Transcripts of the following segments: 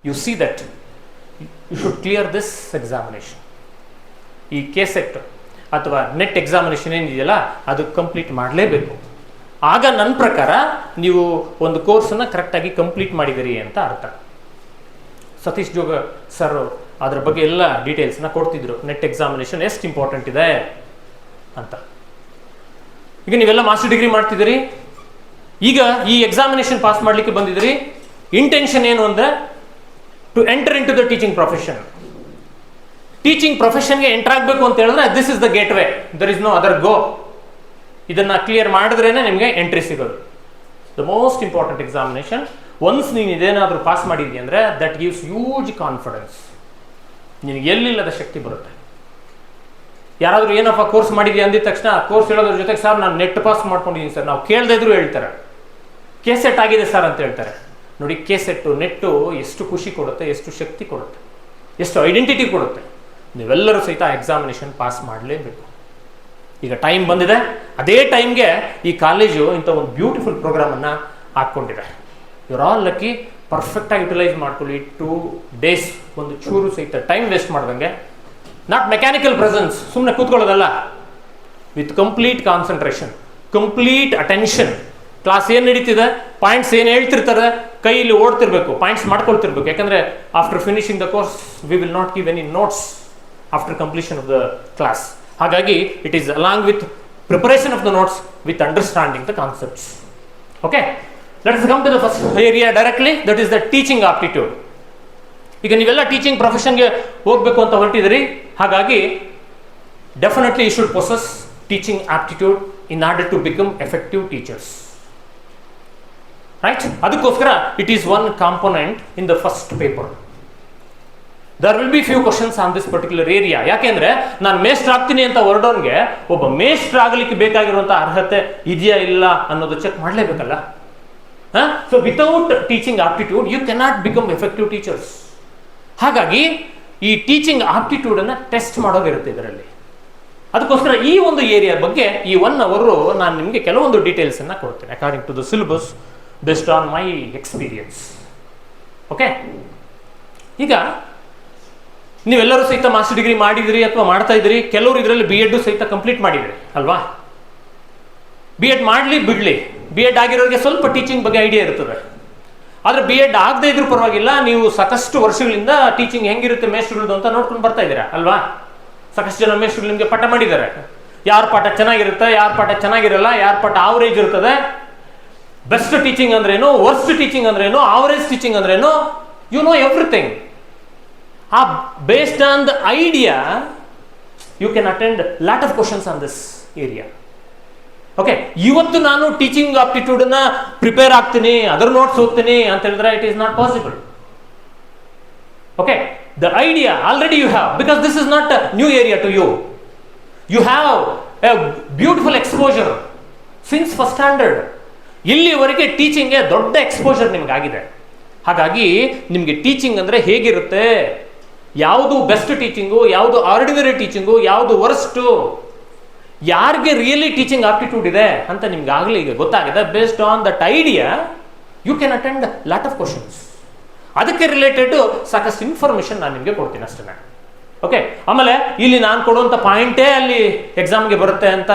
You see that you should clear this examination. ಈ KSET ಅಥವಾ NET examination ಏನಿದೆಯಲ್ಲ ಅದು ಕಂಪ್ಲೀಟ್ ಮಾಡಲೇಬೇಕು. ಆಗ ನನ್ನ ಪ್ರಕಾರ ನೀವು ಒಂದು ಕೋರ್ಸನ್ನು ಕರೆಕ್ಟಾಗಿ ಕಂಪ್ಲೀಟ್ ಮಾಡಿದಿರಿ ಅಂತ ಅರ್ಥ. ಸತೀಶ್ ಜೋಗ ಸರ್ ಅದರ ಬಗ್ಗೆ ಎಲ್ಲ ಡೀಟೇಲ್ಸ್ನ ಕೊಡ್ತಿದ್ರು, ನೆಟ್ ಎಕ್ಸಾಮಿನೇಷನ್ ಎಷ್ಟು ಇಂಪಾರ್ಟೆಂಟ್ ಇದೆ ಅಂತ. ಈಗ ನೀವೆಲ್ಲ ಮಾಸ್ಟರ್ ಡಿಗ್ರಿ ಮಾಡ್ತಿದ್ದೀರಿ, ಈಗ ಈ ಎಕ್ಸಾಮಿನೇಷನ್ ಪಾಸ್ ಮಾಡಲಿಕ್ಕೆ ಬಂದಿದ್ದೀರಿ. ಇಂಟೆನ್ಷನ್ ಏನು ಅಂದರೆ to enter in to the teaching profession. Teaching ಪ್ರೊಫೆಷನ್ಗೆ ಎಂಟರ್ ಆಗಬೇಕು ಅಂತ ಹೇಳಿದ್ರೆ this is the gateway, there is no other go. ಇದನ್ನು ಕ್ಲಿಯರ್ ಮಾಡಿದ್ರೇ ನಿಮಗೆ ಎಂಟ್ರಿ ಸಿಗೋದು. The most important examination. Once ನೀನು ಇದೇನಾದರೂ ಪಾಸ್ ಮಾಡಿದ್ವಿ ಅಂದರೆ ದಟ್ ಗಿವ್ಸ್ ಹ್ಯೂಜ್ ಕಾನ್ಫಿಡೆನ್ಸ್. ನಿನಗೆ ಎಲ್ಲಿಲ್ಲದ ಶಕ್ತಿ ಬರುತ್ತೆ. ಯಾರಾದರೂ ಏನಪ್ಪ ಕೋರ್ಸ್ ಮಾಡಿದ್ಯಾ ಅಂದಿದ ತಕ್ಷಣ ಆ ಕೋರ್ಸ್ ಹೇಳೋದ್ರ ಜೊತೆಗೆ ಸರ್ ನಾನು ನೆಟ್ ಪಾಸ್ ಮಾಡ್ಕೊಂಡಿದ್ದೀನಿ ಸರ್, ನಾವು ಕೇಳದೇ ಇದ್ರು ಹೇಳ್ತಾರೆ. ಕೆಸೆಟ್ ಆಗಿದೆ ಸರ್ ಅಂತ ಹೇಳ್ತಾರೆ. ನೋಡಿ, ಕೆಸೆಟ್ಟು ನೆಟ್ಟು ಎಷ್ಟು ಖುಷಿ ಕೊಡುತ್ತೆ, ಎಷ್ಟು ಶಕ್ತಿ ಕೊಡುತ್ತೆ, ಎಷ್ಟು ಐಡೆಂಟಿಟಿ ಕೊಡುತ್ತೆ. ನೀವೆಲ್ಲರೂ ಸಹಿತ ಎಕ್ಸಾಮಿನೇಷನ್ ಪಾಸ್ ಮಾಡಲೇಬೇಕು. ಈಗ ಟೈಮ್ ಬಂದಿದೆ. ಅದೇ ಟೈಮ್ಗೆ ಈ ಕಾಲೇಜು ಇಂಥ ಒಂದು ಬ್ಯೂಟಿಫುಲ್ ಪ್ರೋಗ್ರಾಮನ್ನು ಹಾಕ್ಕೊಂಡಿದೆ. ಇವ್ರು ಆಲ್ ಲಕ್ಕಿ. ಪರ್ಫೆಕ್ಟಾಗಿ ಯುಟಿಲೈಸ್ ಮಾಡ್ಕೊಳ್ಳಿ. 2 days ಒಂದು ಚೂರು ಸಹಿತ ಟೈಮ್ ವೇಸ್ಟ್ ಮಾಡ್ದಂಗೆ. ನಾಟ್ ಮೆಕ್ಯಾನಿಕಲ್ ಪ್ರೆಸೆನ್ಸ್, ಸುಮ್ಮನೆ ಕೂತ್ಕೊಳ್ಳೋದಲ್ಲ, with complete concentration, complete attention. Class ಏನು ನಡೀತಿದೆ, ಪಾಯಿಂಟ್ಸ್ ಏನು ಹೇಳ್ತಿರ್ತಾರೆ, ಕೈಯಲ್ಲಿ ಓಡ್ತಿರ್ಬೇಕು, ಪಾಯಿಂಟ್ಸ್ ಮಾಡ್ಕೊಳ್ತಿರ್ಬೇಕು. ಯಾಕಂದರೆ after finishing the course we will not give any notes after completion of the class. ಹಾಗಾಗಿ it is along with preparation of the notes with understanding the concepts. Okay, let's come to the first area directly, that is the teaching aptitude. ಈಗ ನೀವೆಲ್ಲ teaching ಪ್ರೊಫೆಷನ್ಗೆ ಹೋಗಬೇಕು ಅಂತ ಹೊರಟಿದ್ದೀರಿ. ಹಾಗಾಗಿ definitely you should possess teaching aptitude in order to become effective teachers. Right? ಅದಕ್ಕೋಸ್ಕರ it is one component in the first paper. There will be few questions on this particular area. ಯಾಕೆಂದ್ರೆ ನಾನು ಮೇಸ್ಟ್ರ್ ಆಗ್ತೀನಿ ಅಂತ ಹೊರಡೋನ್ಗೆ ಒಬ್ಬ ಮೇಸ್ಟ್ರ್ ಆಗಲಿಕ್ಕೆ ಬೇಕಾಗಿರುವಂಥ ಅರ್ಹತೆ ಇದೆಯಾ ಇಲ್ಲ ಅನ್ನೋದು ಚೆಕ್ ಮಾಡಲೇಬೇಕಲ್ಲ. So without teaching aptitude you cannot become effective teachers. ಹಾಗಾಗಿ ಈ ಟೀಚಿಂಗ್ ಆಪ್ಟಿಟ್ಯೂಡನ್ನು ಟೆಸ್ಟ್ ಮಾಡೋದಿರುತ್ತೆ ಇದರಲ್ಲಿ. ಅದಕ್ಕೋಸ್ಕರ ಈ ಒಂದು ಏರಿಯಾ ಬಗ್ಗೆ ಈ 1 hour ನಾನು ನಿಮಗೆ ಕೆಲವೊಂದು ಡೀಟೇಲ್ಸನ್ನು ಕೊಡ್ತೇನೆ according to the syllabus based on my experience. Okay, ಈಗ ನೀವೆಲ್ಲರೂ ಸಹಿತ ಮಾಸ್ಟರ್ ಡಿಗ್ರಿ ಮಾಡಿದಿರಿ ಅಥವಾ ಮಾಡ್ತಾ ಇದ್ದೀರಿ. ಕೆಲವರು ಇದರಲ್ಲಿ BEd ಸಹಿತ ಕಂಪ್ಲೀಟ್ ಮಾಡಿದಿರಿ ಅಲ್ವಾ? BEd ಮಾಡಲಿ ಬಿಡಲಿ, BEd ಆಗಿರೋರಿಗೆ ಸ್ವಲ್ಪ ಟೀಚಿಂಗ್ ಬಗ್ಗೆ ಐಡಿಯಾ ಇರ್ತದೆ. ಆದರೆ BEd ಆಗದೇ ಇದ್ರೂ ಪರವಾಗಿಲ್ಲ, ನೀವು ಸಾಕಷ್ಟು ವರ್ಷಗಳಿಂದ ಟೀಚಿಂಗ್ ಹೆಂಗಿರುತ್ತೆ ಮೇಸ್ಟ್ರುಗಳದ್ದು ಅಂತ ನೋಡ್ಕೊಂಡು ಬರ್ತಾ ಇದ್ದೀರಾ ಅಲ್ವಾ? ಸಾಕಷ್ಟು ಜನ ಮೇಸ್ಟ್ರುಗಳು ನಿಮಗೆ ಪಾಠ ಮಾಡಿದ್ದಾರೆ. ಯಾರ ಪಾಠ ಚೆನ್ನಾಗಿರುತ್ತೆ, ಯಾರ ಪಾಠ ಚೆನ್ನಾಗಿರಲ್ಲ, ಯಾರ ಪಾಠ ಆವರೇಜ್ ಇರ್ತದೆ, ಬೆಸ್ಟ್ ಟೀಚಿಂಗ್ ಅಂದ್ರೇನು, ವರ್ಸ್ಟ್ ಟೀಚಿಂಗ್ ಅಂದ್ರೇನು, ಆವರೇಜ್ ಟೀಚಿಂಗ್ ಅಂದ್ರೇನು, you know everything. Based on the idea, you can attend lot of questions on this area. Okay, ಇವತ್ತು ನಾನು ಟೀಚಿಂಗ್ ಆಪ್ಟಿಟ್ಯೂಡನ್ನ ಪ್ರಿಪೇರ್ ಆಗ್ತೀನಿ, ಅದರ ನೋಟ್ಸ್ ಓದ್ತೀನಿ ಅಂತ ಹೇಳಿದ್ರೆ it is not possible. Okay, the idea already you have, because this is not a new area to you. You have a beautiful exposure since first standard. ಇಲ್ಲಿವರೆಗೆ ಟೀಚಿಂಗ್ಗೆ ದೊಡ್ಡ ಎಕ್ಸ್ಪೋಜರ್ ನಿಮಗಾಗಿದೆ. ಹಾಗಾಗಿ ನಿಮಗೆ ಟೀಚಿಂಗ್ ಅಂದರೆ ಹೇಗಿರುತ್ತೆ, ಯಾವುದು ಬೆಸ್ಟ್ ಟೀಚಿಂಗು, ಯಾವುದು ordinary teaching, ಯಾವುದು ವರ್ಸ್ಟು, ಯಾರಿಗೆ ರಿಯಲಿ ಟೀಚಿಂಗ್ ಆಪ್ಟಿಟ್ಯೂಡ್ ಇದೆ ಅಂತ ನಿಮ್ಗೆ ಆಗಲಿ ಈಗ ಗೊತ್ತಾಗಿದೆ. Based on that idea you can attend lot of questions. ಅದಕ್ಕೆ ರಿಲೇಟೆಡ್ ಸಾಕಷ್ಟು ಇನ್ಫಾರ್ಮೇಷನ್ ನಾನು ನಿಮಗೆ ಕೊಡ್ತೀನಿ ಅಷ್ಟೇ. ಓಕೆ, ಆಮೇಲೆ ಇಲ್ಲಿ ನಾನು ಕೊಡುವಂಥ ಪಾಯಿಂಟೇ ಅಲ್ಲಿ ಎಕ್ಸಾಮ್ಗೆ ಬರುತ್ತೆ ಅಂತ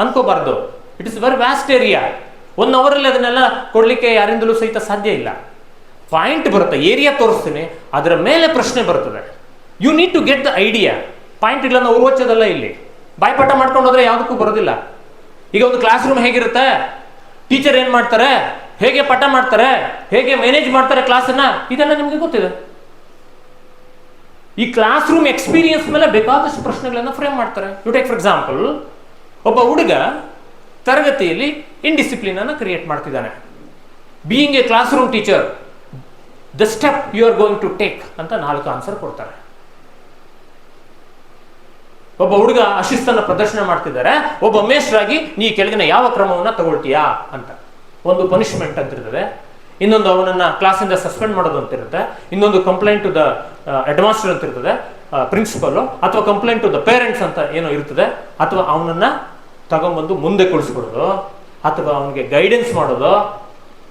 ಅನ್ಕೋಬಾರ್ದು. It is very vast area. 1 hour ಅದನ್ನೆಲ್ಲ ಕೊಡಲಿಕ್ಕೆ ಯಾರಿಂದಲೂ ಸಹಿತ ಸಾಧ್ಯ ಇಲ್ಲ. ಪಾಯಿಂಟ್ ಬರುತ್ತೆ, ಏರಿಯಾ ತೋರಿಸ್ತೀನಿ, ಅದರ ಮೇಲೆ ಪ್ರಶ್ನೆ ಬರ್ತದೆ. You need to get the idea. Point ಇಲ್ಲ ನಾವು ಓಚೋದಲ್ಲ, ಇಲ್ಲಿ ಬಾಯ್ಪಾಠ ಮಾಡ್ಕೊಂಡು ಹೋದ್ರೆ ಯಾವುದಕ್ಕೂ ಬರೋದಿಲ್ಲ. ಈಗ ಒಂದು ಕ್ಲಾಸ್ ರೂಮ್ ಹೇಗಿರುತ್ತೆ, ಟೀಚರ್ ಏನು ಮಾಡ್ತಾರೆ, ಹೇಗೆ ಪಾಠ ಮಾಡ್ತಾರೆ, ಹೇಗೆ ಮ್ಯಾನೇಜ್ ಮಾಡ್ತಾರೆ ಕ್ಲಾಸನ್ನ, ಇದೆಲ್ಲ ನಿಮಗೆ ಗೊತ್ತಿದೆ. ಈ ಕ್ಲಾಸ್ ರೂಮ್ ಎಕ್ಸ್ಪೀರಿಯನ್ಸ್ ಮೇಲೆ ಬೇಕಾದಷ್ಟು ಪ್ರಶ್ನೆಗಳನ್ನು ಫ್ರೇಮ್ ಮಾಡ್ತಾರೆ. ಯು ಟೇಕ್ ಫಾರ್ ಎಕ್ಸಾಂಪಲ್, ಒಬ್ಬ ಹುಡುಗ ತರಗತಿಯಲ್ಲಿ ಇಂಡಿಸಿಪ್ಲಿನ್ ಅನ್ನು ಕ್ರಿಯೇಟ್ ಮಾಡ್ತಿದ್ದಾನೆ. Being a classroom teacher, the step you are going to take ಅಂತ 4 ಆನ್ಸರ್ ಕೊಡ್ತಾರೆ. ಒಬ್ಬ ಹುಡುಗ ಅಶಿಸ್ತನ್ನು ಪ್ರದರ್ಶನ ಮಾಡ್ತಿದ್ದಾರೆ, ಒಬ್ಬ ಮೇಷ್ಟ್ರಾಗಿ ನೀ ಕೆಳಗಿನ ಯಾವ ಕ್ರಮವನ್ನು ತಗೊಳ್ತೀಯಾ ಅಂತ. ಒಂದು ಪನಿಷ್ಮೆಂಟ್ ಅಂತ ಇರ್ತದೆ, ಇನ್ನೊಂದು ಅವನನ್ನ ಕ್ಲಾಸಿಂದ ಸಸ್ಪೆಂಡ್ ಮಾಡೋದು ಅಂತ ಇರುತ್ತೆ, ಇನ್ನೊಂದು complaint to the head master ಅಂತ ಇರ್ತದೆ, ಪ್ರಿನ್ಸಿಪಲ್, ಅಥವಾ ಕಂಪ್ಲೇಂಟ್ ಟು ದ ಪೇರೆಂಟ್ಸ್ ಅಂತ ಏನೋ ಇರ್ತದೆ, ಅಥವಾ ಅವನನ್ನ ತಗೊಂಡ್ಬಂದು ಮುಂದೆ ಕುಳಿಸ್ಕೊಡೋದು, ಅಥವಾ ಅವನಿಗೆ ಗೈಡೆನ್ಸ್ ಮಾಡೋದು,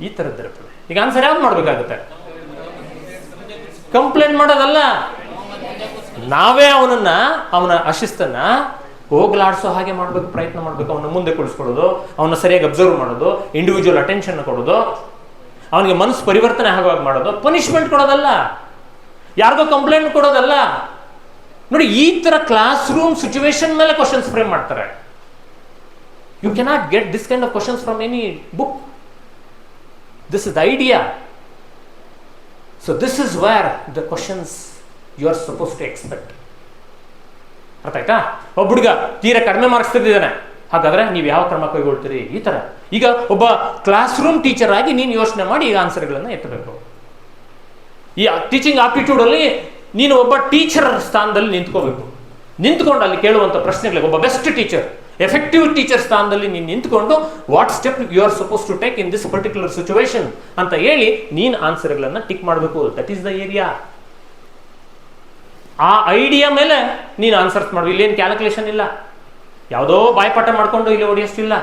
ಈ ಥರದ್ದು ಇರ್ತದೆ. ಈಗ ಆನ್ಸರ್ ಯಾವ್ದು ಮಾಡಬೇಕಾಗುತ್ತೆ? ಕಂಪ್ಲೇಂಟ್ ಮಾಡೋದಲ್ಲ, ನಾವೇ ಅವನ ಅಶಿಸ್ತನ್ನ ಹೋಗ್ಲಾಡ್ಸೋ ಹಾಗೆ ಮಾಡ್ಬೇಕು, ಪ್ರಯತ್ನ ಮಾಡ್ಬೇಕು. ಅವನ ಮುಂದೆ ಕುಳಿಸ್ಕೊಳ್ಳೋದು, ಅವನ ಸರಿಯಾಗಿ ಅಬ್ಸರ್ವ್ ಮಾಡೋದು, ಇಂಡಿವಿಜುವಲ್ ಅಟೆನ್ಷನ್ ಕೊಡೋದು, ಅವನಿಗೆ ಮನಸ್ಸು ಪರಿವರ್ತನೆ ಆಗುವಾಗ ಮಾಡೋದು. ಪನಿಷ್ಮೆಂಟ್ ಕೊಡೋದಲ್ಲ, ಯಾರಿಗೋ ಕಂಪ್ಲೇಂಟ್ ಕೊಡೋದಲ್ಲ. ನೋಡಿ, ಈ ತರ ಕ್ಲಾಸ್ ರೂಮ್ ಸಿಚುವೇಶನ್ ಮೇಲೆ ಕ್ವಶನ್ಸ್ ಫ್ರೇಮ್ ಮಾಡ್ತಾರೆ. You cannot get this kind of questions from any book. This is the idea. So this is where the questions you are suppose to expect. ಅರ್ಥ ಆಯ್ತಾ? ಒಬ್ಬ ಹುಡುಗ ತೀರಾ ಕಡಿಮೆ ಮಾರ್ಕ್ಸ್ ತೆಗೆದಿದ್ದಾನೆ, ಹಾಗಾದ್ರೆ ನೀವು ಯಾವ ಕ್ರಮ ಕೈಗೊಳ್ತೀರಿ? ಈ ತರ. ಈಗ ಒಬ್ಬ ಕ್ಲಾಸ್ ರೂಮ್ ಟೀಚರ್ ಆಗಿ ನೀನು ಯೋಚನೆ ಮಾಡಿ ಈಗ ಆನ್ಸರ್ಗಳನ್ನು ಎತ್ತಬೇಕು. ಈ ಟೀಚಿಂಗ್ ಆಪ್ಟಿಟ್ಯೂಡ್ ಅಲ್ಲಿ ನೀನು ಒಬ್ಬ ಟೀಚರ್ ಸ್ಥಾನದಲ್ಲಿ ನಿಂತ್ಕೋಬೇಕು. ನಿಂತ್ಕೊಂಡು ಅಲ್ಲಿ ಕೇಳುವಂತ ಪ್ರಶ್ನೆಗಳಿಗೆ ಒಬ್ಬ ಬೆಸ್ಟ್ ಟೀಚರ್, ಎಫೆಕ್ಟಿವ್ ಟೀಚರ್ ಸ್ಥಾನದಲ್ಲಿ ನೀನು ನಿಂತ್ಕೊಂಡು what step you are suppose to take in this particular situation ಅಂತ ಹೇಳಿ ನೀನು ಆನ್ಸರ್ಗಳನ್ನು ಟಿಕ್ ಮಾಡಬೇಕು. That is the area. ಆ ಐಡಿಯಾ ಮೇಲೆ ನೀನು ಆನ್ಸರ್ಸ್ ಮಾಡು. ಇಲ್ಲೇನು ಕ್ಯಾಲ್ಕುಲೇಷನ್ ಇಲ್ಲ, ಯಾವುದೋ ಬಾಯ್ಪಾಠ ಮಾಡ್ಕೊಂಡು ಇಲ್ಲಿ ಹೊಡೆಯೋಷ್ಟಿಲ್ಲ.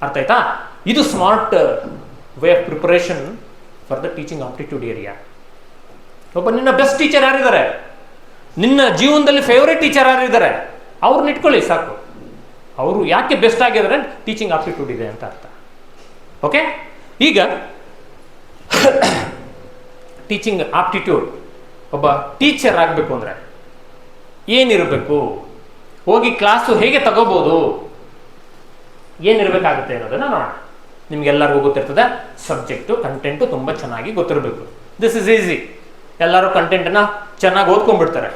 ಅರ್ಥ ಆಯ್ತಾ? ಇದು smart way of preparation for the teaching aptitude area. ಒಬ್ಬ ನಿನ್ನ ಬೆಸ್ಟ್ ಟೀಚರ್ ಯಾರಿದ್ದಾರೆ, ನಿನ್ನ ಜೀವನದಲ್ಲಿ ಫೇವರೇಟ್ ಟೀಚರ್ ಯಾರಿದ್ದಾರೆ, ಅವ್ರನ್ನ ಇಟ್ಕೊಳ್ಳಿ ಸಾಕು. ಅವರು ಯಾಕೆ ಬೆಸ್ಟ್ ಆಗಿದ್ದಾರೆ? ಟೀಚಿಂಗ್ ಆಪ್ಟಿಟ್ಯೂಡ್ ಇದೆ ಅಂತ ಅರ್ಥ. ಓಕೆ, ಈಗ ಟೀಚಿಂಗ್ ಆಪ್ಟಿಟ್ಯೂಡ್ ಒಬ್ಬ ಟೀಚರ್ ಆಗಬೇಕು ಅಂದರೆ ಏನಿರಬೇಕು, ಹೋಗಿ ಕ್ಲಾಸು ಹೇಗೆ ತಗೋಬೋದು, ಏನಿರಬೇಕಾಗುತ್ತೆ ಅನ್ನೋದನ್ನು ನೋಡೋಣ. ನಿಮ್ಗೆಲ್ಲರಿಗೂ ಗೊತ್ತಿರ್ತದೆ, ಸಬ್ಜೆಕ್ಟು ಕಂಟೆಂಟು ತುಂಬ ಚೆನ್ನಾಗಿ ಗೊತ್ತಿರಬೇಕು. This is easy. ಎಲ್ಲರೂ ಕಂಟೆಂಟನ್ನು ಚೆನ್ನಾಗಿ ಓದ್ಕೊಂಡ್ಬಿಡ್ತಾರೆ.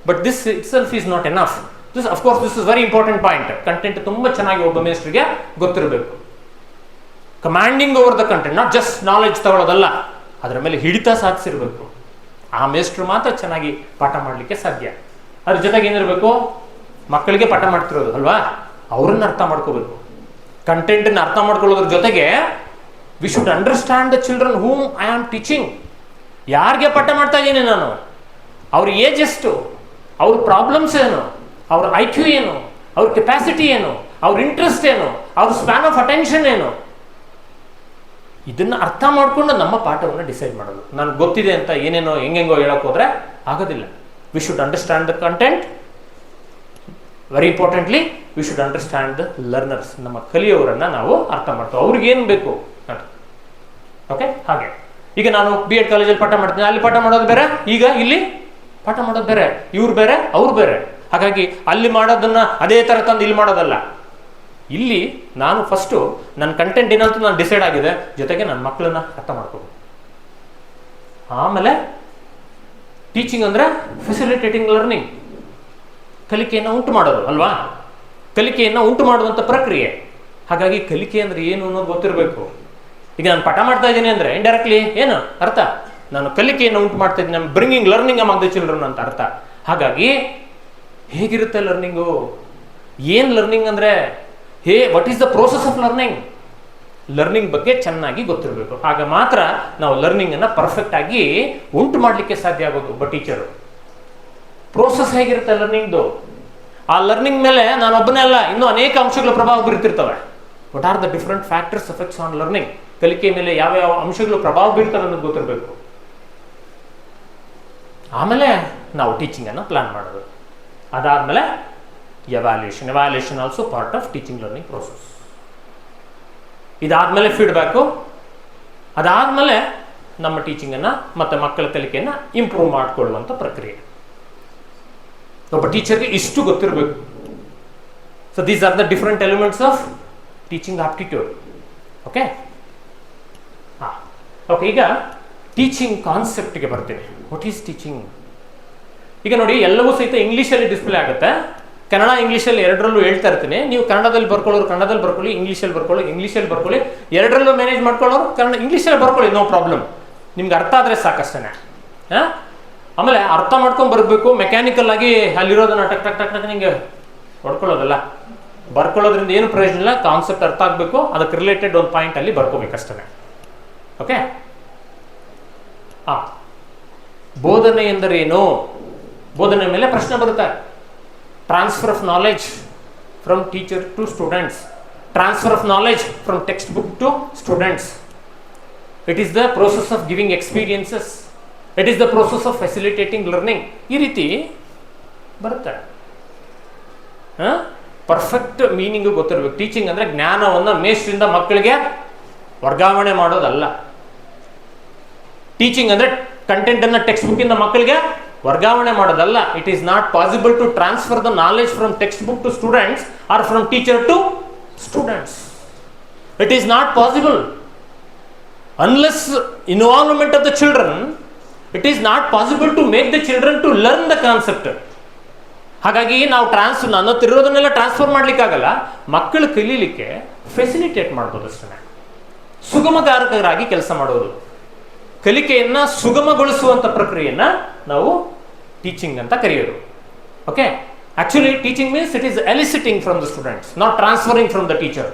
But this itself is not enough. This of course this is very important point. Content ತುಂಬ ಚೆನ್ನಾಗಿ ಒಬ್ಬ ಮೇಸ್ಟ್ರಿಗೆ ಗೊತ್ತಿರಬೇಕು. Commanding over the content, not just knowledge ತಗೊಳ್ಳೋದಲ್ಲ, ಅದರ ಮೇಲೆ ಹಿಡಿತ ಸಾಧಿಸಿರ್ಬೇಕು. ಆ ಮೇಸ್ಟ್ರು ಮಾತ್ರ ಚೆನ್ನಾಗಿ ಪಾಠ ಮಾಡಲಿಕ್ಕೆ ಸಾಧ್ಯ. ಅದ್ರ ಜೊತೆಗೆ ಏನಿರಬೇಕು, ಮಕ್ಕಳಿಗೆ ಪಾಠ ಮಾಡ್ತಿರೋದು ಅಲ್ವಾ, ಅವ್ರನ್ನ ಅರ್ಥ ಮಾಡ್ಕೋಬೇಕು. ಕಂಟೆಂಟನ್ನು ಅರ್ಥ ಮಾಡ್ಕೊಳ್ಳೋದ್ರ ಜೊತೆಗೆ we should understand the children whom I am teaching. ಯಾರಿಗೆ ಪಾಠ ಮಾಡ್ತಾ ಇದ್ದೀನಿ ನಾನು, ಅವ್ರ ಏಜ್ ಎಷ್ಟು, ಅವ್ರ ಪ್ರಾಬ್ಲಮ್ಸ್ ಏನು, ಅವ್ರ IQ ಏನು, ಅವ್ರ ಕೆಪಾಸಿಟಿ ಏನು, ಅವ್ರ ಇಂಟ್ರೆಸ್ಟ್ ಏನು, ಅವ್ರ ಸ್ಪ್ಯಾನ್ ಆಫ್ ಅಟೆನ್ಷನ್ ಏನು, ಇದನ್ನು ಅರ್ಥ ಮಾಡಿಕೊಂಡು ನಮ್ಮ ಪಾಠವನ್ನು ಡಿಸೈಡ್ ಮಾಡೋದು. ನನಗೆ ಗೊತ್ತಿದೆ ಅಂತ ಏನೇನೋ ಹೆಂಗೆಂಗೋ ಹೇಳೋಕೆ ಹೋದರೆ ಆಗೋದಿಲ್ಲ. We should understand the content. Very importantly we should understand the learners. ನಮ್ಮ ಕಲಿಯೋರನ್ನು ನಾವು ಅರ್ಥ ಮಾಡ್ತೇವೆ, ಅವ್ರಿಗೆ ಏನು ಬೇಕು ಅಂತ. ಓಕೆ, ಹಾಗೆ ಈಗ ನಾನು B.Ed ಕಾಲೇಜಲ್ಲಿ ಪಾಠ ಮಾಡ್ತೀನಿ, ಅಲ್ಲಿ ಪಾಠ ಮಾಡೋದು ಬೇರೆ, ಈಗ ಇಲ್ಲಿ ಪಾಠ ಮಾಡೋದು ಬೇರೆ, ಇವ್ರು ಬೇರೆ ಅವ್ರು ಬೇರೆ. ಹಾಗಾಗಿ ಅಲ್ಲಿ ಮಾಡೋದನ್ನು ಅದೇ ಥರ ತಂದು ಇಲ್ಲಿ ಮಾಡೋದಲ್ಲ. ಇಲ್ಲಿ ನಾನು ಫಸ್ಟು ನನ್ನ ಕಂಟೆಂಟ್ ಏನಂತ ನಾನು ಡಿಸೈಡ್ ಆಗಿದೆ, ಜೊತೆಗೆ ನನ್ನ ಮಕ್ಕಳನ್ನ ಅರ್ಥ ಮಾಡ್ಕೋಬೇಕು. ಆಮೇಲೆ ಟೀಚಿಂಗ್ ಅಂದರೆ ಫೆಸಿಲಿಟೇಟಿಂಗ್ ಲರ್ನಿಂಗ್, ಕಲಿಕೆಯನ್ನು ಉಂಟು ಮಾಡೋದು ಅಲ್ವಾ, ಕಲಿಕೆಯನ್ನು ಉಂಟು ಮಾಡುವಂಥ ಪ್ರಕ್ರಿಯೆ. ಹಾಗಾಗಿ ಕಲಿಕೆ ಅಂದರೆ ಏನು ಅನ್ನೋದು ಗೊತ್ತಿರಬೇಕು. ಈಗ ನಾನು ಪಾಠ ಮಾಡ್ತಾ ಇದ್ದೀನಿ ಅಂದರೆ ಇಂಡೈರೆಕ್ಟ್ಲಿ ಏನು ಅರ್ಥ, ನಾನು ಕಲಿಕೆಯನ್ನು ಉಂಟು ಮಾಡ್ತಾ ಇದ್ದೀನಿ, ನಾನು bringing learning among the children ಅಂತ ಅರ್ಥ. ಹಾಗಾಗಿ ಹೇಗಿರುತ್ತೆ ಲರ್ನಿಂಗು, ಏನು ಲರ್ನಿಂಗ್ ಅಂದರೆ what is the process of learning, learning ಬಗ್ಗೆ ಚೆನ್ನಾಗಿ ಗೊತ್ತಿರಬೇಕು. ಆಗ ಮಾತ್ರ ನಾವು ಲರ್ನಿಂಗನ್ನು ಪರ್ಫೆಕ್ಟ್ ಆಗಿ ಉಂಟು ಮಾಡಲಿಕ್ಕೆ ಸಾಧ್ಯ ಆಗೋದು. ಒಬ್ಬ ಟೀಚರು ಪ್ರೋಸೆಸ್ ಹೇಗಿರುತ್ತೆ ಲರ್ನಿಂಗ್ದು, ಆ ಲರ್ನಿಂಗ್ ಮೇಲೆ ನಾನು ಒಬ್ಬನೇ ಅಲ್ಲ, ಇನ್ನೂ ಅನೇಕ ಅಂಶಗಳ ಪ್ರಭಾವ ಬೀರ್ತಿರ್ತವೆ. What are the different factors effects on learning, ಕಲಿಕೆ ಮೇಲೆ ಯಾವ ಅಂಶಗಳು ಪ್ರಭಾವ ಬೀರ್ತವೆ ಅನ್ನೋದು ಗೊತ್ತಿರಬೇಕು. ಆಮೇಲೆ ನಾವು ಟೀಚಿಂಗನ್ನು ಪ್ಲಾನ್ ಮಾಡೋದು. ಅದಾದಮೇಲೆ evaluation also part of teaching learning process. ಇದಾದಮೇಲೆ ಫೀಡ್ಬ್ಯಾಕು, ಅದಾದಮೇಲೆ ನಮ್ಮ ಟೀಚಿಂಗನ್ನು ಮತ್ತು ಮಕ್ಕಳ ಕಲಿಕೆಯನ್ನು ಇಂಪ್ರೂವ್ ಮಾಡಿಕೊಳ್ಳುವಂಥ ಪ್ರಕ್ರಿಯೆ. ಒಬ್ಬ ಟೀಚರ್ಗೆ ಇಷ್ಟು ಗೊತ್ತಿರಬೇಕು. So these are the different elements of teaching aptitude. Okay, okay, ಈಗ ಟೀಚಿಂಗ್ ಕಾನ್ಸೆಪ್ಟ್ಗೆ ಬರ್ತೀನಿ. What is teaching? ಈಗ ನೋಡಿ, ಎಲ್ಲವೂ ಸಹಿತ ಇಂಗ್ಲೀಷಲ್ಲಿ ಡಿಸ್ಪ್ಲೇ ಆಗುತ್ತೆ. ಕನ್ನಡ ಇಂಗ್ಲೀಷಲ್ಲಿ ಎರಡರಲ್ಲೂ ಹೇಳ್ತಾ ಇರ್ತೀನಿ. ನೀವು ಕನ್ನಡದಲ್ಲಿ ಬರ್ಕೊಳ್ಳೋರು ಕನ್ನಡದಲ್ಲಿ ಬರ್ಕೊಳ್ಳಿ, ಇಂಗ್ಲೀಷಲ್ಲಿ ಬರ್ಕೊಳ್ಳಿ, ಎರಡರಲ್ಲೂ ಮ್ಯಾನೇಜ್ ಮಾಡ್ಕೊಳ್ಳೋರು ಕನ್ನಡ ಇಂಗ್ಲೀಷಲ್ಲಿ ಬರ್ಕೊಳ್ಳಿ, ನೋ ಪ್ರಾಬ್ಲಮ್. ನಿಮ್ಗೆ ಅರ್ಥ ಆದರೆ ಸಾಕಷ್ಟೇ. ಆಮೇಲೆ ಅರ್ಥ ಮಾಡ್ಕೊಂಡು ಬರಬೇಕು. ಮೆಕ್ಯಾನಿಕಲ್ ಆಗಿ ಅಲ್ಲಿರೋದನ್ನ ಟಕ್ ಟಕ್ ಟಕ್ ಟಕ್ ನಿಂಗೆ ಹೊಡ್ಕೊಳ್ಳೋದಲ್ಲ, ಬರ್ಕೊಳ್ಳೋದ್ರಿಂದ ಏನು ಪ್ರಯೋಜನ ಇಲ್ಲ. ಕಾನ್ಸೆಪ್ಟ್ ಅರ್ಥ ಆಗಬೇಕು, ಅದಕ್ಕೆ ರಿಲೇಟೆಡ್ ಒಂದು ಪಾಯಿಂಟ್ ಅಲ್ಲಿ ಬರ್ಕೋಬೇಕಷ್ಟೇ. ಓಕೆ, ಬೋಧನೆ ಎಂದರೇನು? ಬೋಧನೆ ಮೇಲೆ ಪ್ರಶ್ನೆ ಬರುತ್ತೆ. Transfer of knowledge from teacher to students, transfer of knowledge from textbook to students. It is the process of giving experiences it is the process of facilitating learning. ಈ ರೀತಿ ಬರುತ್ತೆ. ಪರ್ಫೆಕ್ಟ್ ಮೀನಿಂಗು ಗೊತ್ತಿರಬೇಕು. Teaching ಅಂದರೆ ಜ್ಞಾನವನ್ನು ಮೇಷ್ಟ್ರಿಂದ ಮಕ್ಕಳಿಗೆ ವರ್ಗಾವಣೆ ಮಾಡೋದಲ್ಲ. Teaching ಅಂದರೆ ಕಂಟೆಂಟನ್ನು ಟೆಕ್ಸ್ಟ್ ಬುಕ್ಕಿಂದ ಮಕ್ಕಳಿಗೆ ವರ್ಗಾವಣೆ ಮಾಡೋದಲ್ಲ. It is not possible to transfer the knowledge from textbook to students or from teacher to students. It is not possible unless involvement of the children. It is not possible to make the children to learn the concept. ಹಾಗಾಗಿ ನಾವು ನನ್ನ ತಿರೋದನ್ನೆಲ್ಲ transfer ಮಾಡ್ಲಿಕ್ಕಾಗಲ್ಲ. ಮಕ್ಕಳು ಕಲೀಲಿಕ್ಕೆ facilitate ಮಾಡ್ಬೋದು ಅಷ್ಟೇ, ಸುಗಮಕಾರಕರಾಗಿ ಕೆಲಸ ಮಾಡೋದು. ಕಲಿಕೆಯನ್ನು ಸುಗಮಗೊಳಿಸುವಂಥ ಪ್ರಕ್ರಿಯೆಯನ್ನು ನಾವು ಟೀಚಿಂಗ್ ಅಂತ ಕರೆಯೋದು. Okay, actually teaching means it is ಎಲಿಸಿಟಿಂಗ್ from the students, not transferring from the teacher.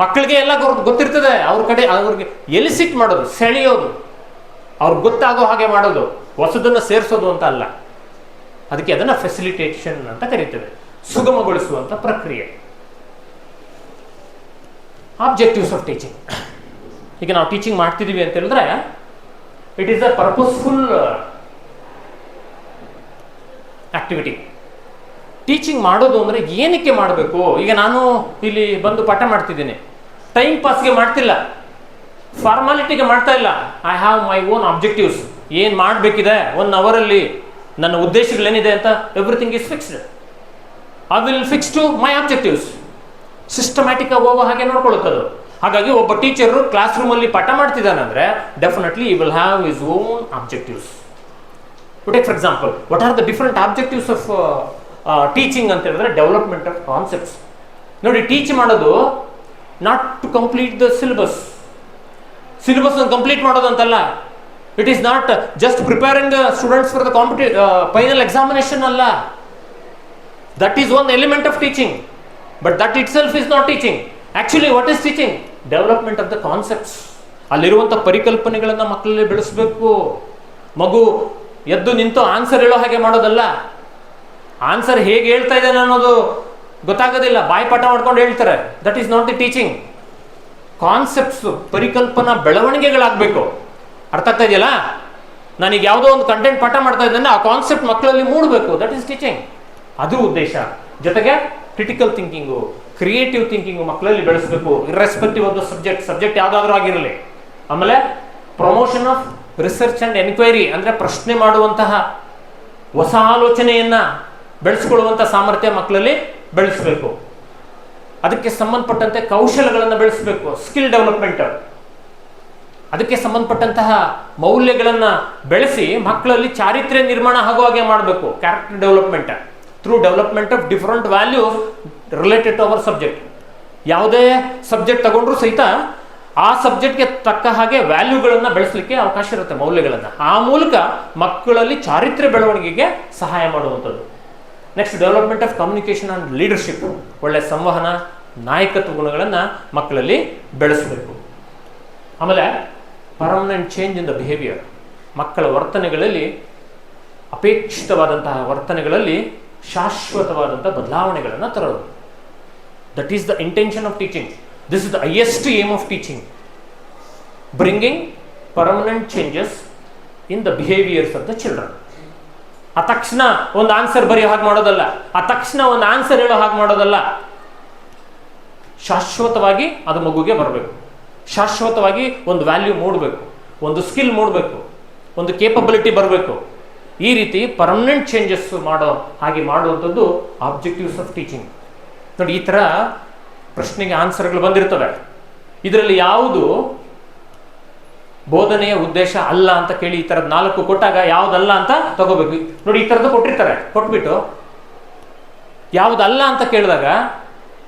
ಮಕ್ಕಳಿಗೆ ಎಲ್ಲ ಗೊತ್ತಿರ್ತದೆ, ಅವ್ರಿಗೆ ಎಲಿಸಿಟ್ ಮಾಡೋದು, ಸೆಳೆಯೋದು, ಅವ್ರಿಗೆ ಗೊತ್ತಾಗೋ ಹಾಗೆ ಮಾಡೋದು, ಹೊಸದನ್ನು ಸೇರಿಸೋದು ಅಂತ ಅಲ್ಲ. ಅದಕ್ಕೆ ಅದನ್ನು ಫೆಸಿಲಿಟೇಷನ್ ಅಂತ ಕರೀತೇವೆ, ಸುಗಮಗೊಳಿಸುವಂಥ ಪ್ರಕ್ರಿಯೆ. Objectives of teaching. ಈಗ ನಾವು ಟೀಚಿಂಗ್ ಮಾಡ್ತಿದ್ದೀವಿ ಅಂತ ಹೇಳಿದ್ರೆ it is a purposeful activity. Teaching ಮಾಡೋದು ಅಂದರೆ ಏನಕ್ಕೆ ಮಾಡಬೇಕು? ಈಗ ನಾನು ಇಲ್ಲಿ ಬಂದು ಪಾಠ ಮಾಡ್ತಿದ್ದೀನಿ, ಟೈಮ್ ಪಾಸ್ಗೆ ಮಾಡ್ತಿಲ್ಲ, ಫಾರ್ಮಾಲಿಟಿಗೆ ಮಾಡ್ತಾ ಇಲ್ಲ. I have my own objectives. ಏನು ಮಾಡಬೇಕಿದೆ 1 ಅವರಲ್ಲಿ, ನನ್ನ ಉದ್ದೇಶಗಳೇನಿದೆ ಅಂತ everything is fixed. I will fix to my objectives. Systematic ಆಗಿ ಹೋಗೋ ಹಾಗೆ ನೋಡ್ಕೊಳ್ಳುತ್ತದು. ಹಾಗಾಗಿ ಒಬ್ಬ ಟೀಚರು ಕ್ಲಾಸ್ ರೂಮಲ್ಲಿ ಪಾಠ ಮಾಡ್ತಿದ್ದಾನೆ ಅಂದರೆ definitely he will have his own objectives. Take for example, what are the different objectives of teaching ಅಂತ ಹೇಳಿದ್ರೆ ಡೆವಲಪ್ಮೆಂಟ್ ಆಫ್ ಕಾನ್ಸೆಪ್ಟ್ಸ್. ನೋಡಿ, ಟೀಚ್ ಮಾಡೋದು not to complete the syllabus. Syllabus complete ಮಾಡೋದಂತಲ್ಲ. It is not just preparing the students for the final examination ಅಲ್ಲ. That is one element of teaching, but that itself is not teaching. Actually what is teaching? Development of the concepts. ಅಲ್ಲಿರುವಂಥ ಪರಿಕಲ್ಪನೆಗಳನ್ನು ಮಕ್ಕಳಲ್ಲಿ ಬೆಳೆಸಬೇಕು. ಮಗು ಎದ್ದು ನಿಂತು answer ಹೇಳೋ ಹಾಗೆ ಮಾಡೋದಲ್ಲ. ಆನ್ಸರ್ ಹೇಗೆ ಹೇಳ್ತಾ ಇದ್ದಾನೆ ಅನ್ನೋದು ಗೊತ್ತಾಗೋದಿಲ್ಲ, ಬಾಯಿಪಾಠ ಮಾಡ್ಕೊಂಡು ಹೇಳ್ತಾರೆ. ದಟ್ ಈಸ್ ನಾಟ್ ದಿ ಟೀಚಿಂಗ್. ಕಾನ್ಸೆಪ್ಟ್ಸ್, ಪರಿಕಲ್ಪನಾ ಬೆಳವಣಿಗೆಗಳಾಗಬೇಕು. ಅರ್ಥ ಆಗ್ತಾ ಇದೆಯಲ್ಲ? ನಾನೀಗ ಯಾವುದೋ ಒಂದು ಕಂಟೆಂಟ್ ಪಾಠ ಮಾಡ್ತಾ ಇದ್ದೇನೆ, ಆ ಕಾನ್ಸೆಪ್ಟ್ ಮಕ್ಕಳಲ್ಲಿ ಮೂಡಬೇಕು. That is teaching. ಅದು ಉದ್ದೇಶ. ಜೊತೆಗೆ ಕ್ರಿಟಿಕಲ್ ಥಿಂಕಿಂಗು, ಕ್ರಿಯೇಟಿವ್ ಥಿಂಕಿಂಗು ಮಕ್ಕಳಲ್ಲಿ ಬೆಳೆಸಬೇಕು, ಇರ್ರೆಸ್ಪೆಕ್ಟಿವ್ ಆಫ್ ದ ಸಬ್ಜೆಕ್ಟ್ ಯಾವುದಾದ್ರೂ ಆಗಿರಲಿ. ಆಮೇಲೆ promotion of research and enquiry, ಅಂದರೆ ಪ್ರಶ್ನೆ ಮಾಡುವಂತಹ, ಹೊಸ ಆಲೋಚನೆಯನ್ನು ಬೆಳೆಸ್ಕೊಳ್ಳುವಂಥ ಸಾಮರ್ಥ್ಯ ಮಕ್ಕಳಲ್ಲಿ ಬೆಳೆಸಬೇಕು. ಅದಕ್ಕೆ ಸಂಬಂಧಪಟ್ಟಂತೆ ಕೌಶಲ್ಯಗಳನ್ನು ಬೆಳೆಸಬೇಕು, ಸ್ಕಿಲ್ ಡೆವಲಪ್ಮೆಂಟ್. ಅದಕ್ಕೆ ಸಂಬಂಧಪಟ್ಟಂತಹ ಮೌಲ್ಯಗಳನ್ನು ಬೆಳೆಸಿ ಮಕ್ಕಳಲ್ಲಿ ಚಾರಿತ್ರ್ಯ ನಿರ್ಮಾಣ ಆಗೋ ಹಾಗೆ ಮಾಡಬೇಕು. Character development through development of different values related to our subject. ಯಾವುದೇ ಸಬ್ಜೆಕ್ಟ್ ತಗೊಂಡ್ರೂ ಸಹಿತ ಆ ಸಬ್ಜೆಕ್ಟ್ಗೆ ತಕ್ಕ ಹಾಗೆ ವ್ಯಾಲ್ಯೂಗಳನ್ನು ಬೆಳೆಸಲಿಕ್ಕೆ ಅವಕಾಶ ಇರುತ್ತೆ, ಮೌಲ್ಯಗಳನ್ನು. ಆ ಮೂಲಕ ಮಕ್ಕಳಲ್ಲಿ ಚಾರಿತ್ರ್ಯ ಬೆಳವಣಿಗೆಗೆ ಸಹಾಯ ಮಾಡುವಂಥದ್ದು. Next, development of communication and leadership. ಒಳ್ಳೆಯ ಸಂವಹನ, ನಾಯಕತ್ವ ಗುಣಗಳನ್ನು ಮಕ್ಕಳಲ್ಲಿ ಬೆಳೆಸಬೇಕು. ಆಮೇಲೆ permanent change in the behaviour. ಮಕ್ಕಳ ವರ್ತನೆಗಳಲ್ಲಿ, ಅಪೇಕ್ಷಿತವಾದಂತಹ ವರ್ತನೆಗಳಲ್ಲಿ ಶಾಶ್ವತವಾದಂಥ ಬದಲಾವಣೆಗಳನ್ನು ತರೋದು. That is the intention of teaching. This is the highest aim of teaching, bringing permanent changes in the behaviors of the children. ಆ ತಕ್ಷಣ ಒಂದು ಆನ್ಸರ್ ಬರೆಯೋ ಹಾಗೆ ಮಾಡೋದಲ್ಲ, ಆ ತಕ್ಷಣ ಒಂದು ಆನ್ಸರ್ ಹೇಳೋ ಹಾಗೆ ಮಾಡೋದಲ್ಲ. ಶಾಶ್ವತವಾಗಿ ಅದು ಮಗುಗೆ ಬರಬೇಕು. ಶಾಶ್ವತವಾಗಿ ಒಂದು ವ್ಯಾಲ್ಯೂ ಮೂಡಬೇಕು, ಒಂದು ಸ್ಕಿಲ್ ಮೂಡಬೇಕು, ಒಂದು ಕೇಪಬಿಲಿಟಿ ಬರಬೇಕು. ಈ ರೀತಿ ಪರ್ಮನೆಂಟ್ ಚೇಂಜಸ್ ಮಾಡೋ ಹಾಗೆ ಮಾಡುವಂಥದ್ದು ಆಬ್ಜೆಕ್ಟಿವ್ಸ್ ಆಫ್ ಟೀಚಿಂಗ್. ನೋಡಿ, ಈ ಥರ ಪ್ರಶ್ನೆಗೆ ಆನ್ಸರ್ಗಳು ಬಂದಿರ್ತವೆ. ಇದರಲ್ಲಿ ಯಾವುದು ಬೋಧನೆಯ ಉದ್ದೇಶ ಅಲ್ಲ ಅಂತ ಕೇಳಿ ಈ ಥರದ್ದು 4 ಕೊಟ್ಟಾಗ ಯಾವುದಲ್ಲ ಅಂತ ತಗೋಬೇಕು. ನೋಡಿ, ಈ ಥರದ್ದು ಕೊಟ್ಟಿರ್ತಾರೆ, ಕೊಟ್ಬಿಟ್ಟು ಯಾವುದಲ್ಲ ಅಂತ ಕೇಳಿದಾಗ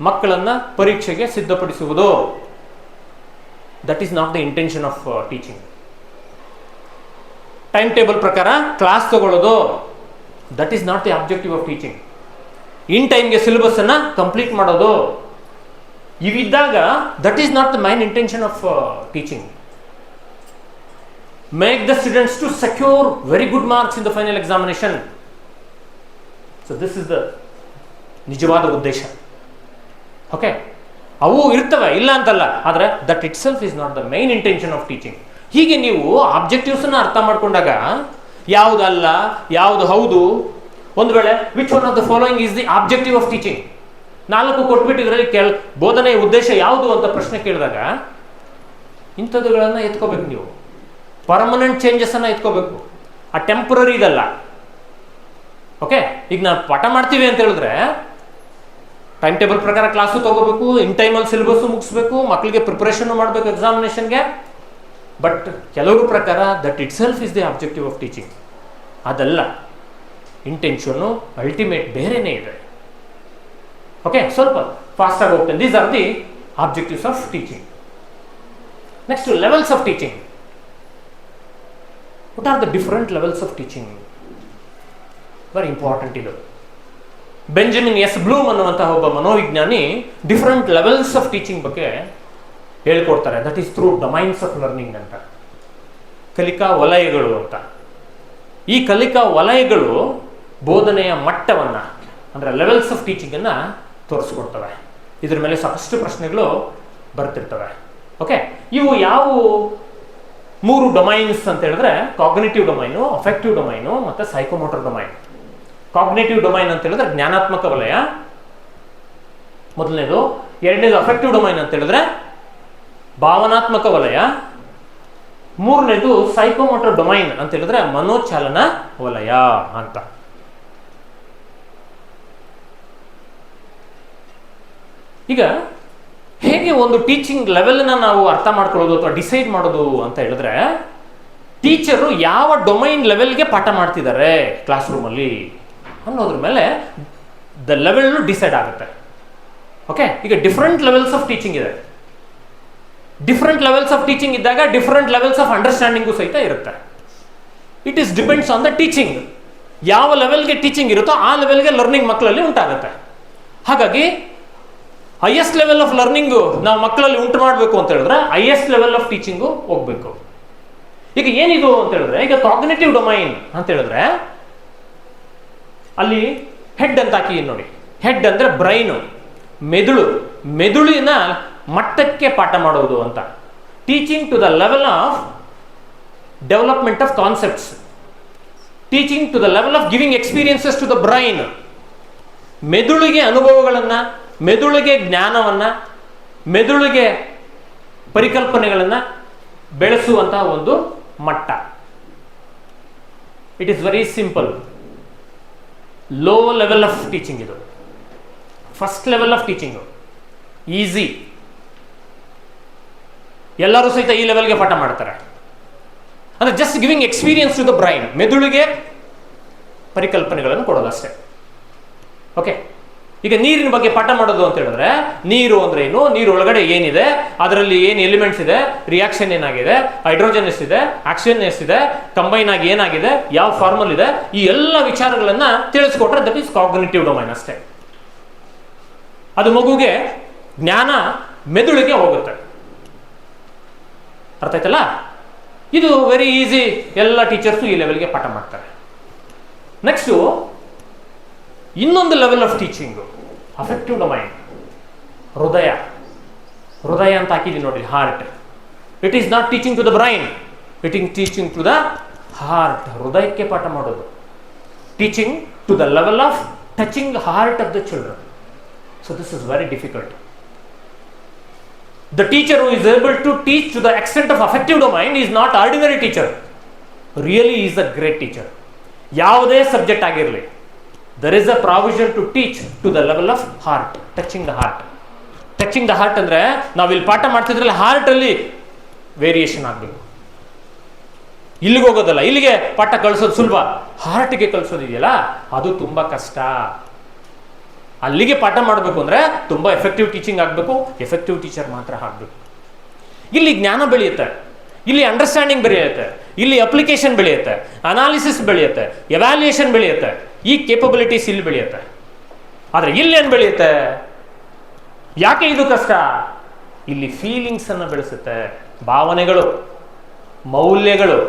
ಮಕ್ಕಳನ್ನು ಪರೀಕ್ಷೆಗೆ ಸಿದ್ಧಪಡಿಸುವುದು. That is not the intention of teaching. Time table ಪ್ರಕಾರ ಕ್ಲಾಸ್ ತಗೊಳ್ಳೋದು, ದಟ್ ಈಸ್ ನಾಟ್ ದಿ ಆಬ್ಜೆಕ್ಟಿವ್ ಆಫ್ ಟೀಚಿಂಗ್. ಇನ್ ಟೈಮ್ಗೆ ಸಿಲೆಬಸ್ಸನ್ನು ಕಂಪ್ಲೀಟ್ ಮಾಡೋದು, ಇವಿದ್ದಾಗ that is not the main intention of teaching. Make the students to secure very good marks in the final examination. So this is the ನಿಜವಾದ ಉದ್ದೇಶ. ಓಕೆ, ಅವು ಇರ್ತವೆ, ಇಲ್ಲ ಅಂತಲ್ಲ, ಆದರೆ that itself is not the main intention of teaching. ಹೀಗೆ ನೀವು ಆಬ್ಜೆಕ್ಟಿವ್ಸನ್ನು ಅರ್ಥ ಮಾಡ್ಕೊಂಡಾಗ ಯಾವುದಲ್ಲ ಯಾವುದು ಹೌದು, ಒಂದು ವೇಳೆ which one of the following is the ಆಬ್ಜೆಕ್ಟಿವ್ ಆಫ್ ಟೀಚಿಂಗ್, 4 ಕೊಟ್ಬಿಟ್ಟಿದ್ರಲ್ಲಿ ಬೋಧನೆಯ ಉದ್ದೇಶ ಯಾವುದು ಅಂತ ಪ್ರಶ್ನೆ ಕೇಳಿದಾಗ ಇಂಥದ್ದುಗಳನ್ನು ಎತ್ಕೋಬೇಕು. ನೀವು ಪರ್ಮನೆಂಟ್ ಚೇಂಜಸನ್ನು ಎತ್ಕೋಬೇಕು, ಆ ಟೆಂಪ್ರರಿ ಇದಲ್ಲ. ಓಕೆ, ಈಗ ನಾವು ಪಾಠ ಮಾಡ್ತೀವಿ ಅಂತ ಹೇಳಿದ್ರೆ ಟೈಮ್ ಟೇಬಲ್ ಪ್ರಕಾರ ಕ್ಲಾಸು ತಗೋಬೇಕು, ಇನ್ ಟೈಮಲ್ಲಿ ಸಿಲೆಬಸ್ಸು ಮುಗಿಸ್ಬೇಕು, ಮಕ್ಕಳಿಗೆ ಪ್ರಿಪರೇಷನ್ ಮಾಡಬೇಕು ಎಕ್ಸಾಮಿನೇಷನ್ಗೆ. ಬಟ್ ಕೆಲವರು ಪ್ರಕಾರ that itself is the ಆಬ್ಜೆಕ್ಟಿವ್ ಆಫ್ ಟೀಚಿಂಗ್. ಅದಲ್ಲ, ಇಂಟೆನ್ಷನ್ನು ಅಲ್ಟಿಮೇಟ್ ಬೇರೆನೇ ಇದೆ. ಓಕೆ, ಸ್ವಲ್ಪ ಫಾಸ್ಟಾಗಿ ಹೋಗ್ತೇನೆ. These are the objectives of teaching. Next, levels of teaching. What are the different levels of teaching? Very important ಇದು. ಬೆಂಜಮಿನ್ ಎಸ್ ಬ್ಲೂಮ್ ಅನ್ನುವಂತಹ ಒಬ್ಬ ಮನೋವಿಜ್ಞಾನಿ ಡಿಫರೆಂಟ್ ಲೆವೆಲ್ಸ್ ಆಫ್ ಟೀಚಿಂಗ್ ಬಗ್ಗೆ ಹೇಳ್ಕೊಡ್ತಾರೆ. That is through domains of learning ಅಂತ, ಕಲಿಕಾ ವಲಯಗಳು ಅಂತ. ಈ ಕಲಿಕಾ ವಲಯಗಳು ಬೋಧನೆಯ ಮಟ್ಟವನ್ನು, ಅಂದರೆ ಲೆವೆಲ್ಸ್ ಆಫ್ ಟೀಚಿಂಗನ್ನು ತೋರಿಸ್ಕೊಡ್ತವೆ. ಇದ್ರ ಮೇಲೆ ಸಾಕಷ್ಟು ಪ್ರಶ್ನೆಗಳು ಬರ್ತಿರ್ತವೆ. ಓಕೆ, ಇವು ಯಾವುವು 3 ಡೊಮೈನ್ಸ್ ಅಂತ ಹೇಳಿದ್ರೆ ಕಾಗ್ನಿಟಿವ್ ಡೊಮೈನು, ಅಫೆಕ್ಟಿವ್ ಡೊಮೈನು ಮತ್ತು ಸೈಕೋಮೋಟರ್ ಡೊಮೈನ್. ಕಾಗ್ನಿಟಿವ್ ಡೊಮೈನ್ ಅಂತ ಹೇಳಿದ್ರೆ ಜ್ಞಾನಾತ್ಮಕ ವಲಯ ಮೊದಲನೇದು. ಎರಡನೇದು ಅಫೆಕ್ಟಿವ್ ಡೊಮೈನ್ ಅಂತ ಹೇಳಿದ್ರೆ ಭಾವನಾತ್ಮಕ ವಲಯ. ಮೂರನೇದು ಸೈಕೋಮೋಟರ್ ಡೊಮೈನ್ ಅಂತ ಹೇಳಿದ್ರೆ ಮನೋಚಾಲನಾ ವಲಯ ಅಂತ. ಈಗ ಹೇಗೆ ಒಂದು ಟೀಚಿಂಗ್ ಲೆವೆಲ್ನ ನಾವು ಅರ್ಥ ಮಾಡ್ಕೊಳ್ಳೋದು ಅಥವಾ ಡಿಸೈಡ್ ಮಾಡೋದು ಅಂತ ಹೇಳಿದ್ರೆ, ಟೀಚರು ಯಾವ ಡೊಮೈನ್ ಲೆವೆಲ್ಗೆ ಪಾಠ ಮಾಡ್ತಿದ್ದಾರೆ ಕ್ಲಾಸ್ ರೂಮಲ್ಲಿ ಅನ್ನೋದ್ರ ಮೇಲೆ ದ ಲೆವೆಲ್ ಡಿಸೈಡ್ ಆಗುತ್ತೆ. ಓಕೆ, ಈಗ ಡಿಫ್ರೆಂಟ್ ಲೆವೆಲ್ಸ್ ಆಫ್ ಟೀಚಿಂಗ್ ಇದೆ. ಡಿಫ್ರೆಂಟ್ ಲೆವೆಲ್ಸ್ ಆಫ್ ಟೀಚಿಂಗ್ ಇದ್ದಾಗ ಡಿಫ್ರೆಂಟ್ ಲೆವೆಲ್ಸ್ ಆಫ್ ಅಂಡರ್ಸ್ಟ್ಯಾಂಡಿಂಗು ಸಹಿತ ಇರುತ್ತೆ. It is depends on the teaching. ಯಾವ ಲೆವೆಲ್ಗೆ ಟೀಚಿಂಗ್ ಇರುತ್ತೋ ಆ ಲೆವೆಲ್ಗೆ ಲರ್ನಿಂಗ್ ಮಕ್ಕಳಲ್ಲಿ ಉಂಟಾಗುತ್ತೆ. ಹಾಗಾಗಿ ಹೈಯೆಸ್ಟ್ ಲೆವೆಲ್ ಆಫ್ ಲರ್ನಿಂಗು ನಾವು ಮಕ್ಕಳಲ್ಲಿ ಉಂಟು ಮಾಡಬೇಕು ಅಂತ ಹೇಳಿದ್ರೆ ಹೈಯೆಸ್ಟ್ ಲೆವೆಲ್ ಆಫ್ ಟೀಚಿಂಗು ಹೋಗ್ಬೇಕು. ಈಗ ಏನಿದು ಅಂತ ಹೇಳಿದ್ರೆ, ಈಗ ಕಾಗ್ನಿಟಿವ್ ಡೊಮೈನ್ ಅಂತ ಹೇಳಿದ್ರೆ ಅಲ್ಲಿ ಹೆಡ್ ಅಂತ ಹಾಕಿ ನೋಡಿ. ಹೆಡ್ ಅಂದ್ರೆ ಬ್ರೈನು, ಮೆದುಳು, ಮೆದುಳಿನ ಮಟ್ಟಕ್ಕೆ ಪಾಠ ಮಾಡೋದು ಅಂತ. Teaching to the level of development of concepts, teaching to the level of giving experiences to the brain. ಮೆದುಳಿಗೆ ಅನುಭವಗಳನ್ನು, ಮೆದುಳಿಗೆ ಜ್ಞಾನವನ್ನು, ಮೆದುಳಿಗೆ ಪರಿಕಲ್ಪನೆಗಳನ್ನು ಬೆಳೆಸುವಂತಹ ಒಂದು ಮಟ್ಟ. It is very simple. Low level of teaching ಇದು. First level of teaching easy, ಎಲ್ಲರೂ ಸಹಿತ ಈ ಲೆವೆಲ್ಗೆ ಪಾಠ ಮಾಡ್ತಾರೆ. ಅಂದರೆ just giving experience to the brain, ಮೆದುಳಿಗೆ ಪರಿಕಲ್ಪನೆಗಳನ್ನು ಕೊಡೋದಷ್ಟೇ. ಓಕೆ, ಈಗ ನೀರಿನ ಬಗ್ಗೆ ಪಾಠ ಮಾಡೋದು ಅಂತ ಹೇಳಿದ್ರೆ, ನೀರು ಅಂದ್ರೆ ಏನು, ನೀರು ಒಳಗಡೆ ಏನಿದೆ, ಅದರಲ್ಲಿ ಏನು ಎಲಿಮೆಂಟ್ಸ್ ಇದೆ, ರಿಯಾಕ್ಷನ್ ಏನಾಗಿದೆ, ಹೈಡ್ರೋಜನ್ ಎಷ್ಟಿದೆ, ಆಕ್ಸಿಜನ್ ಎಷ್ಟಿದೆ, ಕಂಬೈನ್ ಆಗಿ ಏನಾಗಿದೆ, ಯಾವ ಫಾರ್ಮಲ್ ಇದೆ, ಈ ಎಲ್ಲ ವಿಚಾರಗಳನ್ನ ತಿಳಿಸ್ಕೊಟ್ರೆ ದಟ್ ಈಸ್ ಕಾಗ್ನಿಟಿವ್ ಡೊಮೈನ್ ಅಷ್ಟೇ. ಅದು ಮಗುಗೆ ಜ್ಞಾನ ಮೆದುಳಿಗೆ ಹೋಗುತ್ತೆ. ಅರ್ಥ ಆಯ್ತಲ್ಲ? ಇದು ವೆರಿ ಈಸಿ, ಎಲ್ಲ ಟೀಚರ್ಸು ಈ ಲೆವೆಲ್ಗೆ ಪಾಠ ಮಾಡ್ತಾರೆ. ನೆಕ್ಸ್ಟು ಇನ್ನೊಂದು level of teaching affective domain, ಹೃದಯ. ಹೃದಯ ಅಂತ ಹಾಕಿದ್ದೀನಿ ನೋಡಿ, heart. It is not teaching to the brain, it is teaching to the heart. ಹೃದಯಕ್ಕೆ ಪಾಠ ಮಾಡೋದು. Teaching to the level of touching heart of the children. So this is very difficult. The teacher who is able to teach to the extent of affective domain is not ordinary teacher. Really is a great teacher. ಯಾವುದೇ subject ಆಗಿರಲಿ, there is a provision to teach to the level of heart, touching the heart. Touching the heart ಅಂದ್ರೆ ನಾವು ಇಲ್ಲಿ ಪಾಠ ಮಾಡ್ತಿದ್ರಲ್ಲಿ heart ಅಲ್ಲಿ variation ಆಗಬೇಕು. ಇಲ್ಲಿಗೆ ಹೋಗೋದಲ್ಲ, ಇಲ್ಲಿಗೆ ಪಾಠ ಕಳಿಸೋದು ಸುಲಭ, ಹಾರ್ಟ್ಗೆ ಕಳಿಸೋದಿದೆಯಲ್ಲ ಅದು ತುಂಬಾ ಕಷ್ಟ. ಅಲ್ಲಿಗೆ ಪಾಠ ಮಾಡಬೇಕು ಅಂದರೆ ತುಂಬ ಎಫೆಕ್ಟಿವ್ ಟೀಚಿಂಗ್ ಆಗಬೇಕು, ಎಫೆಕ್ಟಿವ್ ಟೀಚರ್ ಮಾತ್ರ ಆಗಬೇಕು. ಇಲ್ಲಿ ಜ್ಞಾನ ಬೆಳೆಯುತ್ತೆ, ಇಲ್ಲಿ ಅಂಡರ್ಸ್ಟ್ಯಾಂಡಿಂಗ್ ಬೆಳೆಯುತ್ತೆ, ಇಲ್ಲಿ ಅಪ್ಲಿಕೇಶನ್ ಬೆಳೆಯುತ್ತೆ, ಅನಾಲಿಸಿಸ್ ಬೆಳೆಯುತ್ತೆ, ಎವ್ಯಾಲ್ಯೂಯೇಷನ್ ಬೆಳೆಯುತ್ತೆ, ಈ ಕೇಪಬಿಲಿಟೀಸ್ ಇಲ್ಲಿ ಬೆಳೆಯುತ್ತೆ. ಆದರೆ ಇಲ್ಲೇನು ಬೆಳೆಯುತ್ತೆ? ಯಾಕೆ ಇದು ಕಷ್ಟ? ಇಲ್ಲಿ ಫೀಲಿಂಗ್ಸನ್ನು ಬೆಳೆಸುತ್ತೆ, ಭಾವನೆಗಳು, ಮೌಲ್ಯಗಳು,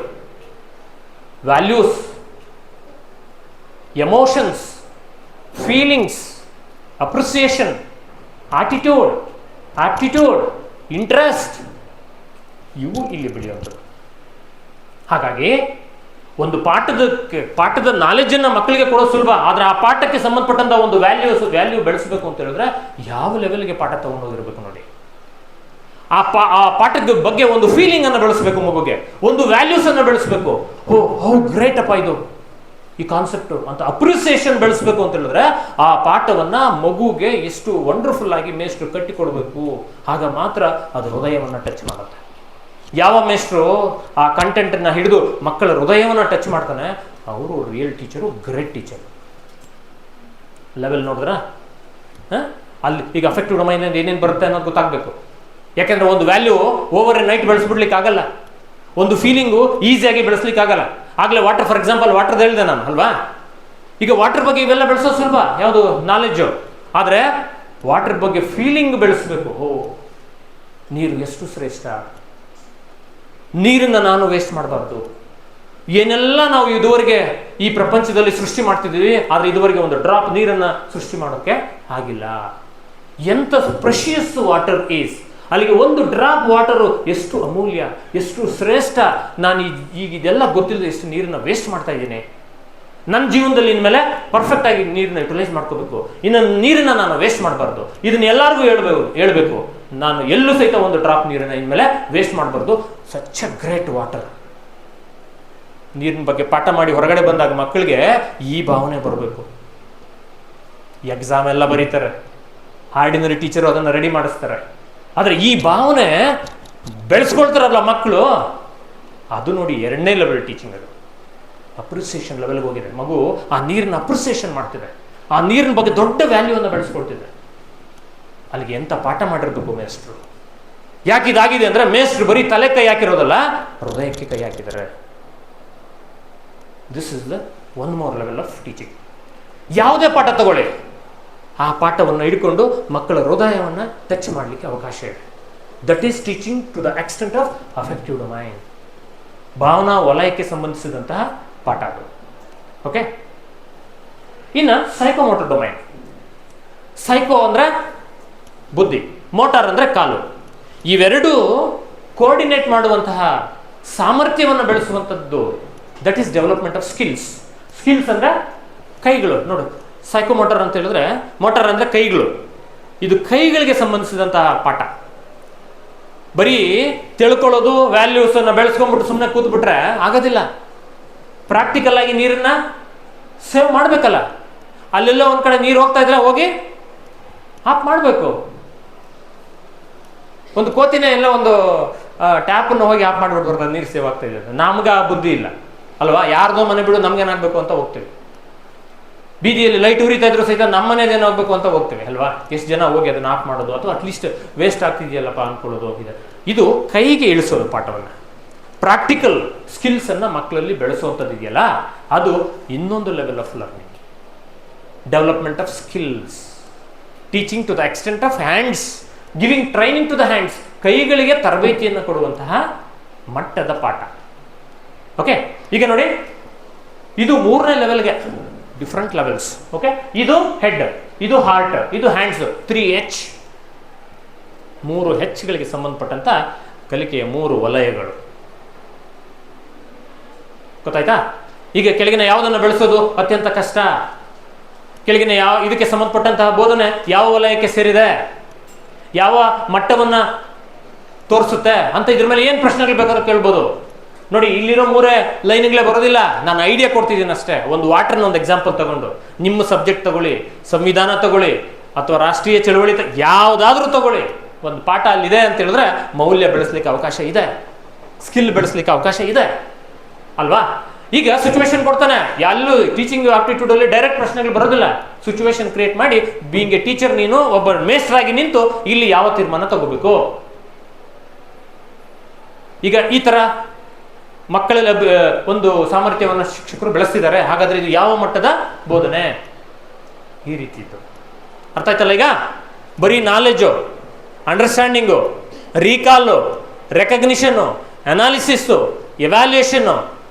values, emotions, feelings, appreciation, attitude, aptitude, interest, ಇವು ಇಲ್ಲಿ ಬೆಳೆಯುವಂಥದ್ದು. ಹಾಗಾಗಿ ಒಂದು ಪಾಠದ ನಾಲೆಜನ್ನು ಮಕ್ಕಳಿಗೆ ಕೊಡೋದು ಸುಲಭ, ಆದರೆ ಆ ಪಾಠಕ್ಕೆ ಸಂಬಂಧಪಟ್ಟಂಥ ಒಂದು ವ್ಯಾಲ್ಯೂ ಬೆಳೆಸಬೇಕು ಅಂತ ಹೇಳಿದ್ರೆ ಯಾವ ಲೆವೆಲ್ಗೆ ಪಾಠ ತಗೊಂಡೋಗಿರ್ಬೇಕು ನೋಡಿ. ಆ ಪಾಠದ ಬಗ್ಗೆ ಒಂದು ಫೀಲಿಂಗ್ ಅನ್ನು ಬೆಳೆಸಬೇಕು, ಮಗುಗೆ ಒಂದು ವ್ಯಾಲ್ಯೂಸ್ ಅನ್ನು ಬೆಳೆಸಬೇಕು. ಹೌ ಗ್ರೇಟ್ ಅಪ್ಪ ಇದು ಈ ಕಾನ್ಸೆಪ್ಟ್ ಅಂತ ಅಪ್ರಿಸಿಯೇಷನ್ ಬೆಳೆಸಬೇಕು ಅಂತ ಹೇಳಿದ್ರೆ ಆ ಪಾಠವನ್ನ ಮಗುಗೆ ಎಷ್ಟು ವಂಡರ್ಫುಲ್ ಆಗಿ ಮೇಷ್ಟ್ರು ಕಟ್ಟಿ ಕೊಡಬೇಕು. ಆಗ ಮಾತ್ರ ಅದು ಹೃದಯವನ್ನು ಟಚ್ ಮಾಡುತ್ತೆ. ಯಾವ ಮೇಷ್ಟ್ರು ಆ ಕಂಟೆಂಟನ್ನು ಹಿಡಿದು ಮಕ್ಕಳ ಹೃದಯವನ್ನು ಟಚ್ ಮಾಡ್ತಾನೆ ಅವರು real teacher, great teacher. Level ನೋಡಿದ್ರ ಅಲ್ಲಿ ಈಗ ಅಫೆಕ್ಟಿವ್ ಡೊಮೈನ್ ಏನೇನು ಬರುತ್ತೆ ಅನ್ನೋದು ಗೊತ್ತಾಗಬೇಕು. ಯಾಕೆಂದ್ರೆ ಒಂದು ವ್ಯಾಲ್ಯೂ ಓವರ್ ನೈಟ್ ಬೆಳೆಸ್ಬಿಡ್ಲಿಕ್ಕೆ ಆಗಲ್ಲ, ಒಂದು ಫೀಲಿಂಗು ಈಸಿಯಾಗಿ ಬೆಳೆಸ್ಲಿಕ್ಕೆ ಆಗಲ್ಲ. ಆಗಲೇ ವಾಟರ್, ಫಾರ್ ಎಕ್ಸಾಂಪಲ್ ವಾಟರ್ದು ಹೇಳಿದೆ ನಾನು ಅಲ್ವಾ. ಈಗ ವಾಟರ್ ಬಗ್ಗೆ ಇವೆಲ್ಲ ಬೆಳೆಸೋದು ಸುಲಭ, ಯಾವುದು ನಾಲೆಡ್ಜು. ಆದರೆ ವಾಟರ್ ಬಗ್ಗೆ ಫೀಲಿಂಗ್ ಬೆಳೆಸ್ಬೇಕು. ನೀರು ಎಷ್ಟು ಶ್ರೇಷ್ಠ, ನೀರನ್ನು ನಾನು ವೇಸ್ಟ್ ಮಾಡಬಾರ್ದು. ಏನೆಲ್ಲ ನಾವು ಇದುವರೆಗೆ ಈ ಪ್ರಪಂಚದಲ್ಲಿ ಸೃಷ್ಟಿ ಮಾಡ್ತಿದ್ದೀವಿ, ಆದರೆ ಇದುವರೆಗೆ ಒಂದು ಡ್ರಾಪ್ ನೀರನ್ನು ಸೃಷ್ಟಿ ಮಾಡೋಕ್ಕೆ ಆಗಿಲ್ಲ. ಎಂಥ ಪ್ರೆಷಿಯಸ್ ವಾಟರ್ ಈಸ್, ಅಲ್ಲಿಗೆ ಒಂದು ಡ್ರಾಪ್ ವಾಟರು ಎಷ್ಟು ಅಮೂಲ್ಯ, ಎಷ್ಟು ಶ್ರೇಷ್ಠ. ನಾನು ಈಗ ಇದೆಲ್ಲ ಗೊತ್ತಿಲ್ಲದೆ ಎಷ್ಟು ನೀರನ್ನ ವೇಸ್ಟ್ ಮಾಡ್ತಾ ಇದ್ದೀನಿ. ನನ್ನ ಜೀವನದಲ್ಲಿ ಇನ್ಮೇಲೆ ಪರ್ಫೆಕ್ಟ್ ಆಗಿ ನೀರನ್ನ ಯುಟಿಲೈಸ್ ಮಾಡ್ಕೋಬೇಕು. ಇನ್ನು ನೀರನ್ನ ನಾನು ವೇಸ್ಟ್ ಮಾಡಬಾರ್ದು. ಇದನ್ನ ಎಲ್ಲರಿಗೂ ಹೇಳ್ಬೇಕು. ನಾನು ಎಲ್ಲೂ ಸಹಿತ ಒಂದು ಡ್ರಾಪ್ ನೀರನ್ನ ಇನ್ಮೇಲೆ ವೇಸ್ಟ್ ಮಾಡಬಾರ್ದು. Such a great water. ನೀರಿನ ಬಗ್ಗೆ ಪಾಠ ಮಾಡಿ ಹೊರಗಡೆ ಬಂದಾಗ ಮಕ್ಕಳಿಗೆ ಈ ಭಾವನೆ ಬರಬೇಕು. ಎಕ್ಸಾಮ್ ಎಲ್ಲ ಬರೀತಾರೆ, ಆರ್ಡಿನರಿ ಟೀಚರು ಅದನ್ನು ರೆಡಿ ಮಾಡಿಸ್ತಾರೆ. ಆದರೆ ಈ ಭಾವನೆ ಬೆಳೆಸ್ಕೊಳ್ತಾರಲ್ಲ ಮಕ್ಕಳು, ಅದು ನೋಡಿ 2ನೇ ಲೆವೆಲ್ ಟೀಚಿಂಗ್. ಅದು ಅಪ್ರಿಸಿಯೇಷನ್ ಲೆವೆಲ್ಗೆ ಹೋಗಿದೆ. ಮಗು ಆ ನೀರನ್ನ ಅಪ್ರಿಸಿಯೇಷನ್ ಮಾಡ್ತಿದೆ, ಆ ನೀರಿನ ಬಗ್ಗೆ ದೊಡ್ಡ ವ್ಯಾಲ್ಯೂವನ್ನು ಬೆಳೆಸ್ಕೊಳ್ತಿದೆ. ಅಲ್ಲಿಗೆ ಎಂಥ ಪಾಠ ಮಾಡಿರ್ಬೇಕು ಮೇಷ್ಟ್ರು. ಯಾಕಿದಾಗಿದೆ ಅಂದರೆ ಮೇಷ್ಟ್ರು ಬರೀ ತಲೆ ಕೈ ಹಾಕಿರೋದಲ್ಲ, ಹೃದಯಕ್ಕೆ ಕೈ ಹಾಕಿದ್ದಾರೆ. This is the one more level of teaching. ಯಾವುದೇ ಪಾಠ ತಗೊಳ್ಳಿ, ಆ ಪಾಠವನ್ನು ಹಿಡ್ಕೊಂಡು ಮಕ್ಕಳ ಹೃದಯವನ್ನು ಟಚ್ ಮಾಡಲಿಕ್ಕೆ ಅವಕಾಶ ಇದೆ. That is teaching to the extent of affective domain. ಭಾವನಾ ವಲಯಕ್ಕೆ ಸಂಬಂಧಿಸಿದಂತಹ ಪಾಠ ಅದು. ಓಕೆ, ಇನ್ನು ಸೈಕೋಮೋಟರ್ ಡೊಮೈನ್. ಸೈಕೋ ಅಂದರೆ ಬುದ್ಧಿ, ಮೋಟಾರ್ ಅಂದರೆ ಕಾಲು. ಇವೆರಡೂ ಕೋಆರ್ಡಿನೇಟ್ ಮಾಡುವಂತಹ ಸಾಮರ್ಥ್ಯವನ್ನು ಬೆಳೆಸುವಂಥದ್ದು. That is development of skills. Skills ಅಂದರೆ ಕೈಗಳು. ನೋಡು, ಸೈಕೋಮೋಟರ್ ಅಂತ ಹೇಳಿದ್ರೆ, ಮೋಟಾರ್ ಅಂದರೆ ಕೈಗಳು. ಇದು ಕೈಗಳಿಗೆ ಸಂಬಂಧಿಸಿದಂತಹ ಪಾಠ. ಬರೀ ತಿಳ್ಕೊಳ್ಳೋದು, ವ್ಯಾಲ್ಯೂಸ್ ಅನ್ನು ಬೆಳೆಸ್ಕೊಂಡ್ಬಿಟ್ಟು ಸುಮ್ಮನೆ ಕೂತ್ಬಿಟ್ರೆ ಆಗೋದಿಲ್ಲ. ಪ್ರಾಕ್ಟಿಕಲ್ ಆಗಿ ನೀರನ್ನ ಸೇವ್ ಮಾಡಬೇಕಲ್ಲ. ಅಲ್ಲೆಲ್ಲ ಒಂದು ಕಡೆ ನೀರು ಹೋಗ್ತಾ ಇದ್ರೆ ಹೋಗಿ ಆಫ್ ಮಾಡಬೇಕು. ಒಂದು ಕೋತಿನೇ ಎಲ್ಲ ಒಂದು ಟ್ಯಾಪನ್ನು ಹೋಗಿ ಆಫ್ ಮಾಡಿಬಿಟ್ಟು ಬರ್ತದೆ, ನೀರು ಸೇವ್ ಆಗ್ತಾ ಇದೆ. ನಮ್ಗೆ ಆ ಬುದ್ಧಿ ಇಲ್ಲ ಅಲ್ವಾ. ಯಾರ್ದೋ ಮನೆ ಬಿಡು ನಮ್ಗೇನಾಗಬೇಕು ಅಂತ ಹೋಗ್ತೀವಿ. ಬೀದಿಯಲ್ಲಿ ಲೈಟ್ ಉರಿತಾ ಇದ್ರು ಸಹಿತ ನಮ್ಮನೇದೇನು ಹೋಗ್ಬೇಕು ಅಂತ ಹೋಗ್ತೇವೆ ಅಲ್ವಾ. ಎಷ್ಟು ಜನ ಹೋಗಿ ಅದನ್ನು ಆಫ್ ಮಾಡೋದು, ಅಥವಾ ಅಟ್ಲೀಸ್ಟ್ ವೇಸ್ಟ್ ಆಗ್ತಿದೆಯಲ್ಲಪ್ಪ ಅಂದ್ಕೊಳ್ಳೋದು ಹೋಗಿದೆ. ಇದು ಕೈಗೆ ಇಳಿಸೋದು ಪಾಠವನ್ನು. ಪ್ರಾಕ್ಟಿಕಲ್ ಸ್ಕಿಲ್ಸನ್ನು ಮಕ್ಕಳಲ್ಲಿ ಬೆಳೆಸುವಂಥದ್ದು ಇದೆಯಲ್ಲ, ಅದು ಇನ್ನೊಂದು level of learning. Development of skills, teaching to the extent of hands, giving training to the hands. ಕೈಗಳಿಗೆ ತರಬೇತಿಯನ್ನು ಕೊಡುವಂತಹ ಮಟ್ಟದ ಪಾಠ. ಓಕೆ, ಈಗ ನೋಡಿ, ಇದು 3ನೇ ಲೆವೆಲ್ಗೆ ಡಿಫ್ರೆಂಟ್ ಲೆವೆಲ್ಸ್. ಓಕೆ, ಇದು ಹೆಡ್, ಇದು ಹಾರ್ಟ್, ಇದು ಹ್ಯಾಂಡ್ಸ್. 3H, 3 Hಗಳಿಗೆ ಸಂಬಂಧಪಟ್ಟಂತ ಕಲಿಕೆಯ 3 ವಲಯಗಳು. ಗೊತ್ತಾಯ್ತಾ? ಈಗ ಕೆಳಗಿನ ಯಾವುದನ್ನು ಬೆಳೆಸೋದು ಅತ್ಯಂತ ಕಷ್ಟ, ಕೆಳಗಿನ ಇದಕ್ಕೆ ಸಂಬಂಧಪಟ್ಟಂತಹ ಬೋಧನೆ ಯಾವ ವಲಯಕ್ಕೆ ಸೇರಿದೆ, ಯಾವ ಮಟ್ಟವನ್ನು ತೋರಿಸುತ್ತೆ ಅಂತ ಇದ್ರ ಮೇಲೆ ಏನು ಪ್ರಶ್ನೆಗಳು ಬೇಕಾದ್ರೂ ಕೇಳ್ಬೋದು. ನೋಡಿ, ಇಲ್ಲಿರೋ 3 ಲೈನ್ಗಳೇ ಬರೋದಿಲ್ಲ. ನಾನು ಐಡಿಯಾ ಕೊಡ್ತಿದ್ದೀನಿ ಅಷ್ಟೇ. ಒಂದು ವಾಟರ್ನ ಒಂದು ಎಕ್ಸಾಂಪಲ್ ತಗೊಂಡು, ನಿಮ್ಮ ಸಬ್ಜೆಕ್ಟ್ ತಗೊಳ್ಳಿ, ಸಂವಿಧಾನ ತಗೊಳ್ಳಿ, ಅಥವಾ ರಾಷ್ಟ್ರೀಯ ಚಳವಳಿ ಯಾವುದಾದ್ರೂ ತಗೊಳ್ಳಿ, ಒಂದು ಪಾಠ ಅಲ್ಲಿದೆ ಅಂತ ಹೇಳಿದ್ರೆ ಮೌಲ್ಯ ಬೆಳೆಸಲಿಕ್ಕೆ ಅವಕಾಶ ಇದೆ, ಸ್ಕಿಲ್ ಬೆಳೆಸಲಿಕ್ಕೆ ಅವಕಾಶ ಇದೆ ಅಲ್ವಾ. ಈಗ ಸಿಚುವೇಶನ್ ಕೊಡ್ತಾನೆ, ಎಲ್ಲೂ ಟೀಚಿಂಗ್ ಆಪ್ಟಿಟ್ಯೂಡಲ್ಲಿ ಡೈರೆಕ್ಟ್ ಪ್ರಶ್ನೆಗಳು ಬರೋದಿಲ್ಲ. ಸಿಚುವೇಶನ್ ಕ್ರಿಯೇಟ್ ಮಾಡಿ, ಬೀಯಿಂಗ್ ಎ ಟೀಚರ್, ನೀನು ಒಬ್ಬ ಮೇಸ್ಟ್ರಾಗಿ ನಿಂತು ಇಲ್ಲಿ ಯಾವ ತೀರ್ಮಾನ ತಗೋಬೇಕು. ಈಗ ಈ ಥರ ಮಕ್ಕಳಲ್ಲಿ ಒಂದು ಸಾಮರ್ಥ್ಯವನ್ನು ಶಿಕ್ಷಕರು ಬೆಳೆಸ್ತಿದ್ದಾರೆ. ಹಾಗಾದರೆ ಇದು ಯಾವ ಮಟ್ಟದ ಬೋಧನೆ? ಈ ರೀತಿ ಇತ್ತು. ಅರ್ಥ ಆಯ್ತಲ್ಲ? ಈಗ ಬರೀ ನಾಲೆಜು, ಅಂಡರ್ಸ್ಟ್ಯಾಂಡಿಂಗು, ರೀಕಾಲು, ರೆಕಗ್ನಿಷನ್ನು, ಅನಾಲಿಸಿಸ್ಸು, ಎವ್ಯಾಲ್ಯೂಯೇಷನ್ನು,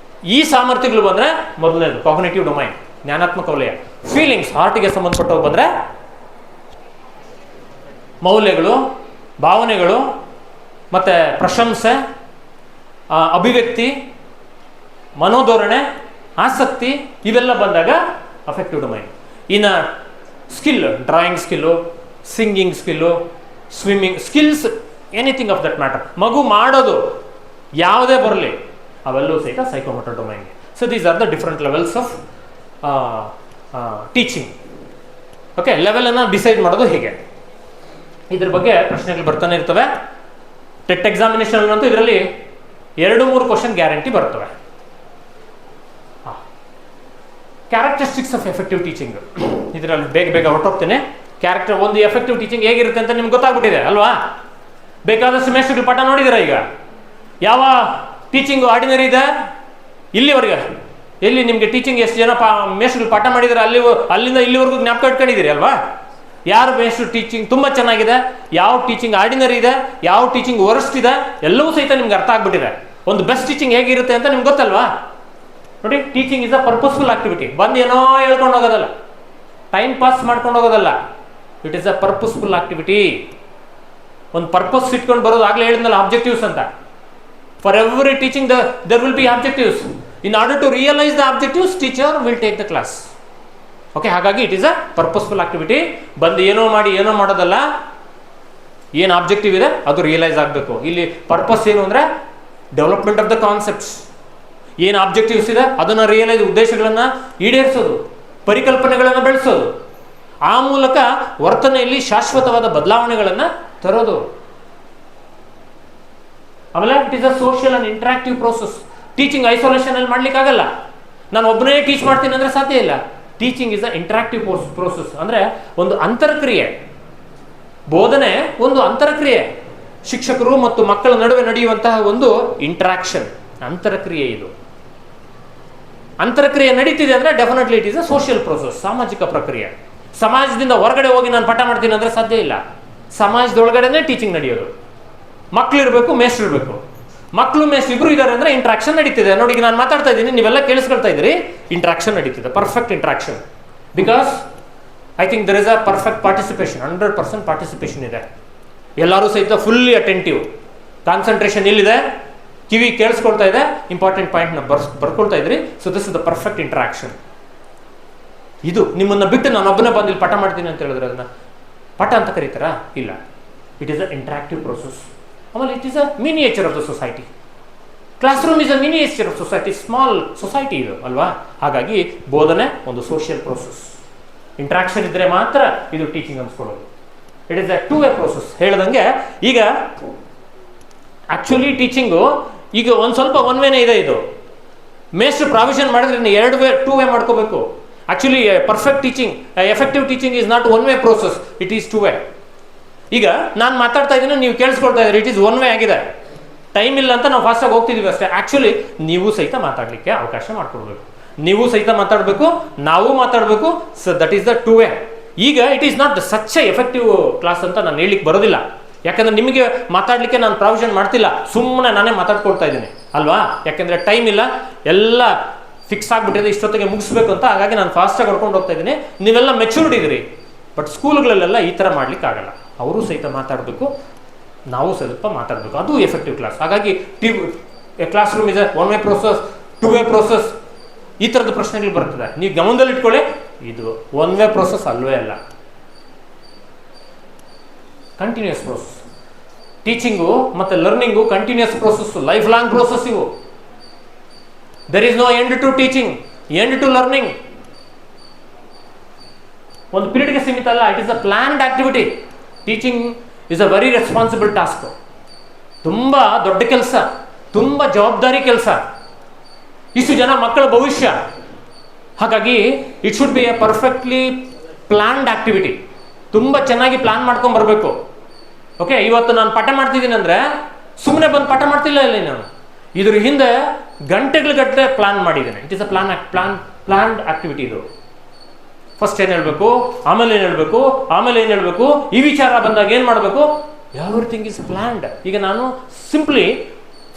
ಈ ಸಾಮರ್ಥ್ಯಗಳು ಬಂದರೆ ಮೊದಲನೇದು ಕಾಗ್ನಿಟಿವ್ ಡೊಮೈನ್, ಜ್ಞಾನಾತ್ಮಕ ವಲಯ. ಫೀಲಿಂಗ್ಸ್, ಹಾರ್ಟಿಗೆ ಸಂಬಂಧಪಟ್ಟವು ಬಂದರೆ ಮೌಲ್ಯಗಳು, ಭಾವನೆಗಳು, ಮತ್ತು ಪ್ರಶಂಸೆ, ಅಭಿವ್ಯಕ್ತಿ, ಮನೋಧೋರಣೆ, ಆಸಕ್ತಿ ಇವೆಲ್ಲ ಬಂದಾಗ ಅಫೆಕ್ಟಿವ್ ಡೊಮೈನ್. ಇನ್ನು skill, drawing skill, singing skill, swimming skills, anything of that matter, ಮಗು ಮಾಡೋದು ಯಾವುದೇ ಬರಲಿ ಅವೆಲ್ಲವೂ ಸಹಿತ ಸೈಕೋಮೋಟರ್ ಡೊಮೈನ್ಗೆ. So these are the different levels of teaching. Okay, ಲೆವೆಲನ್ನು ಡಿಸೈಡ್ ಮಾಡೋದು ಹೇಗೆ, ಇದ್ರ ಬಗ್ಗೆ ಪ್ರಶ್ನೆಗಳು ಬರ್ತಾನೆ ಇರ್ತವೆ. ಟೆಟ್ ಎಕ್ಸಾಮಿನೇಷನ್ ಅಂತೂ ಇದರಲ್ಲಿ 2-3 ಕ್ವಶನ್ ಗ್ಯಾರಂಟಿ ಬರ್ತವೆ. ಕ್ಯಾರೆಕ್ಟರಿಸ್ಟಿಕ್ಸ್ ಆಫ್ ಎಫೆಕ್ಟಿವ್ ಟೀಚಿಂಗ್, ಇದರಲ್ಲಿ ಬೇಗ ಹೊರಟೋಗ್ತೇನೆ. ಒಂದು ಎಫೆಕ್ಟಿವ್ ಟೀಚಿಂಗ್ ಹೇಗಿರುತ್ತೆ ಅಂತ ನಿಮ್ಗೆ ಗೊತ್ತಾಗ್ಬಿಟ್ಟಿದೆ ಅಲ್ವಾ? ಬೇಕಾದಷ್ಟು ಮೇಸ್ಟ್ರುಗಳು ಪಾಠ ನೋಡಿದ್ದೀರಾ. ಈಗ ಯಾವ ಟೀಚಿಂಗು ಆರ್ಡಿನರಿ ಇದೆ ಇಲ್ಲಿವರೆಗೆ? ಎಲ್ಲಿ ನಿಮಗೆ ಟೀಚಿಂಗ್ ಎಷ್ಟು ಜನ ಮೇಸ್ಟ್ರುಗಳು ಪಾಠ ಮಾಡಿದರೆ ಅಲ್ಲಿಂದ ಇಲ್ಲಿವರೆಗೂ ಜ್ಞಾಪಕ ಇಟ್ಕೊಂಡಿದ್ದೀರಿ ಅಲ್ವಾ? ಯಾರು ಮೇಸ್ಟ್ರು ಟೀಚಿಂಗ್ ತುಂಬ ಚೆನ್ನಾಗಿದೆ, ಯಾವ ಟೀಚಿಂಗ್ ಆರ್ಡಿನರಿ ಇದೆ, ಯಾವ ಟೀಚಿಂಗ್ ವರ್ಸ್ಟ್ ಇದೆ, ಎಲ್ಲವೂ ಸಹಿತ ನಿಮ್ಗೆ ಅರ್ಥ ಆಗ್ಬಿಟ್ಟಿದೆ. ಒಂದು ಬೆಸ್ಟ್ ಟೀಚಿಂಗ್ ಹೇಗಿರುತ್ತೆ ಅಂತ ನಿಮ್ಗೆ ಗೊತ್ತಲ್ವಾ? ನೋಡಿ, teaching is a purposeful activity. ಬಂದು ಏನೋ ಹೇಳ್ಕೊಂಡು ಹೋಗೋದಲ್ಲ, ಟೈಮ್ ಪಾಸ್ ಮಾಡ್ಕೊಂಡು ಹೋಗೋದಲ್ಲ. It is a purposeful activity. ಒಂದು ಪರ್ಪಸ್ ಇಟ್ಕೊಂಡು ಬರೋದು. ಆಗಲೇ ಹೇಳಿದ್ನಲ್ಲ ಆಬ್ಜೆಕ್ಟಿವ್ಸ್ ಅಂತ. For every teaching there will be objectives. In order to realise the objectives teacher will take the class. Okay, ಹಾಗಾಗಿ it is a purposeful activity. ಬಂದು ಏನೋ ಮಾಡೋದಲ್ಲ. ಏನು ಆಬ್ಜೆಕ್ಟಿವ್ ಇದೆ ಅದು ರಿಯಲೈಸ್ ಆಗಬೇಕು. ಇಲ್ಲಿ ಪರ್ಪಸ್ ಏನು ಅಂದರೆ ಡೆವಲಪ್ಮೆಂಟ್ ಆಫ್ ದ ಕಾನ್ಸೆಪ್ಟ್ಸ್. ಏನು ಆಬ್ಜೆಕ್ಟಿವ್ಸ್ ಇದೆ ಅದನ್ನು ರಿಯಲೈಸ್, ಉದ್ದೇಶಗಳನ್ನು ಈಡೇರಿಸೋದು, ಪರಿಕಲ್ಪನೆಗಳನ್ನು ಬೆಳೆಸೋದು, ಆ ಮೂಲಕ ವರ್ತನೆಯಲ್ಲಿ ಶಾಶ್ವತವಾದ ಬದಲಾವಣೆಗಳನ್ನು ತರೋದು. ಆಮೇಲೆ it is a social and interactive process. Teaching isolation ಅಲ್ಲಿ ಮಾಡ್ಲಿಕ್ಕಾಗಲ್ಲ. ನಾನು ಒಬ್ಬನೇ ಟೀಚ್ ಮಾಡ್ತೀನಿ ಅಂದರೆ ಸಾಧ್ಯ ಇಲ್ಲ. Teaching is a interactive process, ಅಂದರೆ ಒಂದು ಅಂತರಕ್ರಿಯೆ. ಬೋಧನೆ ಒಂದು ಅಂತರಕ್ರಿಯೆ, ಶಿಕ್ಷಕರು ಮತ್ತು ಮಕ್ಕಳ ನಡುವೆ ನಡೆಯುವಂತಹ ಒಂದು ಇಂಟ್ರಾಕ್ಷನ್, ಅಂತರಕ್ರಿಯೆ. ಇದು ಅಂತರಕ್ರಿಯೆ ನಡೀತಿದೆ ಅಂದರೆ definitely it is a social process, ಸಾಮಾಜಿಕ ಪ್ರಕ್ರಿಯೆ. ಸಮಾಜದಿಂದ ಹೊರಗಡೆ ಹೋಗಿ ನಾನು ಪಾಠ ಮಾಡ್ತೀನಿ ಅಂದರೆ ಸಾಧ್ಯ ಇಲ್ಲ. ಸಮಾಜದೊಳಗಡೆನೇ ಟೀಚಿಂಗ್ ನಡೆಯೋದು. ಮಕ್ಕಳಿರಬೇಕು, ಮೇಸ್ಟ್ರು ಇರಬೇಕು. ಮಕ್ಕಳು ಮೇಸ್ಟ್ರು ಇಬ್ರು ಇದ್ದಾರೆ ಅಂದರೆ ಇಂಟ್ರಾಕ್ಷನ್ ನಡೀತಿದೆ. ನೋಡಿ, ಈಗ ನಾನು ಮಾತಾಡ್ತಾ ಇದ್ದೀನಿ, ನೀವೆಲ್ಲ ಕೇಳಿಸ್ಕೊಳ್ತಾ ಇದ್ದೀರಿ, ಇಂಟ್ರಾಕ್ಷನ್ ನಡೀತಿದೆ, perfect interaction. Because I think there is a perfect participation, 100% participation ಇದೆ. ಎಲ್ಲರೂ ಸಹಿತ ಫುಲ್ಲಿ ಅಟೆಂಟಿವ್, ಕಾನ್ಸಂಟ್ರೇಷನ್ ಇಲ್ಲಿದೆ, ಕಿವಿ ಕೇಳಿಸ್ಕೊಳ್ತಾ ಇದೆ, ಇಂಪಾರ್ಟೆಂಟ್ ಪಾಯಿಂಟ್ನ ಬರ್ಕೊಳ್ತಾ ಇದ್ರಿ. So this is the perfect interaction. ಇದು ನಿಮ್ಮನ್ನು ಬಿಟ್ಟು ನಾನು ಒಬ್ಬನೇ ಬಂದು ಇಲ್ಲಿ ಪಾಠ ಮಾಡ್ತೀನಿ ಅಂತ ಹೇಳಿದ್ರೆ ಅದನ್ನ ಪಾಠ ಅಂತ ಕರೀತಾರಾ? ಇಲ್ಲ. It is a interactive process. ಆಮೇಲೆ it is a miniature of the society. Classroom is a miniature of society, small society ಇದು ಅಲ್ವಾ? ಹಾಗಾಗಿ ಬೋಧನೆ ಒಂದು ಸೋಷಿಯಲ್ ಪ್ರೋಸೆಸ್. ಇಂಟ್ರಾಕ್ಷನ್ ಇದ್ರೆ ಮಾತ್ರ ಇದು ಟೀಚಿಂಗ್ ಅನ್ಸ್ಕೊಳ್ಳೋದು. It is a 2-way process. ಹೇಳ್ದಂಗೆ ಈಗ ಆಕ್ಚುಲಿ ಟೀಚಿಂಗು ಈಗ ಒಂದು ಸ್ವಲ್ಪ 1-way ಇದೆ. ಇದು ಮೇಸ್ಟ್ರು ಪ್ರಾವಿಷನ್ ಮಾಡಿದ್ರೆ 2-way ಮಾಡ್ಕೋಬೇಕು. Actually perfect teaching, effective teaching is not 1-way process, it is 2-way. ಈಗ ನಾನು ಮಾತಾಡ್ತಾ ಇದ್ದೀನಿ, ನೀವು ಕೇಳಿಸ್ಕೊಳ್ತಾ ಇದ್ದೀರಿ, ಇಟ್ ಈಸ್ 1-way ಆಗಿದೆ. ಟೈಮ್ ಇಲ್ಲ ಅಂತ ನಾವು ಫಾಸ್ಟಾಗಿ ಹೋಗ್ತಿದ್ದೀವಿ ಅಷ್ಟೇ. ಆ್ಯಕ್ಚುಲಿ ನೀವು ಸಹಿತ ಮಾತಾಡಲಿಕ್ಕೆ ಅವಕಾಶ ಮಾಡಿಕೊಡ್ಬೇಕು. ನೀವು ಸಹಿತ ಮಾತಾಡಬೇಕು, ನಾವು ಮಾತಾಡಬೇಕು. So that is the 2-way. ಈಗ it is not such A effective class ಅಂತ ನಾನು ಹೇಳಲಿಕ್ಕೆ ಬರೋದಿಲ್ಲ. ಯಾಕಂದರೆ ನಿಮಗೆ ಮಾತಾಡಲಿಕ್ಕೆ ನಾನು ಪ್ರಾವಿಷನ್ ಮಾಡ್ತಿಲ್ಲ, ಸುಮ್ಮನೆ ನಾನೇ ಮಾತಾಡ್ಕೊಳ್ತಾ ಇದ್ದೀನಿ ಅಲ್ವಾ? ಯಾಕೆಂದರೆ ಟೈಮ್ ಇಲ್ಲ, ಎಲ್ಲ ಫಿಕ್ಸ್ ಆಗಿಬಿಟ್ಟಿದೆ, ಇಷ್ಟೊತ್ತಿಗೆ ಮುಗಿಸ್ಬೇಕು ಅಂತ. ಹಾಗಾಗಿ ನಾನು ಫಾಸ್ಟಾಗಿ ಹೊಡ್ಕೊಂಡು ಹೋಗ್ತಾ ಇದ್ದೀನಿ. ನೀವೆಲ್ಲ ಮೆಚೂರ್ಡ್ ಇದ್ದೀರಿ. ಬಟ್ ಸ್ಕೂಲ್ಗಳಲ್ಲೆಲ್ಲ ಈ ಥರ ಮಾಡಲಿಕ್ಕಾಗಲ್ಲ. ಅವರು ಸಹಿತ ಮಾತಾಡಬೇಕು, ನಾವು ಸ್ವಲ್ಪ ಮಾತಾಡಬೇಕು. ಅದು ಎಫೆಕ್ಟಿವ್ ಕ್ಲಾಸ್. ಹಾಗಾಗಿ class room is a 1-way process, 2-way process, ಈ ಥರದ ಪ್ರಶ್ನೆಗಳು ಬರ್ತದೆ. ನೀವು ಗಮನದಲ್ಲಿ ಇಟ್ಕೊಳ್ಳಿ, ಇದು 1-way ಪ್ರೋಸೆಸ್ ಅಲ್ವೇ ಅಲ್ಲ, ಕಂಟಿನ್ಯೂಸ್ ಪ್ರೋಸೆಸ್. ಟೀಚಿಂಗು ಮತ್ತು learning continuous process, lifelong process ಇವು. There is no end to teaching, end to learning. ಒಂದು ಪೀರಿಯಡ್ಗೆ ಸೀಮಿತ ಅಲ್ಲ. It is a planned activity. Teaching is a very responsible task. ತುಂಬ ದೊಡ್ಡ ಕೆಲಸ, ತುಂಬ ಜವಾಬ್ದಾರಿ ಕೆಲಸ. ಇಷ್ಟು ಜನ ಮಕ್ಕಳ ಭವಿಷ್ಯ. ಹಾಗಾಗಿ it should be A perfectly planned activity. ತುಂಬ ಚೆನ್ನಾಗಿ ಪ್ಲಾನ್ ಮಾಡ್ಕೊಂಡು ಬರಬೇಕು. ಓಕೆ, ಇವತ್ತು ನಾನು ಪಾಠ ಮಾಡ್ತಿದ್ದೀನಿ ಅಂದರೆ ಸುಮ್ಮನೆ ಬಂದು ಪಾಠ ಮಾಡ್ತಿಲ್ಲ ಇಲ್ಲಿ ನಾನು. ಇದ್ರ ಹಿಂದೆ ಗಂಟೆಗಟ್ಟಲೆ ಪ್ಲಾನ್ ಮಾಡಿದ್ದೇನೆ. It is a planned activity. ಇದು ಫಸ್ಟ್ ಏನು ಹೇಳಬೇಕು, ಆಮೇಲೆ ಏನು ಹೇಳಬೇಕು, ಆಮೇಲೆ ಏನು ಹೇಳಬೇಕು, ಈ ವಿಚಾರ ಬಂದಾಗ ಏನು ಮಾಡಬೇಕು, ಎವ್ರಿಥಿಂಗ್ ಈಸ್ ಪ್ಲಾನ್ಡ್. ಈಗ ನಾನು ಸಿಂಪ್ಲಿ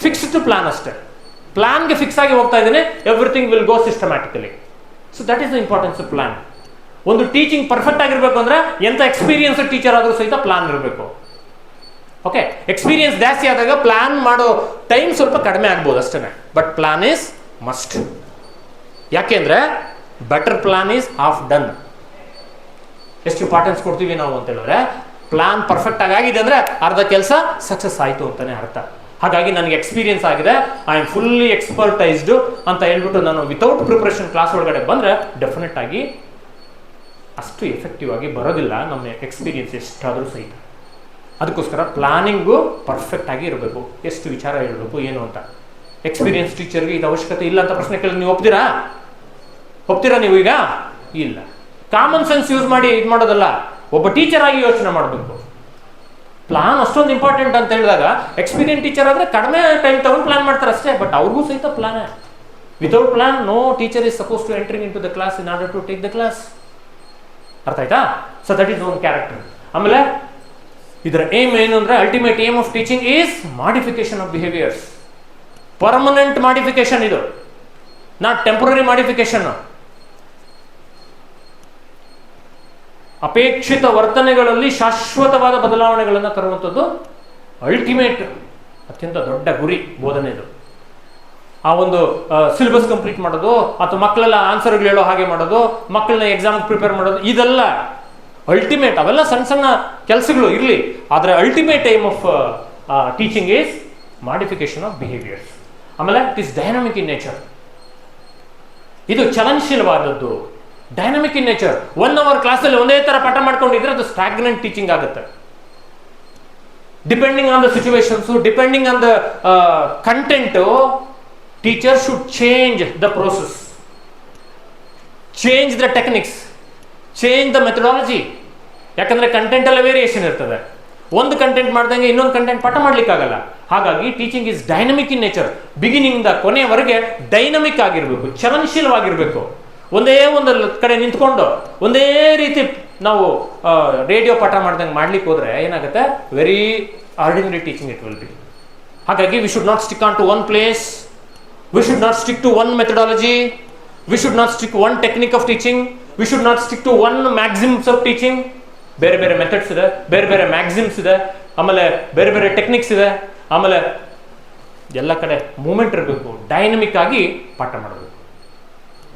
ಫಿಕ್ಸ್ ಟು ಪ್ಲಾನ್ ಅಷ್ಟೇ. ಪ್ಲಾನ್ಗೆ ಫಿಕ್ಸ್ ಆಗಿ ಹೋಗ್ತಾ ಇದ್ದೇನೆ. Everything will go systematically. So that is the importance of plan. ಒಂದು ಟೀಚಿಂಗ್ ಪರ್ಫೆಕ್ಟ್ ಆಗಿರಬೇಕು ಅಂದರೆ ಎಂಥ ಎಕ್ಸ್ಪೀರಿಯನ್ಸ್ ಟೀಚರ್ ಆದರೂ ಸಹಿತ ಪ್ಲಾನ್ ಇರಬೇಕು. ಓಕೆ, ಎಕ್ಸ್ಪೀರಿಯನ್ಸ್ ಜಾಸ್ತಿ ಆದಾಗ ಪ್ಲಾನ್ ಮಾಡೋ ಟೈಮ್ ಸ್ವಲ್ಪ ಕಡಿಮೆ ಆಗ್ಬೋದು ಅಷ್ಟೇ. But plan is must. ಯಾಕೆಂದರೆ better plan is half done. ಎಷ್ಟು ಇಂಪಾರ್ಟೆನ್ಸ್ ಕೊಡ್ತೀವಿ ನಾವು ಅಂತ ಹೇಳಿದ್ರೆ, ಪ್ಲಾನ್ ಪರ್ಫೆಕ್ಟ್ ಆಗಿದೆ ಅಂದರೆ ಅರ್ಧ ಕೆಲಸ ಸಕ್ಸಸ್ ಆಯಿತು ಅಂತಲೇ ಅರ್ಥ. ಹಾಗಾಗಿ ನನಗೆ ಎಕ್ಸ್ಪೀರಿಯನ್ಸ್ ಆಗಿದೆ, ಐ ಆಮ್ ಫುಲ್ಲಿ ಎಕ್ಸ್ಪರ್ಟೈಸ್ಡು ಅಂತ ಹೇಳ್ಬಿಟ್ಟು ನಾನು ವಿತೌಟ್ ಪ್ರಿಪ್ರೇಷನ್ ಕ್ಲಾಸ್ ಒಳಗಡೆ ಬಂದರೆ ಡೆಫಿನೆಟ್ ಆಗಿ ಅಷ್ಟು ಎಫೆಕ್ಟಿವ್ ಆಗಿ ಬರೋದಿಲ್ಲ ನಮ್ಮ ಎಕ್ಸ್ಪೀರಿಯನ್ಸ್ ಎಷ್ಟಾದರೂ ಸಹಿತ. ಅದಕ್ಕೋಸ್ಕರ ಪ್ಲಾನಿಂಗು ಪರ್ಫೆಕ್ಟ್ ಆಗಿ ಇರಬೇಕು. ಎಷ್ಟು ವಿಚಾರ ಹೇಳಬೇಕು ಏನು ಅಂತ. ಎಕ್ಸ್ಪೀರಿಯನ್ಸ್ ಟೀಚರ್ಗೆ ಇದು ಅವಶ್ಯಕತೆ ಇಲ್ಲ ಅಂತ ಪ್ರಶ್ನೆ ಕೇಳಿದ್ರೆ ನೀವು ಒಪ್ತೀರಾ ನೀವು ಈಗ? ಇಲ್ಲ. ಕಾಮನ್ ಸೆನ್ಸ್ ಯೂಸ್ ಮಾಡಿ ಇದು ಮಾಡೋದಲ್ಲ, ಒಬ್ಬ ಟೀಚರ್ ಆಗಿ ಯೋಚನೆ ಮಾಡಬೇಕು. ಪ್ಲಾನ್ ಅಷ್ಟೊಂದು ಇಂಪಾರ್ಟೆಂಟ್ ಅಂತ ಹೇಳಿದಾಗ ಎಕ್ಸ್ಪೀರಿಯನ್ಸ್ ಟೀಚರ್ ಆದರೆ ಕಡಿಮೆ ಟೈಮ್ ತಗೊಂಡು ಪ್ಲಾನ್ ಮಾಡ್ತಾರೆ ಅಷ್ಟೇ, ಬಟ್ ಅವ್ರಿಗೂ ಸಹಿತ plan. Without plan no teacher is suppose to entering in to the class in order to take the class. ಅರ್ಥ ಆಯ್ತಾ? So that is one character. ಆಮೇಲೆ ಇದರ ಏಮ್ ಏನು ಅಂದರೆ, ultimate aim of teaching is modification of behaviours. Permanent modification ಇದು, not temporary modification. ಅಪೇಕ್ಷಿತ ವರ್ತನೆಗಳಲ್ಲಿ ಶಾಶ್ವತವಾದ ಬದಲಾವಣೆಗಳನ್ನು ತರುವಂಥದ್ದು ಅಲ್ಟಿಮೇಟ್, ಅತ್ಯಂತ ದೊಡ್ಡ ಗುರಿ ಬೋಧನೆದು. ಆ ಒಂದು ಸಿಲೆಬಸ್ ಕಂಪ್ಲೀಟ್ ಮಾಡೋದು, ಅಥವಾ ಮಕ್ಕಳೆಲ್ಲ ಆನ್ಸರ್ಗಳು ಹೇಳೋ ಹಾಗೆ ಮಾಡೋದು, ಮಕ್ಕಳನ್ನ ಎಕ್ಸಾಮ್ಗೆ ಪ್ರಿಪೇರ್ ಮಾಡೋದು, ಇದೆಲ್ಲ ಅಲ್ಟಿಮೇಟ್. ಅವೆಲ್ಲ ಸಣ್ಣ ಸಣ್ಣ ಕೆಲಸಗಳು ಇರಲಿ, ಆದರೆ ultimate aim of teaching is modification of behaviours. ಆಮೇಲೆ it is dynamic in nature. ಇದು ಚಲನಶೀಲವಾದದ್ದು, ಡೈನಾಮಿಕ್ ಇನ್ ನೇಚರ್. 1 hour ಕ್ಲಾಸಲ್ಲಿ ಒಂದೇ ಥರ ಪಾಠ ಮಾಡ್ಕೊಂಡಿದ್ರೆ ಅದು ಸ್ಟಾಗ್ನೆಂಟ್ ಟೀಚಿಂಗ್ ಆಗುತ್ತೆ. Depending on the situations, depending on the content, teacher should change the process, change the techniques, change the methodology. ಯಾಕಂದರೆ ಕಂಟೆಂಟಲ್ಲೇ ವೇರಿಯೇಷನ್ ಇರ್ತದೆ. ಒಂದು ಕಂಟೆಂಟ್ ಮಾಡ್ದಂಗೆ ಇನ್ನೊಂದು ಕಂಟೆಂಟ್ ಪಾಠ ಮಾಡ್ಲಿಕ್ಕಾಗಲ್ಲ. ಹಾಗಾಗಿ teaching is dynamic in nature. Beginning ಕೊನೆಯವರೆಗೆ ಡೈನಮಿಕ್ ಆಗಿರಬೇಕು, ಚಲನಶೀಲವಾಗಿರಬೇಕು. ಒಂದೇ ಒಂದು ಕಡೆ ನಿಂತ್ಕೊಂಡು ಒಂದೇ ರೀತಿ ನಾವು ರೇಡಿಯೋ ಪಾಠ ಮಾಡ್ದಂಗೆ ಮಾಡ್ಲಿಕ್ಕೆ ಹೋದ್ರೆ ಏನಾಗುತ್ತೆ, very ordinary teaching it will be. ಹಾಗಾಗಿ we should not stick on to one place, we should not stick to one methodology, we should not stick one technique of teaching, we should not stick to one maxims of teaching. ಬೇರೆ ಬೇರೆ methods ಇದೆ, ಬೇರೆ ಬೇರೆ maxims ಇದೆ, ಆಮೇಲೆ ಬೇರೆ ಬೇರೆ techniques ಇದೆ. ಆಮೇಲೆ ಎಲ್ಲ ಕಡೆ ಮೂಮೆಂಟ್ ಇರಬೇಕು, ಡೈನಮಿಕ್ ಆಗಿ ಪಾಠ ಮಾಡಬೇಕು.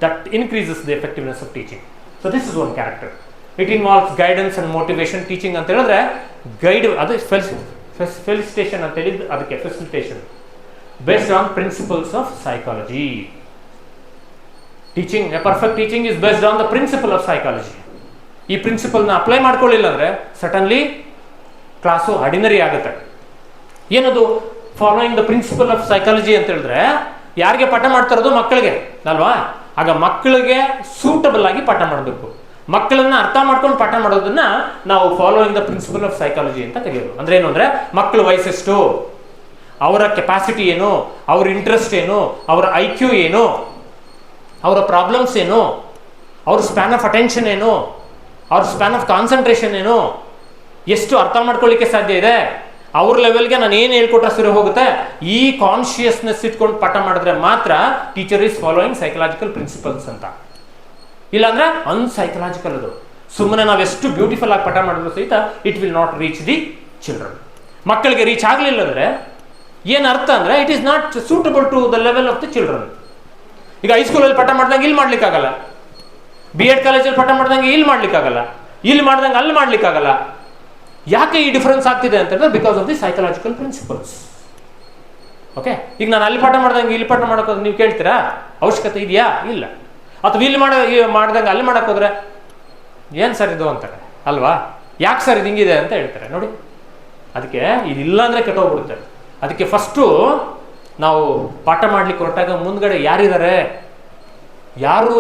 That increases the effectiveness of teaching. So this is one character. It involves guidance and motivation. Teaching ಅಂತ ಹೇಳಿದ್ರೆ ಗೈಡ್, ಅದು ಫೆಲಿಸಿಟೇಷನ್ ಅಂತ ಹೇಳಿದ್ದು, ಅದಕ್ಕೆ facilitation based on principles of psychology. Teaching, a perfect teaching is based on the principle of psychology. ಈ ಪ್ರಿನ್ಸಿಪಲ್ನ apply ಮಾಡ್ಕೊಳ್ಳಿಲ್ಲ ಅಂದರೆ suddenly class ordinary ಆಗುತ್ತೆ. ಏನದು following the principle of psychology ಅಂತ ಹೇಳಿದ್ರೆ, ಯಾರಿಗೆ ಪಾಠ ಮಾಡ್ತಾ ಇರೋದು? ಮಕ್ಕಳಿಗೆ ಅಲ್ವಾ? ಆಗ ಮಕ್ಕಳಿಗೆ ಸೂಟಬಲ್ ಆಗಿ ಪಾಠ ಮಾಡಬೇಕು. ಮಕ್ಕಳನ್ನ ಅರ್ಥ ಮಾಡ್ಕೊಂಡು ಪಾಠ ಮಾಡೋದನ್ನ ನಾವು following the principle of psychology ಅಂತ ತೆಗೆಯೋದು. ಅಂದ್ರೆ ಏನು ಅಂದರೆ, ಮಕ್ಕಳ ವಯಸ್ಸೆಷ್ಟು, ಅವರ ಕೆಪಾಸಿಟಿ ಏನು, ಅವ್ರ ಇಂಟ್ರೆಸ್ಟ್ ಏನು, ಅವರ IQ ಏನು, ಅವರ ಪ್ರಾಬ್ಲಮ್ಸ್ ಏನು, ಅವ್ರ ಸ್ಪ್ಯಾನ್ ಆಫ್ ಅಟೆನ್ಷನ್ ಏನು, ಅವ್ರ ಸ್ಪ್ಯಾನ್ ಆಫ್ ಕಾನ್ಸಂಟ್ರೇಷನ್ ಏನು, ಎಷ್ಟು ಅರ್ಥ ಮಾಡ್ಕೊಳ್ಳಿಕ್ಕೆ ಸಾಧ್ಯ ಇದೆ, ಅವ್ರ ಲೆವೆಲ್ಗೆ ನಾನು ಏನು ಹೇಳ್ಕೊಟ್ರೆ ಸರಿ ಹೋಗುತ್ತೆ. ಈ ಕಾನ್ಶಿಯಸ್ನೆಸ್ ಇಟ್ಕೊಂಡು ಪಾಠ ಮಾಡಿದ್ರೆ ಮಾತ್ರ teacher is following psychological principles ಅಂತ. ಇಲ್ಲಾಂದ್ರೆ ಅನ್ಸೈಕಲಾಜಿಕಲ್. ಅದು ಸುಮ್ಮನೆ ನಾವು ಎಷ್ಟು ಬ್ಯೂಟಿಫುಲ್ ಆಗಿ ಪಾಠ ಮಾಡಿದ್ರು ಸಹಿತ it will not reach the children. ಮಕ್ಕಳಿಗೆ ರೀಚ್ ಆಗಲಿಲ್ಲ ಅಂದರೆ ಏನು ಅರ್ಥ ಅಂದರೆ, it is not suitable to the level of the children. ಈಗ ಹೈಸ್ಕೂಲಲ್ಲಿ ಪಾಠ ಮಾಡ್ದಂಗೆ ಇಲ್ಲಿ ಮಾಡ್ಲಿಕ್ಕಾಗಲ್ಲ, B.Ed ಕಾಲೇಜಲ್ಲಿ ಪಾಠ ಮಾಡ್ದಂಗೆ ಇಲ್ಲಿ ಮಾಡ್ಲಿಕ್ಕಾಗಲ್ಲ, ಇಲ್ಲಿ ಮಾಡ್ದಂಗೆ ಅಲ್ಲಿ ಮಾಡ್ಲಿಕ್ಕಾಗಲ್ಲ. ಯಾಕೆ ಈ ಡಿಫರೆನ್ಸ್ ಆಗ್ತಿದೆ ಅಂತಂದ್ರೆ, because of the psychological principles. Okay, ಈಗ ನಾನು ಅಲ್ಲಿ ಪಾಠ ಮಾಡ್ದಂಗೆ ಇಲ್ಲಿ ಪಾಠ ಮಾಡೋಕೆ ನೀವು ಕೇಳ್ತೀರಾ? ಅವಶ್ಯಕತೆ ಇದೆಯಾ? ಇಲ್ಲ. ಅಥವಾ ಇಲ್ಲಿ ಮಾಡ್ದಂಗೆ ಅಲ್ಲಿ ಮಾಡೋಕೆ ಹೋದ್ರೆ ಏನು ಸರ್ ಇದು ಅಂತಾರೆ ಅಲ್ವಾ? ಯಾಕೆ ಸರ್ ಇದು ಹಿಂಗಿದೆ ಅಂತ ಹೇಳ್ತಾರೆ. ನೋಡಿ, ಅದಕ್ಕೆ ಇದಿಲ್ಲ ಅಂದರೆ ಕೆಟ್ಟೋಗ್ಬಿಡುತ್ತೆ. ಅದಕ್ಕೆ ಫಸ್ಟು ನಾವು ಪಾಠ ಮಾಡ್ಲಿಕ್ಕೆ ಹೊರಟಾಗ ಮುಂದ್ಗಡೆ ಯಾರಿದ್ದಾರೆ, ಯಾರು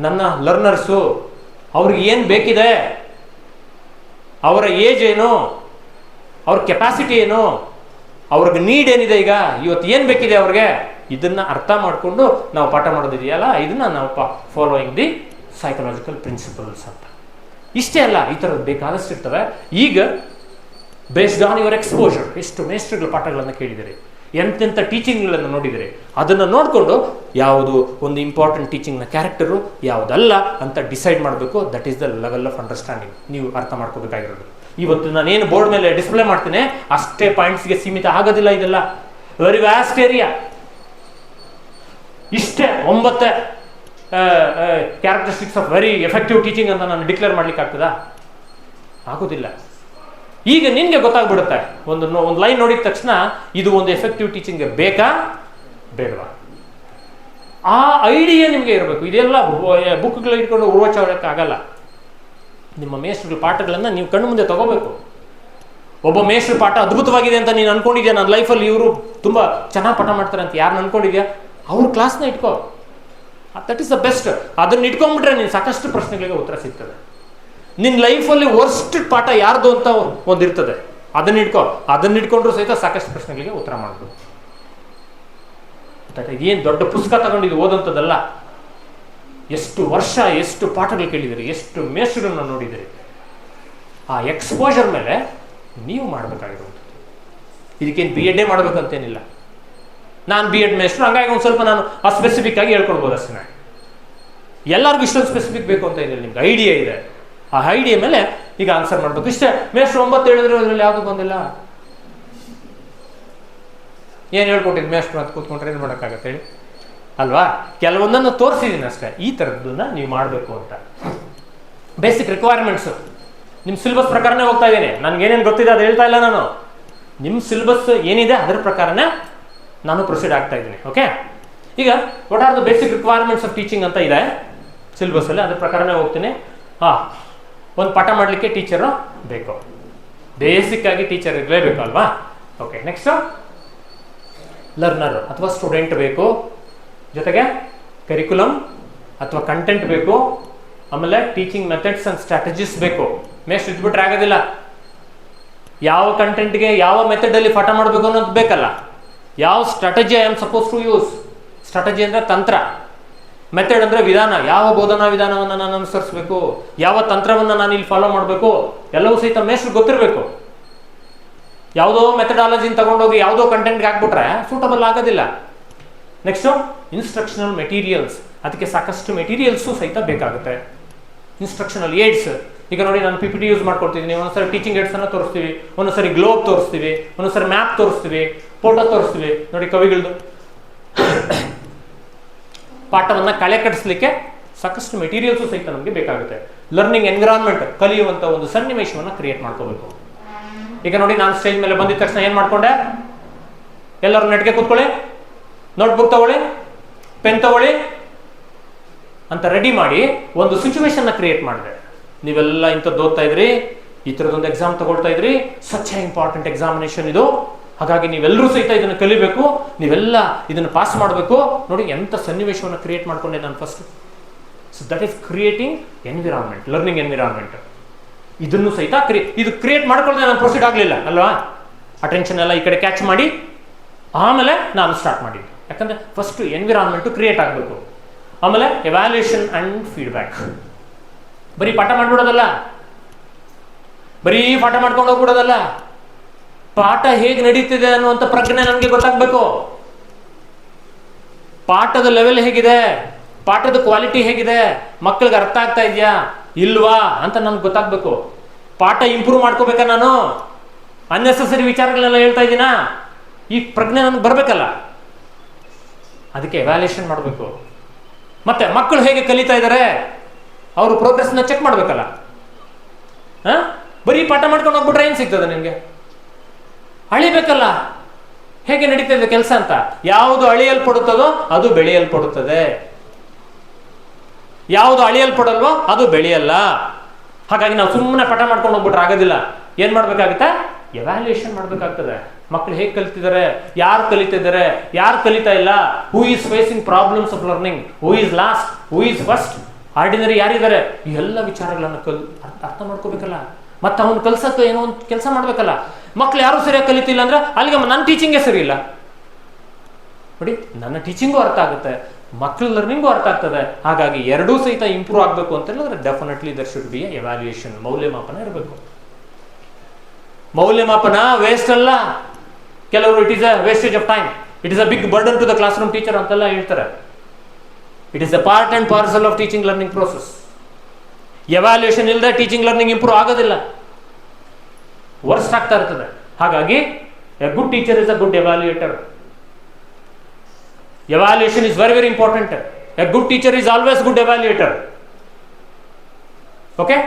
ನನ್ನ ಲರ್ನರ್ಸು, ಅವ್ರಿಗೆ ಏನು ಬೇಕಿದೆ, ಅವರ ಏಜ್ ಏನು, ಅವ್ರ ಕೆಪಾಸಿಟಿ ಏನು, ಅವ್ರಿಗೆ ನೀಡ್ ಏನಿದೆ, ಈಗ ಇವತ್ತು ಏನು ಬೇಕಿದೆ ಅವ್ರಿಗೆ, ಇದನ್ನು ಅರ್ಥ ಮಾಡಿಕೊಂಡು ನಾವು ಪಾಠ ಮಾಡೋದಿದೆಯಲ್ಲ, ಇದನ್ನು ನಾವು ಫಾಲೋಯಿಂಗ್ ದಿ ಸೈಕಲಾಜಿಕಲ್ ಪ್ರಿನ್ಸಿಪಲ್ಸ್ ಅಂತ. ಇಷ್ಟೇ ಅಲ್ಲ, ಈ ಥರದ್ದು ಬೇಕಾದಷ್ಟು ಇರ್ತವೆ. ಈಗ ಬೇಸ್ಡ್ ಆನ್ ಯುವರ್ ಎಕ್ಸ್ಪೋಜರ್, ಎಷ್ಟು ಮೇಸ್ಟ್ರುಗಳ ಪಾಠಗಳನ್ನು ಕೇಳಿದಿರಿ, ಎಂತೆಂಥ ಟೀಚಿಂಗ್ಗಳನ್ನು ನೋಡಿದಿರಿ, ಅದನ್ನು ನೋಡಿಕೊಂಡು ಯಾವುದು ಒಂದು ಇಂಪಾರ್ಟೆಂಟ್ ಟೀಚಿಂಗ್ನ ಕ್ಯಾರೆಕ್ಟರು, ಯಾವುದಲ್ಲ ಅಂತ ಡಿಸೈಡ್ ಮಾಡಬೇಕು. That is the level of understanding ನೀವು ಅರ್ಥ ಮಾಡ್ಕೋಬೇಕಾಗಿರೋದು. ಇವತ್ತು ನಾನೇನು ಬೋರ್ಡ್ ಮೇಲೆ ಡಿಸ್ಪ್ಲೇ ಮಾಡ್ತೀನಿ ಅಷ್ಟೇ ಪಾಯಿಂಟ್ಸ್ಗೆ ಸೀಮಿತ ಆಗೋದಿಲ್ಲ. ಇದೆಲ್ಲ ವೆರಿ ವ್ಯಾಸ್ಟ್ ಏರಿಯಾ. ಇಷ್ಟೇ 9 characteristics of very effective teaching ಅಂತ ನಾನು ಡಿಕ್ಲೇರ್ ಮಾಡ್ಲಿಕ್ಕೆ ಆಗ್ತದಾ? ಆಗೋದಿಲ್ಲ. ಈಗ ನಿನ್ಗೆ ಗೊತ್ತಾಗ್ಬಿಡುತ್ತೆ, ಒಂದು ಲೈನ್ ನೋಡಿದ ತಕ್ಷಣ ಇದು ಒಂದು ಎಫೆಕ್ಟಿವ್ ಟೀಚಿಂಗ್ ಬೇಕಾ ಬೇಡವಾ, ಆ ಐಡಿಯಾ ನಿಮಗೆ ಇರಬೇಕು. ಇದೆಲ್ಲ ಬುಕ್ಗಳು ಇಟ್ಕೊಂಡು ಆಗಲ್ಲ. ನಿಮ್ಮ ಮೇಷ್ಟ್ರ ಪಾಠಗಳನ್ನು ನೀವು ಕಣ್ಣು ಮುಂದೆ ತಗೋಬೇಕು. ಒಬ್ಬ ಮೇಷ್ಟ್ರ ಪಾಠ ಅದ್ಭುತವಾಗಿದೆ ಅಂತ ನೀನು ಅನ್ಕೊಂಡಿದ್ಯಾ, ನನ್ನ ಲೈಫಲ್ಲಿ ಇವರು ತುಂಬ ಚೆನ್ನಾಗಿ ಪಾಠ ಮಾಡ್ತಾರೆ ಅಂತ ಯಾರು ಅನ್ಕೊಂಡಿದ್ಯಾ, ಅವ್ರ ಕ್ಲಾಸ್ನ ಇಟ್ಕೋ. That is the best. ಅದನ್ನ ಇಟ್ಕೊಂಡ್ಬಿಟ್ರೆ ನೀನು ಸಾಕಷ್ಟು ಪ್ರಶ್ನೆಗಳಿಗೆ ಉತ್ತರ ಸಿಗ್ತದೆ. ನಿನ್ನ ಲೈಫಲ್ಲಿ ವರ್ಸ್ಟ್ ಪಾಠ ಯಾರ್ದು ಅಂತ ಒಂದಿರ್ತದೆ, ಅದನ್ನ ಇಟ್ಕೊಂಡ್ರು ಸಹಿತ ಸಾಕಷ್ಟು ಪ್ರಶ್ನೆಗಳಿಗೆ ಉತ್ತರ ಮಾಡ್ಬೋದು. ಇದೇನು ದೊಡ್ಡ ಪುಸ್ತಕ ತಗೊಂಡಿದ್ದು ಓದಂಥದ್ದಲ್ಲ. ಎಷ್ಟು ವರ್ಷ ಎಷ್ಟು ಪಾಠಗಳು ಕೇಳಿದಿರಿ, ಎಷ್ಟು ಮೇಷ್ಟ್ರನ್ನ ನೋಡಿದಿರಿ. ಆ ಎಕ್ಸ್ಪೋಜರ್ ಮೇಲೆ ನೀವು ಮಾಡಬೇಕಾಗಿರುವಂಥದ್ದು. ಇದಕ್ಕೇನು ಬಿ ಎಡ್ಡೇ ಮಾಡಬೇಕಂತೇನಿಲ್ಲ. ನಾನು ಬಿ ಎಡ್ ಮೇಷ್ಟ್ರು, ಹಂಗಾಗಿ ಒಂದು ಸ್ವಲ್ಪ ನಾನು ಆ ಸ್ಪೆಸಿಫಿಕ್ ಆಗಿ ಹೇಳ್ಕೊಡ್ಬೋದು ಅಷ್ಟೇ. ಎಲ್ಲರಿಗೂ ಇಷ್ಟೊಂದು ಸ್ಪೆಸಿಫಿಕ್ ಬೇಕು ಅಂತ ಏನಿಲ್ಲ, ನಿಮ್ಗೆ ಐಡಿಯಾ ಇದೆ. ಆ ಐಡಿಯಾ ಮೇಲೆ ಈಗ ಆನ್ಸರ್ ಮಾಡಬೇಕು ಇಷ್ಟೇ. ಮೇಷ್ಟ್ರು 9 ಹೇಳಿದ್ರೆ ಅದರಲ್ಲಿ ಯಾವುದು ಬಂದಿಲ್ಲ. ಏನು ಹೇಳ್ಕೊಟ್ಟಿದ್ದು ಮೇಷ್ಟ್ರು ಅಂತ ಕೂತ್ಕೊಂಡ್ರೆ ಏನು ಮಾಡೋಕ್ಕಾಗತ್ತೆ ಹೇಳಿ ಅಲ್ವಾ? ಕೆಲವೊಂದನ್ನು ತೋರಿಸಿದ್ದೀನಿ ಅಷ್ಟೇ, ಈ ಥರದ್ದನ್ನ ನೀವು ಮಾಡಬೇಕು ಅಂತ. ಬೇಸಿಕ್ ರಿಕ್ವೈರ್ಮೆಂಟ್ಸು ನಿಮ್ಮ ಸಿಲೆಬಸ್ ಪ್ರಕಾರನೇ ಹೋಗ್ತಾ ಇದ್ದೀನಿ. ನನಗೇನೇನು ಗೊತ್ತಿದೆ ಅದು ಹೇಳ್ತಾ ಇಲ್ಲ ನಾನು. ನಿಮ್ಮ ಸಿಲೆಬಸ್ ಏನಿದೆ ಅದರ ಪ್ರಕಾರನೇ ನಾನು ಪ್ರೊಸೀಡ್ ಆಗ್ತಾ ಇದ್ದೀನಿ. ಓಕೆ, ಈಗ what are the basic requirements of teaching ಅಂತ ಇದೆ ಸಿಲೆಬಸ್ಸಲ್ಲಿ, ಅದ್ರ ಪ್ರಕಾರನೇ ಹೋಗ್ತೀನಿ. ಒಂದು ಪಾಠ ಮಾಡಲಿಕ್ಕೆ ಟೀಚರು ಬೇಕು, ಬೇಸಿಕ್ ಆಗಿ ಟೀಚರ್ ಇರಲೇಬೇಕು ಅಲ್ವಾ? ಓಕೆ, ನೆಕ್ಸ್ಟ್ ಲರ್ನರ್ ಅಥವಾ ಸ್ಟೂಡೆಂಟ್ ಬೇಕು, ಜೊತೆಗೆ ಕರಿಕ್ಯುಲಮ್ ಅಥವಾ ಕಂಟೆಂಟ್ ಬೇಕು, ಆಮೇಲೆ ಟೀಚಿಂಗ್ ಮೆಥಡ್ಸ್ ಅಂಡ್ ಸ್ಟ್ರಾಟಜೀಸ್ ಬೇಕು. ಮೇಷ್ಟ್ರು ಇದ್ಬಿಟ್ರೆ ಆಗೋದಿಲ್ಲ. ಯಾವ ಕಂಟೆಂಟ್ಗೆ ಯಾವ ಮೆಥಡಲ್ಲಿ ಪಾಠ ಮಾಡಬೇಕು ಅನ್ನೋದು ಬೇಕಲ್ಲ. ಯಾವ strategy I am suppose to use. Strategy ಅಂದರೆ ತಂತ್ರ, ಮೆಥಡ್ ಅಂದರೆ ವಿಧಾನ. ಯಾವ ಬೋಧನಾ ವಿಧಾನವನ್ನು ನಾನು ಅನುಸರಿಸಬೇಕು, ಯಾವ ತಂತ್ರವನ್ನು ನಾನು ಇಲ್ಲಿ ಫಾಲೋ ಮಾಡಬೇಕು, ಎಲ್ಲವೂ ಸಹಿತ ಮೇಷ್ಟ್ರು ಗೊತ್ತಿರಬೇಕು. ಯಾವುದೋ ಮೆಥಡಾಲಜಿನ ತಗೊಂಡೋಗಿ ಯಾವುದೋ ಕಂಟೆಂಟ್ಗೆ ಹಾಕ್ಬಿಟ್ರೆ ಸೂಟಬಲ್ ಆಗೋದಿಲ್ಲ. ನೆಕ್ಸ್ಟು ಇನ್ಸ್ಟ್ರಕ್ಷನಲ್ ಮೆಟೀರಿಯಲ್ಸ್, ಅದಕ್ಕೆ ಸಾಕಷ್ಟು ಮೆಟೀರಿಯಲ್ಸು ಸಹಿತ ಬೇಕಾಗುತ್ತೆ. ಇನ್ಸ್ಟ್ರಕ್ಷನಲ್ ಏಡ್ಸ್, ಈಗ ನೋಡಿ ನಾನು PPT ಯೂಸ್ ಮಾಡ್ಕೊಡ್ತಿದ್ದೀನಿ. ಒಂದೊಂದ್ಸರಿ ಟೀಚಿಂಗ್ ಏಡ್ಸನ್ನು ತೋರಿಸ್ತೀವಿ, ಒಂದೊಂದ್ಸರಿ ಗ್ಲೋಬ್ ತೋರಿಸ್ತೀವಿ, ಒಂದೊಂದ್ಸರಿ ಮ್ಯಾಪ್ ತೋರಿಸ್ತೀವಿ, ಫೋಟೋ ತೋರಿಸ್ತೀವಿ. ನೋಡಿ ಕವಿಗಳದು ಪಾಠವನ್ನು ಕಳೆ ಕಟ್ಟಿಸ್ಲಿಕ್ಕೆ ಸಾಕಷ್ಟು ಮೆಟೀರಿಯಲ್ಸು ಸಹಿತ ನಮಗೆ ಬೇಕಾಗುತ್ತೆ. ಲರ್ನಿಂಗ್ ಎನ್ವಿರಾನ್ಮೆಂಟ್, ಕಲಿಯುವಂಥ ಒಂದು ಸನ್ನಿವೇಶವನ್ನು ಕ್ರಿಯೇಟ್ ಮಾಡ್ಕೋಬೇಕು. ಈಗ ನೋಡಿ ನಾನು ಸ್ಟೇಜ್ ಮೇಲೆ ಬಂದಿದ ತಕ್ಷಣ ಏನು ಮಾಡ್ಕೊಂಡೆ, ಎಲ್ಲರೂ ನೆಟ್ಗೆ ಕೂತ್ಕೊಳ್ಳಿ, ನೋಟ್ಬುಕ್ ತಗೊಳ್ಳಿ, ಪೆನ್ ತಗೊಳ್ಳಿ ಅಂತ ರೆಡಿ ಮಾಡಿ ಒಂದು ಸಿಚುವೇಶನ್ನ ಕ್ರಿಯೇಟ್ ಮಾಡಿದೆ. ನೀವೆಲ್ಲ ಇಂಥದ್ದು ಓದ್ತಾ ಇದ್ರಿ, ಈ ಥರದೊಂದು ಎಕ್ಸಾಮ್ ತಗೊಳ್ತಾ ಇದ್ರಿ, ಸಚ್ ಇಂಪಾರ್ಟೆಂಟ್ ಎಕ್ಸಾಮಿನೇಷನ್ ಇದು, ಹಾಗಾಗಿ ನೀವೆಲ್ಲರೂ ಸಹಿತ ಇದನ್ನು ಕಲಿಬೇಕು, ನೀವೆಲ್ಲ ಇದನ್ನು ಪಾಸ್ ಮಾಡಬೇಕು. ನೋಡಿ ಎಂಥ ಸನ್ನಿವೇಶವನ್ನು ಕ್ರಿಯೇಟ್ ಮಾಡ್ಕೊಂಡೆ ನಾನು first. So that is creating environment, learning environment. ಇದನ್ನು ಸಹಿತ ಇದು ಕ್ರಿಯೇಟ್ ಮಾಡ್ಕೊಳ್ಳದೆ ನಾನು ಪ್ರೊಸೀಡ್ ಆಗಲಿಲ್ಲ ಅಲ್ವಾ? ಅಟೆನ್ಷನ್ ಎಲ್ಲ ಈ ಕಡೆ ಕ್ಯಾಚ್ ಮಾಡಿ ಆಮೇಲೆ ನಾನು ಸ್ಟಾರ್ಟ್ ಮಾಡಿದ್ದು. ಯಾಕಂದರೆ ಫಸ್ಟ್ ಎನ್ವಿರಾನ್ಮೆಂಟು ಕ್ರಿಯೇಟ್ ಆಗಬೇಕು, ಆಮೇಲೆ ಎವ್ಯಾಲ್ಯೂಯೇಷನ್ ಆ್ಯಂಡ್ ಫೀಡ್ಬ್ಯಾಕ್. ಬರೀ ಪಾಠ ಮಾಡಿಬಿಡೋದಲ್ಲ, ಬರೀ ಪಾಠ ಮಾಡ್ಕೊಂಡು ಹೋಗ್ಬಿಡೋದಲ್ಲ, ಪಾಠ ಹೇಗೆ ನಡೀತಿದೆ ಅನ್ನುವಂಥ ಪ್ರಜ್ಞೆ ನನಗೆ ಗೊತ್ತಾಗಬೇಕು. ಪಾಠದ ಲೆವೆಲ್ ಹೇಗಿದೆ, ಪಾಠದ ಕ್ವಾಲಿಟಿ ಹೇಗಿದೆ, ಮಕ್ಕಳಿಗೆ ಅರ್ಥ ಆಗ್ತಾ ಇದೆಯಾ ಇಲ್ವಾ ಅಂತ ನನಗೆ ಗೊತ್ತಾಗಬೇಕು. ಪಾಠ ಇಂಪ್ರೂವ್ ಮಾಡ್ಕೋಬೇಕಾ, ನಾನು ಅನ್ನೆಸೆಸರಿ ವಿಚಾರಗಳನ್ನೆಲ್ಲ ಹೇಳ್ತಾ ಇದ್ದೀನಾ, ಈ ಪ್ರಜ್ಞೆ ನನಗೆ ಬರಬೇಕಲ್ಲ. ಅದಕ್ಕೆ ಎವ್ಯಾಲ್ಯೂಯೇಷನ್ ಮಾಡಬೇಕು. ಮತ್ತೆ ಮಕ್ಕಳು ಹೇಗೆ ಕಲಿತಾ ಇದ್ದಾರೆ, ಅವರು ಪ್ರೋಗ್ರೆಸ್ನ ಚೆಕ್ ಮಾಡಬೇಕಲ್ಲ. ಬರೀ ಪಾಠ ಮಾಡ್ಕೊಂಡು ಹೋಗ್ಬಿಟ್ರೆ ಏನು ಸಿಗ್ತದೆ ನಿಮಗೆ? ಅಳಿಬೇಕಲ್ಲ, ಹೇಗೆ ನಡೀತಾ ಇದೆ ಕೆಲಸ ಅಂತ. ಯಾವುದು ಅಳಿಯಲ್ಪಡುತ್ತದೋ ಅದು ಬೆಳೆಯಲ್ಪಡುತ್ತದೆ, ಯಾವುದು ಅಳಿಯಲ್ಪಡಲ್ವೋ ಅದು ಬೆಳೆಯಲ್ಲ. ಹಾಗಾಗಿ ನಾವು ಸುಮ್ಮನೆ ಪಾಠ ಮಾಡ್ಕೊಂಡು ಹೋಗ್ಬಿಟ್ರೆ ಆಗೋದಿಲ್ಲ. ಏನು ಮಾಡಬೇಕಾಗುತ್ತೆ? ಎವ್ಯಾಲ್ಯೂಯೇಷನ್ ಮಾಡಬೇಕಾಗ್ತದೆ. ಮಕ್ಕಳು ಹೇಗೆ ಕಲಿತಿದ್ದಾರೆ, ಯಾರು ಕಲಿತಿದ್ದಾರೆ, ಯಾರು ಕಲಿತಾ ಇಲ್ಲ, who is facing problems of learning, who is last, who is first, ordinary ಯಾರಿದ್ದಾರೆ, ಈ ಎಲ್ಲ ವಿಚಾರಗಳನ್ನು ಅರ್ಥ ಮಾಡ್ಕೋಬೇಕಲ್ಲ. ಮತ್ತೆ ಅವನು ಕಲ್ಸಕ್ಕೆ ಏನೋ ಒಂದು ಕೆಲಸ ಮಾಡಬೇಕಲ್ಲ. ಮಕ್ಳು ಯಾರು ಸರಿಯಾಗಿ ಕಲಿತಿಲ್ಲ ಅಂದ್ರೆ ಅಲ್ಲಿಗೆ ನನ್ನ ಟೀಚಿಂಗೇ ಸರಿ ಇಲ್ಲ. ನೋಡಿ, ನನ್ನ ಟೀಚಿಂಗು ಅರ್ಥ ಆಗುತ್ತೆ, ಮಕ್ಕಳ ಲರ್ನಿಂಗು ಅರ್ಥ ಆಗ್ತದೆ. ಹಾಗಾಗಿ ಎರಡೂ ಸಹಿತ ಇಂಪ್ರೂವ್ ಆಗಬೇಕು ಅಂತ ಹೇಳಿದ್ರೆ definitely there should be evaluation, ಮೌಲ್ಯಮಾಪನ ಇರಬೇಕು. ಮೌಲ್ಯಮಾಪನ ವೇಸ್ಟ್ ಅಲ್ಲ. ಕೆಲವರು it is a wastage of time, it is a big burden to the classroom teacher ಅಂತೆಲ್ಲ ಹೇಳ್ತಾರೆ. It is a part and parcel of teaching learning process. Evaluation ಇಲ್ಲದೆ teaching learning improve ಆಗೋದಿಲ್ಲ, worst ಆಗ್ತಾ ಇರ್ತದೆ. ಹಾಗಾಗಿ a good teacher is a good evaluator. Evaluation is very very important. A good teacher is always good evaluator. Okay,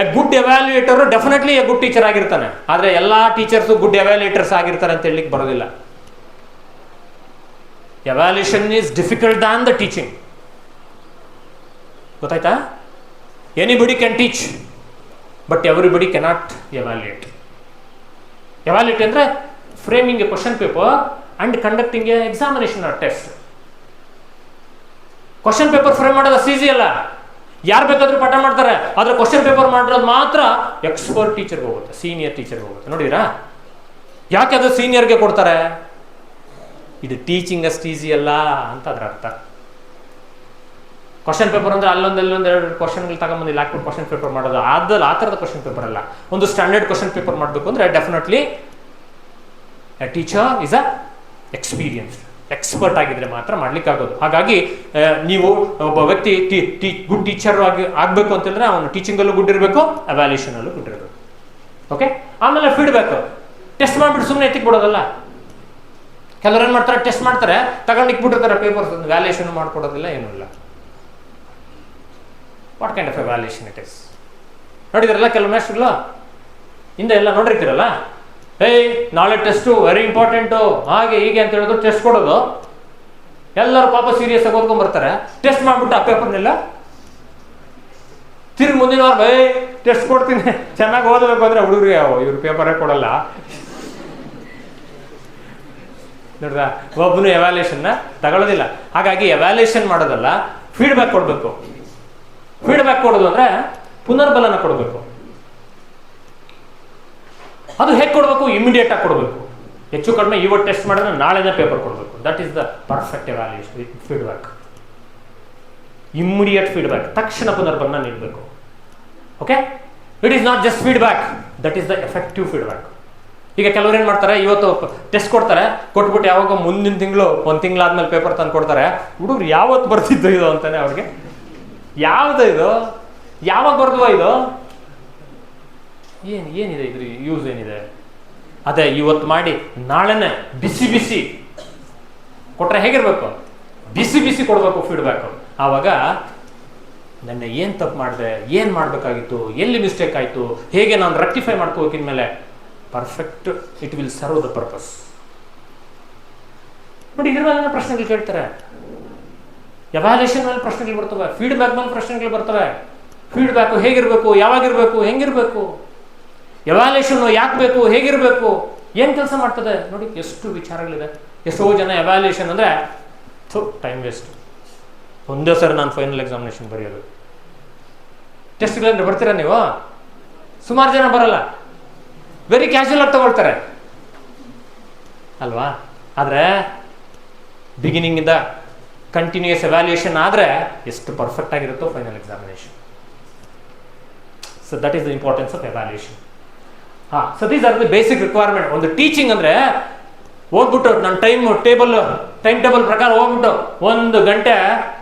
a good evaluator definitely a good teacher ಆಗಿರ್ತಾನೆ. ಆದರೆ ಎಲ್ಲ teachers good ಎವ್ಯಾಲ್ಯೂಯೇಟರ್ಸ್ ಆಗಿರ್ತಾರೆ ಅಂತ ಹೇಳಲಿಕ್ಕೆ ಬರೋದಿಲ್ಲ. Evaluation is difficult than the teaching. ಗೊತ್ತಾಯ್ತಾ? Anybody can teach, but everybody cannot evaluate. Evaluate ಅಂದರೆ framing a question paper and conducting a examination or test. Question paper frame ಮಾಡೋದು ಅಷ್ಟು ಈಸಿ ಅಲ್ಲ. ಯಾರು ಬೇಕಾದ್ರೂ ಪಾಠ ಮಾಡ್ತಾರೆ, ಆದರೆ ಕ್ವಶನ್ ಪೇಪರ್ ಮಾಡೋದು ಮಾತ್ರ ಎಕ್ಸ್ಪರ್ಟ್ ಟೀಚರ್ಗೆ ಹೋಗುತ್ತೆ, ಸೀನಿಯರ್ ಟೀಚರ್ಗೆ ಹೋಗುತ್ತೆ. ನೋಡಿರಾ, ಯಾಕೆ ಅದು ಸೀನಿಯರ್ಗೆ ಕೊಡ್ತಾರೆ? ಇದು ಟೀಚಿಂಗ್ ಅಷ್ಟು ಈಸಿ ಅಲ್ಲ ಅಂತ ಅದರ ಅರ್ಥ. ಕ್ವಶನ್ ಪೇಪರ್ ಅಂದರೆ ಅಲ್ಲೊಂದು ಎರಡು ಕ್ವಶನ್ಗಳು ತಗೊಂಬಂದು ಇಲ್ಲಿ ಹಾಕ್ಬಿಟ್ಟು ಕ್ವಶನ್ ಪೇಪರ್ ಮಾಡೋದು ಆ ಥರದ ಕ್ವಶನ್ ಪೇಪರ್ ಅಲ್ಲ. ಒಂದು ಸ್ಟ್ಯಾಂಡರ್ಡ್ ಕ್ವಶನ್ ಪೇಪರ್ ಮಾಡಬೇಕು ಅಂದರೆ definitely A teacher is a experienced, expert ಆಗಿದ್ರೆ ಮಾತ್ರ ಮಾಡ್ಲಿಕ್ಕಾಗೋದು. ಹಾಗಾಗಿ ನೀವು ಒಬ್ಬ ವ್ಯಕ್ತಿ ಗುಡ್ ಟೀಚರ್ ಆಗಬೇಕು ಅಂತಂದ್ರೆ ಅವನು ಟೀಚಿಂಗಲ್ಲೂ ಗುಡ್ ಇರಬೇಕು, ಎವ್ಯಾಲ್ಯೂಯೇಷನಲ್ಲೂ ಗುಡ್ ಇರಬೇಕು. ಓಕೆ, ಆಮೇಲೆ ಫೀಡ್ಬ್ಯಾಕ್. ಟೆಸ್ಟ್ ಮಾಡಿಬಿಟ್ಟು ಸುಮ್ಮನೆ ಎತ್ತಿಕ್ ಬಿಡೋದಲ್ಲ. ಕೆಲವ್ರು ಏನು ಮಾಡ್ತಾರೆ, ಟೆಸ್ಟ್ ಮಾಡ್ತಾರೆ, ತಗೊಂಡು ಇಕ್ಬಿಟ್ಟಿರ್ತಾರೆ ಪೇಪರ್ಸ್, ವ್ಯಾಲ್ಯೂಯೇಷನ್ ಮಾಡ್ಕೊಡೋದಿಲ್ಲ, ಏನೂ ಇಲ್ಲ. What kind of evaluation it is? ನೋಡಿದ್ರಲ್ಲ ಕೆಲವು ಮೇಸ್ಟ್ರುಗಳು ಹಿಂದೆ ಎಲ್ಲ ನೋಡಿರ್ತೀರಲ್ಲ, ಏಯ್ ನಾಳೆ ಟೆಸ್ಟು ವೆರಿ ಇಂಪಾರ್ಟೆಂಟು ಹಾಗೆ ಹೀಗೆ ಅಂತ ಹೇಳಿದ್ರು ಟೆಸ್ಟ್ ಕೊಡೋದು. ಎಲ್ಲರೂ ಪಾಪ ಸೀರಿಯಸ್ ಆಗಿ ಓದ್ಕೊಂಡ್ಬರ್ತಾರೆ. ಟೆಸ್ಟ್ ಮಾಡಿಬಿಟ್ಟು ಆ ಪೇಪರ್ನೆಲ್ಲ ತಿರುಗಿ ಮುಂದಿನ ವಾರ ಟೆಸ್ಟ್ ಕೊಡ್ತೀನಿ ಚೆನ್ನಾಗಿ ಓದಬೇಕು ಅಂದರೆ ಹುಡುಗರಿಗೆ ಇವ್ರು ಪೇಪರೇ ಕೊಡಲ್ಲ. ನೋಡ್ದ, ಒಬ್ಬನು ಎವ್ಯಾಲ್ಯೂಯೇಷನ್ನ ತಗೊಳ್ಳೋದಿಲ್ಲ. ಹಾಗಾಗಿ ಎವ್ಯಾಲ್ಯೂಯೇಷನ್ ಮಾಡೋದಲ್ಲ, ಫೀಡ್ಬ್ಯಾಕ್ ಕೊಡಬೇಕು. ಫೀಡ್ಬ್ಯಾಕ್ ಕೊಡೋದು ಅಂದರೆ ಪುನರ್ಬಲನ ಕೊಡಬೇಕು. ಅದು ಹೇಗೆ ಕೊಡಬೇಕು? ಇಮಿಡಿಯೇಟ್ ಆಗಿ ಕೊಡಬೇಕು. ಹೆಚ್ಚು ಕಡಿಮೆ ಇವತ್ತು ಟೆಸ್ಟ್ ಮಾಡಿದ್ರೆ ನಾಳೆನೇ ಪೇಪರ್ ಕೊಡಬೇಕು. That is the perfect evaluation with feedback. Immediate feedback, ತಕ್ಷಣ ಪುನರ್ಬಲನ ನೀಡಬೇಕು. Okay, it is not just feedback, that is the effective feedback. ಈಗ ಕೆಲವ್ರು ಏನು ಮಾಡ್ತಾರೆ, ಇವತ್ತು ಟೆಸ್ಟ್ ಕೊಡ್ತಾರೆ, ಕೊಟ್ಬಿಟ್ಟು ಯಾವಾಗ ಮುಂದಿನ ತಿಂಗಳು ಒಂದು ತಿಂಗಳಾದ್ಮೇಲೆ ಪೇಪರ್ ತಂದು ಕೊಡ್ತಾರೆ. ಹುಡುಗರು ಯಾವತ್ತು ಬರ್ತಿದ್ದು ಇದು ಅಂತಾನೆ ಅವ್ರಿಗೆ, ಯಾವುದು ಇದು, ಯಾವಾಗ ಬರ್ದುವ ಇದು, ಏನಿದೆ ಇದ್ರ ಯೂಸ್ ಏನಿದೆ? ಅದೇ ಇವತ್ತು ಮಾಡಿ ನಾಳೆನೆ ಬಿಸಿ ಬಿಸಿ ಕೊಟ್ರೆ ಹೇಗಿರ್ಬೇಕು? ಬಿಸಿ ಬಿಸಿ ಕೊಡಬೇಕು ಫೀಡ್ಬ್ಯಾಕ್. ಆವಾಗ ನನ್ನ ಏನು ತಪ್ಪು ಮಾಡಿದೆ, ಏನು ಮಾಡಬೇಕಾಗಿತ್ತು, ಎಲ್ಲಿ ಮಿಸ್ಟೇಕ್ ಆಯಿತು, ಹೇಗೆ ನಾನು ರೆಕ್ಟಿಫೈ ಮಾಡ್ಕೋಬೇಕಿನ ಮೇಲೆ perfect it will serve the purpose. ನೋಡಿ, ಇದ್ರ ಮೇಲೆ ಪ್ರಶ್ನೆಗಳು ಕೇಳ್ತಾರೆ. ಎವ್ಯಾಲ್ಯೂಯೇಷನ್ ಮೇಲೆ ಪ್ರಶ್ನೆಗಳು ಬರ್ತವೆ, ಫೀಡ್ಬ್ಯಾಕ್ ಮೇಲೆ ಪ್ರಶ್ನೆಗಳು ಬರ್ತವೆ. ಫೀಡ್ಬ್ಯಾಕು ಹೇಗಿರಬೇಕು, ಯಾವಾಗಿರಬೇಕು, ಹೆಂಗಿರಬೇಕು, ಎವ್ಯಾಲ್ಯೂಯೇಷನ್ ಯಾಕೆ ಬೇಕು, ಹೇಗಿರಬೇಕು, ಏನು ಕೆಲಸ ಮಾಡ್ತದೆ. ನೋಡಿ ಎಷ್ಟು ವಿಚಾರಗಳಿದೆ. ಎಷ್ಟೋ ಜನ ಎವ್ಯಾಲ್ಯೂಯೇಷನ್ ಅಂದರೆ ಟೈಮ್ ವೇಸ್ಟ್. ಒಂದೇ ಸರಿ ನಾನು ಫೈನಲ್ ಎಕ್ಸಾಮಿನೇಷನ್ ಬರೆಯೋದು. ಟೆಸ್ಟ್ಗಳಂದ್ರೆ ಬರ್ತೀರಾ ನೀವು? ಸುಮಾರು ಜನ ಬರಲ್ಲ, ವೆರಿ ಕ್ಯಾಶುವಲ್ ಆಗಿ ತಗೊಳ್ತಾರೆ ಅಲ್ವಾ? ಆದರೆ ಬಿಗಿನಿಂಗಿಂದ ಕಂಟಿನ್ಯೂಯಸ್ ಎವ್ಯಾಲ್ಯೂಯೇಷನ್ ಆದರೆ ಎಷ್ಟು ಪರ್ಫೆಕ್ಟ್ ಆಗಿರುತ್ತೋ final examination. So that is the importance of evaluation. So these are the basic requirement. ಒಂದು ಟೀಚಿಂಗ್ ಅಂದರೆ ಹೋಗ್ಬಿಟ್ಟು ನನ್ನ ಟೈಮ್ ಟೇಬಲ್ ಪ್ರಕಾರ ಹೋಗ್ಬಿಟ್ಟು 1 ಗಂಟೆ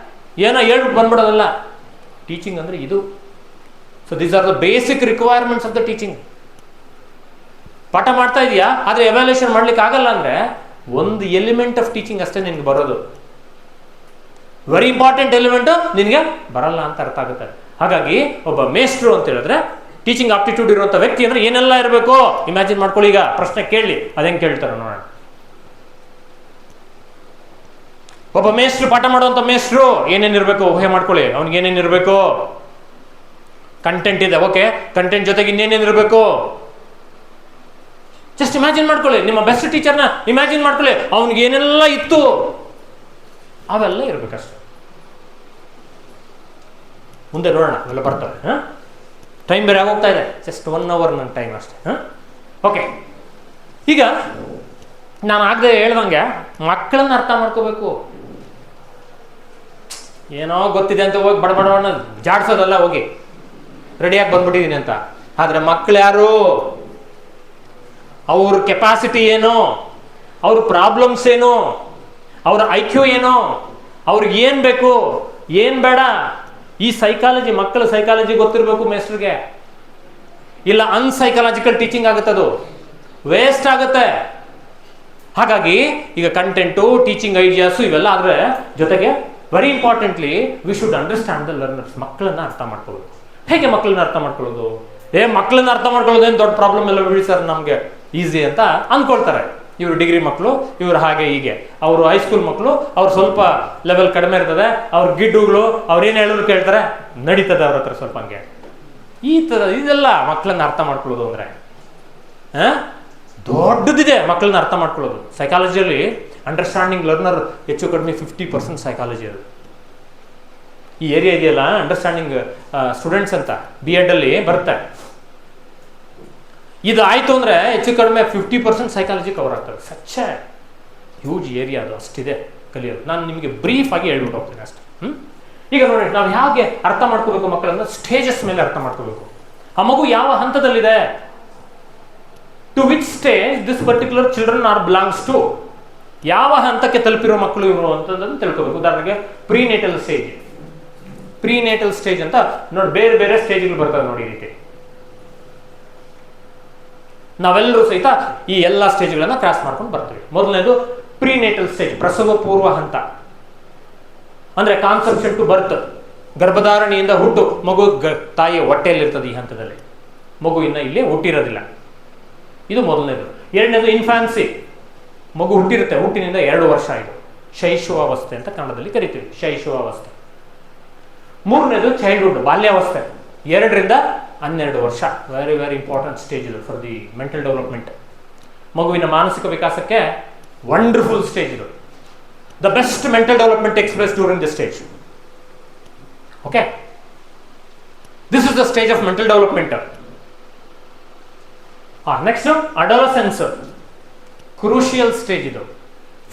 ಏನೋ ಹೇಳ್ಬಿಟ್ಟು ಬಂದ್ಬಿಡೋದಲ್ಲ. ಟೀಚಿಂಗ್ ಅಂದರೆ ಇದು. So these are the basic requirements of the teaching. ಪಾಠ ಮಾಡ್ತಾ ಇದೆಯಾ, ಆದರೆ ಎವ್ಯಾಲ್ಯೂಯೇಷನ್ ಮಾಡ್ಲಿಕ್ಕೆ ಆಗಲ್ಲ ಅಂದರೆ ಒಂದು ಎಲಿಮೆಂಟ್ ಆಫ್ ಟೀಚಿಂಗ್ ಅಷ್ಟೇ ನಿನ್ಗೆ ಬರೋದು. ವೆರಿ ಇಂಪಾರ್ಟೆಂಟ್ ಎಲಿಮೆಂಟು ನಿನಗೆ ಬರಲ್ಲ ಅಂತ ಅರ್ಥ ಆಗುತ್ತೆ. ಹಾಗಾಗಿ ಒಬ್ಬ ಮೇಸ್ಟ್ರು ಅಂತ ಹೇಳಿದ್ರೆ ಟೀಚಿಂಗ್ ಆಪ್ಟಿಟ್ಯೂಡ್ ಇರುವಂಥ ವ್ಯಕ್ತಿ ಅಂದರೆ ಏನೆಲ್ಲ ಇರಬೇಕು ಇಮ್ಯಾಜಿನ್ ಮಾಡ್ಕೊಳ್ಳಿ. ಈಗ ಪ್ರಶ್ನೆ ಕೇಳಿ, ಅದೇನು ಕೇಳ್ತಾರೆ ನೋಡೋಣ. ಒಬ್ಬ ಮೇಸ್ಟ್ರು, ಪಾಠ ಮಾಡುವಂಥ ಮೇಸ್ಟ್ರು ಏನೇನಿರಬೇಕು ಊಹೆ ಮಾಡ್ಕೊಳ್ಳಿ. ಅವ್ನಿಗೆ ಏನೇನಿರಬೇಕು? ಕಂಟೆಂಟ್ ಇದೆ, ಓಕೆ, ಕಂಟೆಂಟ್ ಜೊತೆಗೆ ಇನ್ನೇನೇನಿರಬೇಕು? ಜಸ್ಟ್ ಇಮ್ಯಾಜಿನ್ ಮಾಡ್ಕೊಳ್ಳಿ. ನಿಮ್ಮ ಬೆಸ್ಟ್ ಟೀಚರ್ನ ಇಮ್ಯಾಜಿನ್ ಮಾಡ್ಕೊಳ್ಳಿ, ಅವ್ನಿಗೆ ಏನೆಲ್ಲ ಇತ್ತು ಅವೆಲ್ಲ ಇರಬೇಕಷ್ಟೆ. ಮುಂದೆ ನೋಡೋಣ, ಅವೆಲ್ಲ ಬರ್ತವೆ. ಟೈಮ್ ಬೇರೆ ಆಗೋಗ್ತಾ ಇದೆ, ಜಸ್ಟ್ 1 hour ನನ್ನ ಟೈಮ್ ಅಷ್ಟೇ. ಓಕೆ, ಈಗ ನಾನು ಆಗದೆ ಹೇಳ್ದಂಗೆ ಮಕ್ಕಳನ್ನ ಅರ್ಥ ಮಾಡ್ಕೋಬೇಕು. ಏನೋ ಗೊತ್ತಿದೆ ಅಂತ ಹೋಗಿ ಬಡಬಡವನ್ನ ಜಾಡ್ಸೋದಲ್ಲ, ಹೋಗಿ ರೆಡಿಯಾಗಿ ಬಂದ್ಬಿಟ್ಟಿದ್ದೀನಿ ಅಂತ. ಆದರೆ ಮಕ್ಕಳು ಯಾರು, ಅವ್ರ ಕೆಪಾಸಿಟಿ ಏನು, ಅವ್ರ ಪ್ರಾಬ್ಲಮ್ಸ್ ಏನು, ಅವ್ರ IQ ಏನು, ಅವ್ರಿಗೆ ಏನು ಬೇಕು ಏನು ಬೇಡ, ಈ ಸೈಕಾಲಜಿ, ಮಕ್ಕಳ ಸೈಕಾಲಜಿ ಗೊತ್ತಿರಬೇಕು ಮೇಸ್ಟ್ರಿಗೆ. ಇಲ್ಲ ಅನ್ಸೈಕಾಲಜಿಕಲ್ ಟೀಚಿಂಗ್ ಆಗುತ್ತೆ, ಅದು ವೇಸ್ಟ್ ಆಗುತ್ತೆ. ಹಾಗಾಗಿ ಈಗ ಕಂಟೆಂಟು, ಟೀಚಿಂಗ್ ಐಡಿಯಾಸು ಇವೆಲ್ಲ ಆದರೆ ಜೊತೆಗೆ very importantly we should understand the learners. ಮಕ್ಕಳನ್ನ ಅರ್ಥ ಮಾಡ್ಕೊಳ್ಳೋದು. ಹೇಗೆ ಮಕ್ಕಳನ್ನ ಅರ್ಥ ಮಾಡ್ಕೊಳ್ಳೋದು? ಮಕ್ಕಳನ್ನ ಅರ್ಥ ಮಾಡ್ಕೊಳ್ಳೋದೇನು ದೊಡ್ಡ ಪ್ರಾಬ್ಲಮ್ ಎಲ್ಲ ಬಿಡಿ ಸರ್, ನಮಗೆ ಈಸಿ ಅಂತ ಅಂದ್ಕೊಳ್ತಾರೆ. ಇವರು ಡಿಗ್ರಿ ಮಕ್ಕಳು, ಇವರು ಹಾಗೆ ಹೀಗೆ, ಅವರು ಹೈಸ್ಕೂಲ್ ಮಕ್ಕಳು, ಅವ್ರು ಸ್ವಲ್ಪ ಲೆವೆಲ್ ಕಡಿಮೆ ಇರ್ತದೆ, ಅವ್ರ ಗಿಡ್ಡುಗಳು, ಅವ್ರೇನು ಹೇಳಿದ್ರು ಕೇಳ್ತಾರೆ, ನಡೀತದೆ ಅವ್ರ ಹತ್ರ ಸ್ವಲ್ಪ ಹಂಗೆ. ಈ ಥರ ಇದೆಲ್ಲ ಮಕ್ಕಳನ್ನ ಅರ್ಥ ಮಾಡ್ಕೊಳ್ಳೋದು ಅಂದರೆ ದೊಡ್ಡದಿದೆ. ಮಕ್ಕಳನ್ನ ಅರ್ಥ ಮಾಡ್ಕೊಳ್ಳೋದು ಸೈಕಾಲಜಿಯಲ್ಲಿ ಅಂಡರ್ಸ್ಟ್ಯಾಂಡಿಂಗ್ ಲರ್ನರ್ ಹೆಚ್ಚು ಕಡಿಮೆ 50% ಸೈಕಾಲಜಿ. ಅದು ಈ ಏರಿಯಾ ಇದೆಯಲ್ಲ ಅಂಡರ್ಸ್ಟ್ಯಾಂಡಿಂಗ್ ಸ್ಟೂಡೆಂಟ್ಸ್ ಅಂತ B.Ed ಅಲ್ಲಿ ಬರುತ್ತೆ. ಇದು ಆಯಿತು ಅಂದರೆ ಹೆಚ್ಚು ಕಡಿಮೆ 50% ಸೈಕಾಲಜಿ ಕವರ್ ಆಗ್ತದೆ. ಸಚ್ಚ ಹ್ಯೂಜ್ ಏರಿಯಾ ಅದು, ಅಷ್ಟಿದೆ ಕಲಿಯೋದು. ನಾನು ನಿಮಗೆ ಬ್ರೀಫ್ ಆಗಿ ಹೇಳ್ಬಿಟ್ಟು ಹೋಗ್ತೀನಿ ಅಷ್ಟೇ. ಈಗ ನೋಡಿ, ನಾವು ಹೇಗೆ ಅರ್ಥ ಮಾಡ್ಕೋಬೇಕು ಮಕ್ಕಳನ್ನ? ಸ್ಟೇಜಸ್ ಮೇಲೆ ಅರ್ಥ ಮಾಡ್ಕೋಬೇಕು. ಆ ಮಗು ಯಾವ ಹಂತದಲ್ಲಿದೆ, to which stage this particular children are belongs to, ಯಾವ ಹಂತಕ್ಕೆ ತಲುಪಿರೋ ಮಕ್ಕಳು ಇವರು ಅಂತಂದು ತಿಳ್ಕೋಬೇಕು. ಉದಾಹರಣೆಗೆ ಪ್ರೀನೇಟಲ್ ಸ್ಟೇಜ್. ಪ್ರೀನೇಟಲ್ ಸ್ಟೇಜ್ ಅಂತ ನೋಡಿ, ಬೇರೆ ಬೇರೆ ಸ್ಟೇಜ್ಗಳು ಬರ್ತವೆ ನೋಡಿ. ಈ ರೀತಿ ನಾವೆಲ್ಲರೂ ಸಹಿತ ಈ ಎಲ್ಲ ಸ್ಟೇಜ್ಗಳನ್ನ ಕ್ರಾಸ್ ಮಾಡ್ಕೊಂಡು ಬರ್ತೀವಿ. ಮೊದಲನೇದು ಪ್ರೀನೇಟಲ್ ಸ್ಟೇಜ್, ಪ್ರಸವ ಪೂರ್ವ ಹಂತ. ಅಂದ್ರೆ ಕಾನ್ಸೆಪ್ಷನ್ ಟು ಬರ್ತ್, ಗರ್ಭಧಾರಣೆಯಿಂದ ಹುಟ್ಟು ಮಗು ತಾಯಿಯ ಹೊಟ್ಟೆಯಲ್ಲಿರ್ತದೆ. ಈ ಹಂತದಲ್ಲಿ ಮಗು ಇನ್ನ ಇಲ್ಲಿ ಹುಟ್ಟಿರೋದಿಲ್ಲ. ಇದು ಮೊದಲನೇದು. ಎರಡನೇದು ಇನ್ಫ್ಯಾನ್ಸಿ, ಮಗು ಹುಟ್ಟಿರುತ್ತೆ, ಹುಟ್ಟಿನಿಂದ 2 ವರ್ಷ. ಇದು ಶೈಶವಾವಸ್ಥೆ ಅಂತ ಕನ್ನಡದಲ್ಲಿ ಕರಿತೀವಿ, ಶೈಶವಾವಸ್ಥೆ. ಮೂರನೇದು ಚೈಲ್ಡ್ಹುಡ್, ಬಾಲ್ಯಾವಸ್ಥೆ, 2 ರಿಂದ 12 ವರ್ಷ. ವೆರಿ ವೆರಿ ಇಂಪಾರ್ಟೆಂಟ್ ಸ್ಟೇಜ್ ಇದು ಫಾರ್ ದಿ ಮೆಂಟಲ್ ಡೆವಲಪ್ಮೆಂಟ್. ಮಗುವಿನ ಮಾನಸಿಕ ವಿಕಾಸಕ್ಕೆ ವಂಡರ್ಫುಲ್ ಸ್ಟೇಜ್ ಇದು. The best mental development takes place during this stage. Okay, this is the stage of mental development. Next adolescence, crucial stage ಇದು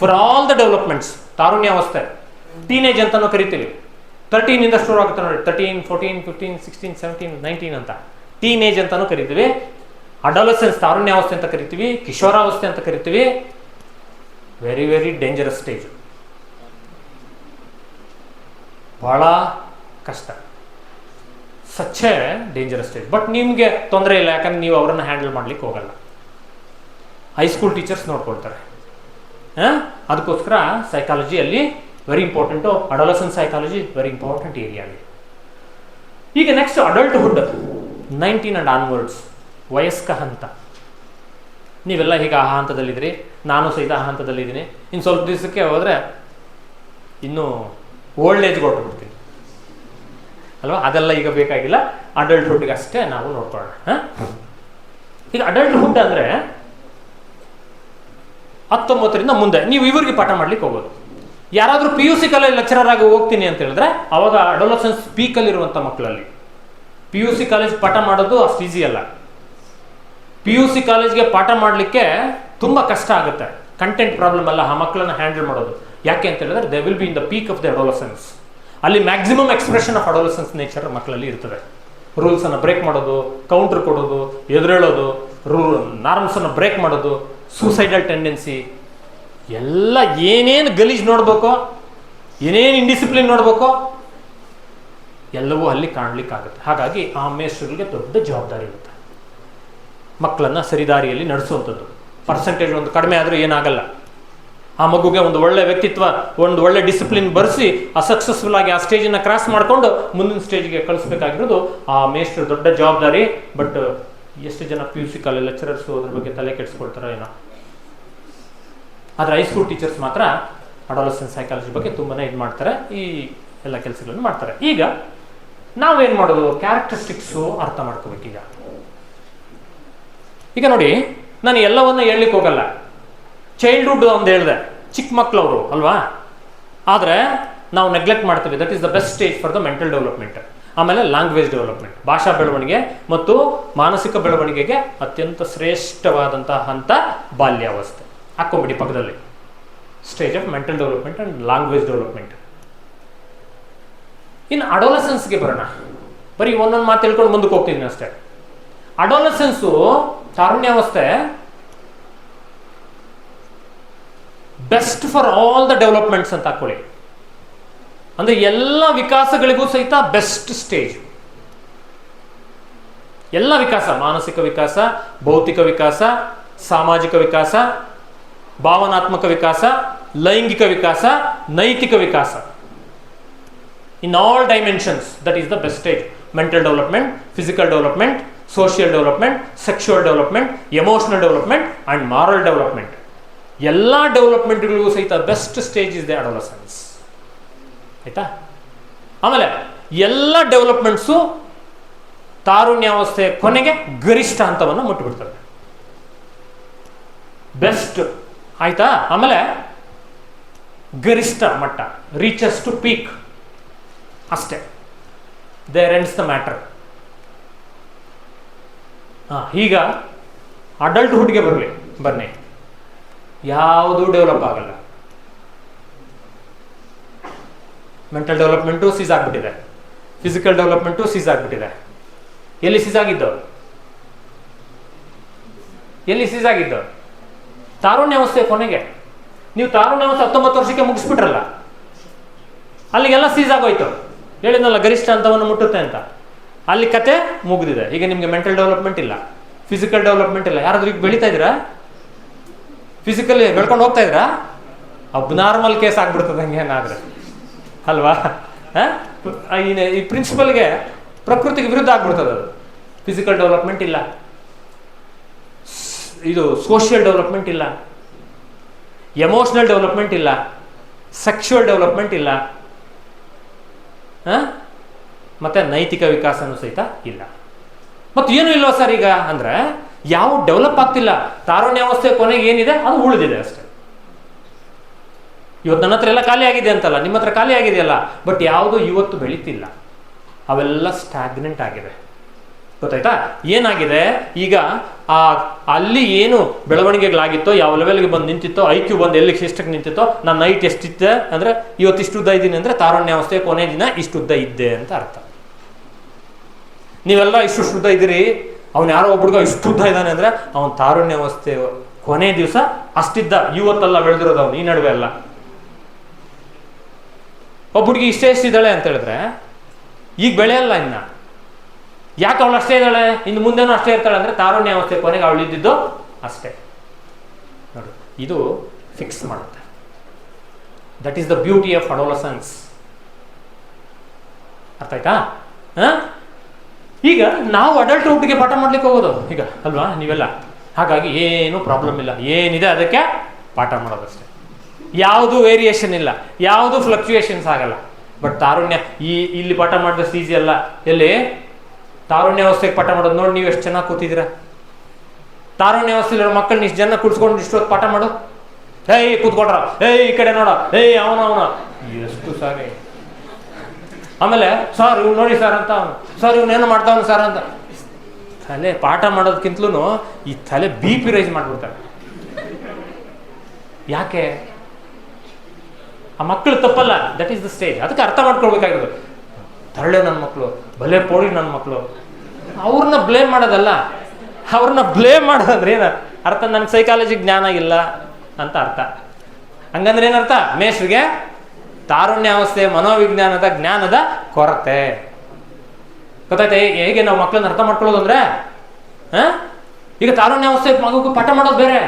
for all the developments. ತಾರುಣ್ಯಾವಸ್ಥೆ, teenage ಅಂತಾನು ಕರಿತೀವಿ. 13 ಇಂದ ಶುರು ಆಗುತ್ತೆ ನೋಡಿ, 13, 14, 15, 16, 17, 19 ಅಂತ ಟೀನೇಜ್ ಅಂತಾನು ಕರಿತೀವಿ. ಅಡೋಲಸೆನ್ಸ್ ತಾರುಣ್ಯಾವಸ್ಥೆ ಅಂತ ಕರಿತೀವಿ, ಕಿಶೋರಾವಸ್ಥೆ ಅಂತ ಕರಿತೀವಿ. ವೆರಿ ವೆರಿ ಡೇಂಜರಸ್ ಸ್ಟೇಜ್, ಬಹಳ ಕಷ್ಟ. Such A dangerous stage. But ನಿಮಗೆ ತೊಂದರೆ ಇಲ್ಲ, ಯಾಕಂದ್ರೆ ನೀವು ಅವರನ್ನು ಹ್ಯಾಂಡಲ್ ಮಾಡ್ಲಿಕ್ಕೆ ಹೋಗಲ್ಲ. ಹೈಸ್ಕೂಲ್ ಟೀಚರ್ಸ್ ನೋಡ್ಕೊಳ್ತಾರೆ. ಅದಕ್ಕೋಸ್ಕರ ಸೈಕಾಲಜಿಯಲ್ಲಿ very important. Adolescence psychology very important area. ಈಗ ನೆಕ್ಸ್ಟ್ ಅಡಲ್ಟ್ಹುಡ್, 19 and ಆನ್ವರ್ಡ್ಸ್, ವಯಸ್ಕ ಹಂತ. ನೀವೆಲ್ಲ ಈಗ ಆ ಹಂತದಲ್ಲಿದ್ದೀರಿ, ನಾನು ಸಹಿತ ಆ ಹಂತದಲ್ಲಿದ್ದೀನಿ. ಇನ್ನು ಸ್ವಲ್ಪ ದಿವಸಕ್ಕೆ ಹೋದರೆ ಇನ್ನೂ ಓಲ್ಡ್ ಏಜ್ಗೆ ಹೊರಟುಬಿಡ್ತೀನಿ ಅಲ್ವಾ? ಅದೆಲ್ಲ ಈಗ ಬೇಕಾಗಿಲ್ಲ, ಅಡಲ್ಟ್ಹುಡ್ಗೆ ಅಷ್ಟೇ ನಾವು ನೋಡ್ಕೊಳ್ಳೋಣ. ಈಗ ಅಡಲ್ಟ್ಹುಡ್ ಅಂದರೆ 19 ರಿಂದ ಮುಂದೆ ನೀವು ಇವರಿಗೆ ಪಾಠ ಮಾಡ್ಲಿಕ್ಕೆ ಹೋಗೋದು. ಯಾರಾದರೂ PUC ಕಾಲೇಜ್ ಲೆಕ್ಚರರ್ ಆಗಿ ಹೋಗ್ತೀನಿ ಅಂತ ಹೇಳಿದ್ರೆ ಅವಾಗ ಅಡೋಲಸೆನ್ಸ್ ಪೀಕಲ್ಲಿರುವಂಥ ಮಕ್ಕಳಲ್ಲಿ PUC ಕಾಲೇಜ್ ಪಾಠ ಮಾಡೋದು ಅಷ್ಟು ಈಸಿ ಅಲ್ಲ. PUC ಕಾಲೇಜ್ಗೆ ಪಾಠ ಮಾಡಲಿಕ್ಕೆ ತುಂಬ ಕಷ್ಟ ಆಗುತ್ತೆ. ಕಂಟೆಂಟ್ ಪ್ರಾಬ್ಲಮ್ ಅಲ್ಲ, ಆ ಮಕ್ಕಳನ್ನ ಹ್ಯಾಂಡಲ್ ಮಾಡೋದು. ಯಾಕೆ ಅಂತ ಹೇಳಿದ್ರೆ they will be in the peak of the adolescence. ಅಲ್ಲಿ maximum expression of adolescence nature ಮಕ್ಕಳಲ್ಲಿ ಇರ್ತದೆ. ರೂಲ್ಸನ್ನು ಬ್ರೇಕ್ ಮಾಡೋದು, ಕೌಂಟರ್ ಕೊಡೋದು, ಎದುರೇಳೋದು, ನಾರ್ಮ್ಸನ್ನು ಬ್ರೇಕ್ ಮಾಡೋದು, ಸೂಸೈಡಲ್ ಟೆಂಡೆನ್ಸಿ, ಎಲ್ಲ ಏನೇನು ಗಲೀಜ್ ನೋಡ್ಬೇಕೋ, ಏನೇನು ಇಂಡಿಸಿಪ್ಲಿನ್ ನೋಡ್ಬೇಕೋ ಎಲ್ಲವೂ ಅಲ್ಲಿ ಕಾಣಲಿಕ್ಕಾಗುತ್ತೆ. ಹಾಗಾಗಿ ಆ ಮೇಸ್ಟ್ರಿಗೆ ದೊಡ್ಡ ಜವಾಬ್ದಾರಿ ಇರುತ್ತೆ, ಮಕ್ಕಳನ್ನು ಸರಿದಾರಿಯಲ್ಲಿ ನಡೆಸುವಂಥದ್ದು. ಪರ್ಸೆಂಟೇಜ್ ಒಂದು ಕಡಿಮೆ ಆದರೂ ಏನಾಗಲ್ಲ. ಆ ಮಗುಗೆ ಒಂದು ಒಳ್ಳೆ ವ್ಯಕ್ತಿತ್ವ, ಒಂದು ಒಳ್ಳೆ ಡಿಸಿಪ್ಲಿನ್ ಬರೆಸಿ ಸಕ್ಸಸ್ಫುಲ್ ಆಗಿ ಆ ಸ್ಟೇಜನ್ನು ಕ್ರಾಸ್ ಮಾಡಿಕೊಂಡು ಮುಂದಿನ ಸ್ಟೇಜ್ಗೆ ಕಳಿಸ್ಬೇಕಾಗಿರೋದು ಆ ಮೇಸ್ಟ್ರ ದೊಡ್ಡ ಜವಾಬ್ದಾರಿ. ಬಟ್ ಎಷ್ಟು ಜನ PUC ಕಾಲೇಜ್ ಲೆಕ್ಚರರ್ಸು ಅದ್ರ ಬಗ್ಗೆ ತಲೆ ಕೆಡಿಸ್ಕೊಳ್ತಾರೋ ಏನೋ. ಆದರೆ ಹೈಸ್ಕೂಲ್ ಟೀಚರ್ಸ್ ಮಾತ್ರ ಅಡೋಲಸೆನ್ಸ್ ಸೈಕಾಲಜಿ ಬಗ್ಗೆ ತುಂಬಾ ಇದು ಮಾಡ್ತಾರೆ, ಈ ಎಲ್ಲ ಕೆಲಸಗಳನ್ನು ಮಾಡ್ತಾರೆ. ಈಗ ನಾವೇನು ಮಾಡೋದು? ಕ್ಯಾರೆಕ್ಟರಿಸ್ಟಿಕ್ಸು ಅರ್ಥ ಮಾಡ್ಕೋಬೇಕು. ಈಗ ನೋಡಿ, ನಾನು ಎಲ್ಲವನ್ನ ಹೇಳಲಿಕ್ಕೆ ಹೋಗಲ್ಲ. ಚೈಲ್ಡ್ಹುಡ್ ಅಂತ ಹೇಳಿದೆ, ಚಿಕ್ಕ ಮಕ್ಕಳವರು ಅಲ್ವಾ? ಆದರೆ ನಾವು ನೆಗ್ಲೆಕ್ಟ್ ಮಾಡ್ತೀವಿ. That is the best stage for the mental development. ಆಮೇಲೆ ಲ್ಯಾಂಗ್ವೇಜ್ ಡೆವಲಪ್ಮೆಂಟ್, ಭಾಷಾ ಬೆಳವಣಿಗೆ ಮತ್ತು ಮಾನಸಿಕ ಬೆಳವಣಿಗೆಗೆ ಅತ್ಯಂತ ಶ್ರೇಷ್ಠವಾದಂತಹ ಹಂತ ಬಾಲ್ಯಾವಸ್ಥೆ. ಹಾಕೊಂಬಿಡಿ ಪಕ್ಕದಲ್ಲಿ, stage of mental development and language development. ಇನ್ನು ಅಡೋಲಸೆನ್ಸ್ಗೆ ಬರೋಣ. ಬರೀ ಒಂದೊಂದು ಮಾತು ತಿಳ್ಕೊಂಡು ಮುಂದಕ್ಕೆ ಹೋಗ್ತಿದ್ದೀನಿ ಅಷ್ಟೇ. ಅಡೋಲಸೆನ್ಸು ತಾರುಣ್ಯಾವಸ್ಥೆ best for all the developments ಅಂತ ಹಾಕೊಳ್ಳಿ. ಅಂದರೆ ಎಲ್ಲ ವಿಕಾಸಗಳಿಗೂ ಸಹಿತ ಬೆಸ್ಟ್ ಸ್ಟೇಜ್. ಎಲ್ಲ ವಿಕಾಸ, ಮಾನಸಿಕ ವಿಕಾಸ, ಭೌತಿಕ ವಿಕಾಸ, ಸಾಮಾಜಿಕ ವಿಕಾಸ, ಭಾವನಾತ್ಮಕ ವಿಕಾಸ, ಲೈಂಗಿಕ ವಿಕಾಸ, ನೈತಿಕ ವಿಕಾಸ. In all dimensions, that is the best stage. Mental development, physical development, social development, sexual development, emotional development and moral development. ಎಲ್ಲ ಡೆವಲಪ್ಮೆಂಟ್ಗಳಿಗೂ ಸಹಿತ best stage is the adolescence. ಆಯ್ತಾ? ಆಮೇಲೆ ಎಲ್ಲ ಡೆವಲಪ್ಮೆಂಟ್ಸು ತಾರುಣ್ಯಾವಸ್ಥೆಯ ಕೊನೆಗೆ ಗರಿಷ್ಠ ಹಂತವನ್ನು ಮುಟ್ಟಿಬಿಡ್ತವೆ. ಬೆಸ್ಟ್ ಆಯ್ತಾ? ಆಮೇಲೆ ಗರಿಷ್ಠ ಮಟ್ಟ, ರೀಚಸ್ ಟು ಪೀಕ್, ಅಷ್ಟೇ. There ends the matter. ಈಗ ಅಡಲ್ಟ್ಹುಡ್ಗೆ ಬನ್ನಿ, ಯಾವುದೂ ಡೆವಲಪ್ ಆಗಲ್ಲ. ಮೆಂಟಲ್ ಡೆವಲಪ್ಮೆಂಟು ಸೀಸ್ ಆಗಿಬಿಟ್ಟಿದೆ, ಫಿಸಿಕಲ್ ಡೆವಲಪ್ಮೆಂಟು ಸೀಸ್ ಆಗಿಬಿಟ್ಟಿದೆ. ಎಲ್ಲಿ ಸೀಸ್ ಆಗಿದ್ದು? ತಾರುಣ್ಯಾವಸ್ಥೆ ಕೊನೆಗೆ. ನೀವು ತಾರುಣ್ಯಾವಸ್ಥೆ 19 ವರ್ಷಕ್ಕೆ ಮುಗಿಸ್ಬಿಟ್ರಲ್ಲ, ಅಲ್ಲಿಗೆಲ್ಲ ಸೀಸ್ ಆಗೋಯ್ತು. ಹೇಳಿದ್ನಲ್ಲ ಗರಿಷ್ಠ ಹಂತವನ್ನು ಮುಟ್ಟುತ್ತೆ ಅಂತ. ಅಲ್ಲಿ ಕತೆ ಮುಗಿದಿದೆ. ಈಗ ನಿಮಗೆ ಮೆಂಟಲ್ ಡೆವಲಪ್ಮೆಂಟ್ ಇಲ್ಲ, ಫಿಸಿಕಲ್ ಡೆವಲಪ್ಮೆಂಟ್ ಇಲ್ಲ. ಯಾರಾದ್ರೂ ಈಗ ಬೆಳೀತಾ ಇದ್ದೀರಾ? ಫಿಸಿಕಲಿ ಬೆಳ್ಕೊಂಡು ಹೋಗ್ತಾ ಇದ್ರಾ? ಅಬ್ನಾರ್ಮಲ್ ಕೇಸ್ ಆಗ್ಬಿಡ್ತದೆ ಹಂಗೆ ಏನಾದ್ರೆ, ಅಲ್ವಾ? ಈ ಪ್ರಿನ್ಸಿಪಲ್ಗೆ, ಪ್ರಕೃತಿಗೆ ವಿರುದ್ಧ ಆಗ್ಬಿಡ್ತದೆ ಅದು. ಫಿಸಿಕಲ್ ಡೆವಲಪ್ಮೆಂಟ್ ಇಲ್ಲ, ಇದು ಸೋಷಿಯಲ್ ಡೆವಲಪ್ಮೆಂಟ್ ಇಲ್ಲ, ಎಮೋಷನಲ್ ಡೆವಲಪ್ಮೆಂಟ್ ಇಲ್ಲ, ಸೆಕ್ಷುವಲ್ ಡೆವಲಪ್ಮೆಂಟ್ ಇಲ್ಲ, ಮತ್ತೆ ನೈತಿಕ ವಿಕಾಸನೂ ಸಹಿತ ಇಲ್ಲ. ಮತ್ತು ಏನೂ ಇಲ್ವ ಸರ್ ಈಗ ಅಂದ್ರೆ, ಯಾವ ಡೆವಲಪ್ ಆಗ್ತಿಲ್ಲ. ತಾರುಣ್ಯಾವಸ್ಥೆ ಕೊನೆಗೆ ಏನಿದೆ ಅದು ಉಳಿದಿದೆ ಅಷ್ಟೇ. ಇವತ್ತು ನನ್ನ ಹತ್ರ ಎಲ್ಲ ಖಾಲಿ ಆಗಿದೆ ಅಂತಲ್ಲ, ನಿಮ್ಮ ಹತ್ರ ಖಾಲಿ ಆಗಿದೆಯಲ್ಲ, ಬಟ್ ಯಾವುದು ಇವತ್ತು ಬೆಳೀತಿಲ್ಲ. ಅವೆಲ್ಲ ಸ್ಟ್ಯಾಗ್ನೆಂಟ್ ಆಗಿದೆ. ಗೊತ್ತಾಯ್ತಾ? ಏನಾಗಿದೆ ಈಗ, ಅಲ್ಲಿ ಏನು ಬೆಳವಣಿಗೆಗಳಾಗಿತ್ತೋ, ಯಾವ ಲೆವೆಲ್ಗೆ ಬಂದು ನಿಂತಿತ್ತೋ, IQ ಬಂದು ಎಲ್ಲಿಗೆ ಎಷ್ಟಕ್ಕೆ ನಿಂತಿತ್ತೋ, ನನ್ನ ನೈಟ್ ಎಷ್ಟಿತ್ತೆ ಅಂದರೆ ಇವತ್ತು ಇಷ್ಟು ಉದ್ದ ಇದ್ದೀನಿ ಅಂದರೆ ತಾರುಣ್ಯಾವಸ್ಥೆ ಕೊನೆ ದಿನ ಇಷ್ಟು ಉದ್ದ ಇದ್ದೆ ಅಂತ ಅರ್ಥ. ನೀವೆಲ್ಲ ಇಷ್ಟು ಉದ್ದ ಇದ್ದೀರಿ, ಅವ್ನು ಯಾರೋ ಒಬ್ಬಡ್ಗ ಇಷ್ಟು ಉದ್ದ ಇದ್ದಾನೆ ಅಂದರೆ ಅವನು ತಾರುಣ್ಯಾವಸ್ಥೆ ಕೊನೆ ದಿವಸ ಅಷ್ಟಿದ್ದ, ಇವತ್ತೆಲ್ಲ ಬೆಳೆದಿರೋದು ಅವನು ಈ ನಡುವೆ ಅಲ್ಲ. ಒಬ್ಬಡಿಗೆ ಇಷ್ಟೇ ಎಷ್ಟಿದ್ದಾಳೆ ಅಂತ ಹೇಳಿದ್ರೆ ಈಗ ಬೆಳೆಯಲ್ಲ ಇನ್ನ. ಯಾಕೆ ಅವಳು ಅಷ್ಟೇ ಇದ್ದಾಳೆ, ಇನ್ನು ಮುಂದೆನೂ ಅಷ್ಟೇ ಇರ್ತಾಳೆ ಅಂದರೆ ತಾರುಣ್ಯಾವಸ್ಥೆ ಕೊನೆಗೆ ಅವಳು ಇದ್ದಿದ್ದು ಅಷ್ಟೇ. ನೋಡಿ, ಇದು ಫಿಕ್ಸ್ ಮಾಡುತ್ತೆ. That is the beauty of adolescence. ಅರ್ಥ ಆಯ್ತಾ? ಈಗ ನಾವು ಅಡಲ್ಟ್ಹುಡ್ಗೆ ಪಾಠ ಮಾಡ್ಲಿಕ್ಕೆ ಹೋಗೋದು ಈಗ ಅಲ್ವಾ ನೀವೆಲ್ಲ. ಹಾಗಾಗಿ ಏನು ಪ್ರಾಬ್ಲಮ್ ಇಲ್ಲ, ಏನಿದೆ ಅದಕ್ಕೆ ಪಾಠ ಮಾಡೋದಷ್ಟೇ. ಯಾವುದು ವೇರಿಯೇಷನ್ ಇಲ್ಲ, ಯಾವುದು ಫ್ಲಕ್ಚುಯೇಷನ್ಸ್ ಆಗಲ್ಲ. ಬಟ್ ತಾರುಣ್ಯ ಇಲ್ಲಿ ಪಾಠ ಮಾಡಿದಷ್ಟು ಈಸಿ ಅಲ್ಲ. ಎಲ್ಲಿ ತಾರುಣ್ಯಾವಸ್ಥೆಗೆ ಪಾಠ ಮಾಡೋದು ನೋಡಿ, ನೀವು ಎಷ್ಟು ಚೆನ್ನಾಗಿ ಕೂತಿದ್ದೀರಾ. ತಾರುಣ್ಯಾವಸ್ಥೆಲಿರೋ ಮಕ್ಕಳನ್ನ ಇಷ್ಟು ಜನ ಕೂತ್ಕೊಂಡು ಇಷ್ಟೊತ್ತು ಪಾಠ ಮಾಡು. ಏಯ್ ಕೂತ್ಕೊಳ್ರ, ಏಯ್ ಈ ಕಡೆ ನೋಡ, ಏಯ್ ಅವನ ಎಷ್ಟು ಸಾರಿ. ಆಮೇಲೆ ಸರ್ ಇವ್ನು ನೋಡಿ ಸರ್ ಅಂತ, ಅವನು ಸರ್ ಇವನೇನು ಮಾಡ್ತಾವನು ಸರ್ ಅಂತ. ತಲೆ ಪಾಠ ಮಾಡೋದಕ್ಕಿಂತಲೂ ಈ ತಲೆ BP ರೈಸ್ ಮಾಡ್ಬಿಡ್ತಾರೆ. ಯಾಕೆ? ಆ ಮಕ್ಕಳು ತಪ್ಪಲ್ಲ, ದಟ್ ಈಸ್ ದ ಸ್ಟೇಜ್. ಅದಕ್ಕೆ ಅರ್ಥ ಮಾಡ್ಕೊಳ್ಬೇಕಾಗಿರೋದು. ತರಳೆ ನನ್ನ ಮಕ್ಕಳು, ಭಲೆ ಪೋಡಿ ನನ್ನ ಮಕ್ಕಳು, ಅವ್ರನ್ನ ಬ್ಲೇಮ್ ಮಾಡೋದಲ್ಲ. ಅವ್ರನ್ನ ಬ್ಲೇಮ್ ಮಾಡೋದಂದ್ರೆ ಏನು ಅರ್ಥ? ನನಗೆ ಸೈಕಾಲಜಿ ಜ್ಞಾನ ಇಲ್ಲ ಅಂತ ಅರ್ಥ. ಹಂಗಂದ್ರೆ ಏನರ್ಥ? ಮೇಷ್ರಿಗೆ ತಾರುಣ್ಯಾವಸ್ಥೆ ಮನೋವಿಜ್ಞಾನದ ಜ್ಞಾನದ ಕೊರತೆ. ಗೊತ್ತಾಯ್ತಾ ಹೇಗೆ ನಾವು ಮಕ್ಕಳನ್ನ ಅರ್ಥ ಮಾಡ್ಕೊಳ್ಳೋದು ಅಂದ್ರೆ? ಈಗ ತಾರುಣ್ಯಾವಸ್ಥೆ ಮಗುಗೂ ಪಾಠ ಮಾಡೋದು ಬೇರೆ,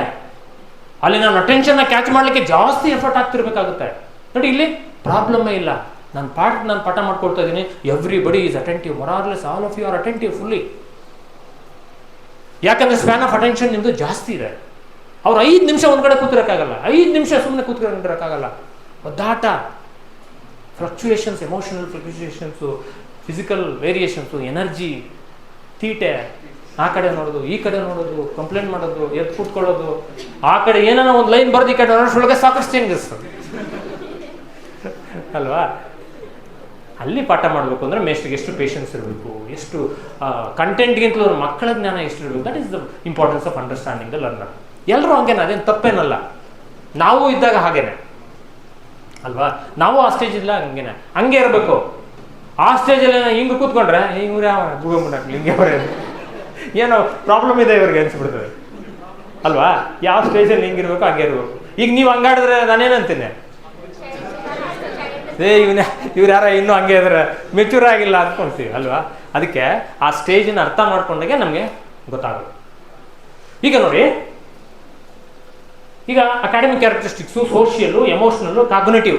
ಅಲ್ಲಿ ನಾನು ಅಟೆನ್ಷನ್ನ ಕ್ಯಾಚ್ ಮಾಡಲಿಕ್ಕೆ ಜಾಸ್ತಿ ಎಫರ್ಟ್ ಆಗ್ತಿರ್ಬೇಕಾಗುತ್ತೆ. ನೋಡಿ, ಇಲ್ಲಿ ಪ್ರಾಬ್ಲಮ್ಮೇ ಇಲ್ಲ. ನಾನು ಪಾಠ ಮಾಡ್ಕೊಳ್ತಾ ಇದ್ದೀನಿ. Everybody is attentive, more or less all of you are attentive fully. ಯಾಕಂದ್ರೆ ಸ್ಪ್ಯಾನ್ ಆಫ್ ಅಟೆನ್ಷನ್ ನಿಮ್ದು ಜಾಸ್ತಿ ಇದೆ. ಅವ್ರು 5 ನಿಮಿಷ ಒಂದ್ಗಡೆ ಕೂತಿರೋಕ್ಕಾಗಲ್ಲ, 5 ನಿಮಿಷ ಸುಮ್ಮನೆ ಕೂತ್ಕೊಂಡಿರೋಕ್ಕಾಗಲ್ಲ. ಒದ್ದಾಟ, fluctuations, emotional fluctuations, physical variations, energy, ತೀಟೆ, ಆ ಕಡೆ ನೋಡೋದು, ಈ ಕಡೆ ನೋಡೋದು, ಕಂಪ್ಲೇಂಟ್ ಮಾಡೋದು, ಎದ್ದು ಕೂತ್ಕೊಳ್ಳೋದು, ಆ ಕಡೆ ಏನೋ ಒಂದು ಲೈನ್ ಬರ್ದು ಈ ಕಡೆ ನೋಡೋಷ್ರೊಳಗೆ ಸಾಕಷ್ಟು ಚೇಂಜಸ್ ಅಲ್ವಾ? ಅಲ್ಲಿ ಪಾಠ ಮಾಡಬೇಕು ಅಂದರೆ ಮೇಷ್ಟ್ರಿಗೆ ಎಷ್ಟು ಪೇಷನ್ಸ್ ಇರಬೇಕು, ಎಷ್ಟು ಕಂಟೆಂಟ್ಗಿಂತಲೂ ಮಕ್ಕಳ ಜ್ಞಾನ ಎಷ್ಟು ಇರಬೇಕು. That is the importance of understanding the learner. ಎಲ್ಲರೂ ಹಂಗೇನೆ, ಅದೇನು ತಪ್ಪೇನಲ್ಲ. ನಾವು ಇದ್ದಾಗ ಹಾಗೇನೆ ಅಲ್ವಾ? ನಾವು ಆ ಸ್ಟೇಜ್ ಇಲ್ಲ, ಹಂಗೆ ಇರಬೇಕು. ಆ ಸ್ಟೇಜಲ್ಲಿ ಹಿಂಗೆ ಕೂತ್ಕೊಂಡ್ರೆ ಇವ್ರು ಯಾವ ಹಿಂಗೆ ಬರೋದು, ಏನೋ ಪ್ರಾಬ್ಲಮ್ ಇದೆ ಇವ್ರಿಗೆ ಅನ್ಸ್ಬಿಡ್ತದೆ ಅಲ್ವಾ? ಯಾವ ಸ್ಟೇಜಲ್ಲಿ ಹಿಂಗಿರ್ಬೇಕು ಹಂಗೆ ಇರ್ಬೇಕು. ಈಗ ನೀವು ಹಂಗಾಡಿದ್ರೆ ನಾನೇನಂತೀನಿ, ಇವ್ರು ಯಾರ ಇನ್ನೂ ಹಂಗೆ ಇದ್ರೆ ಮೆಚೂರ್ ಆಗಿಲ್ಲ ಅಂದ್ಕೊಳ್ತೀವಿ ಅಲ್ವಾ? ಅದಕ್ಕೆ ಆ ಸ್ಟೇಜಿನ ಅರ್ಥ ಮಾಡ್ಕೊಂಡಾಗೆ ನಮಗೆ ಗೊತ್ತಾಗುತ್ತೆ. ಈಗ ನೋಡಿ, ಈಗ ಅಕಾಡೆಮಿಕ್ ಕ್ಯಾರೆಕ್ಟರಿಸ್ಟಿಕ್ಸು, ಸೋಷಿಯಲ್ಲು, ಎಮೋಷನಲ್ಲು,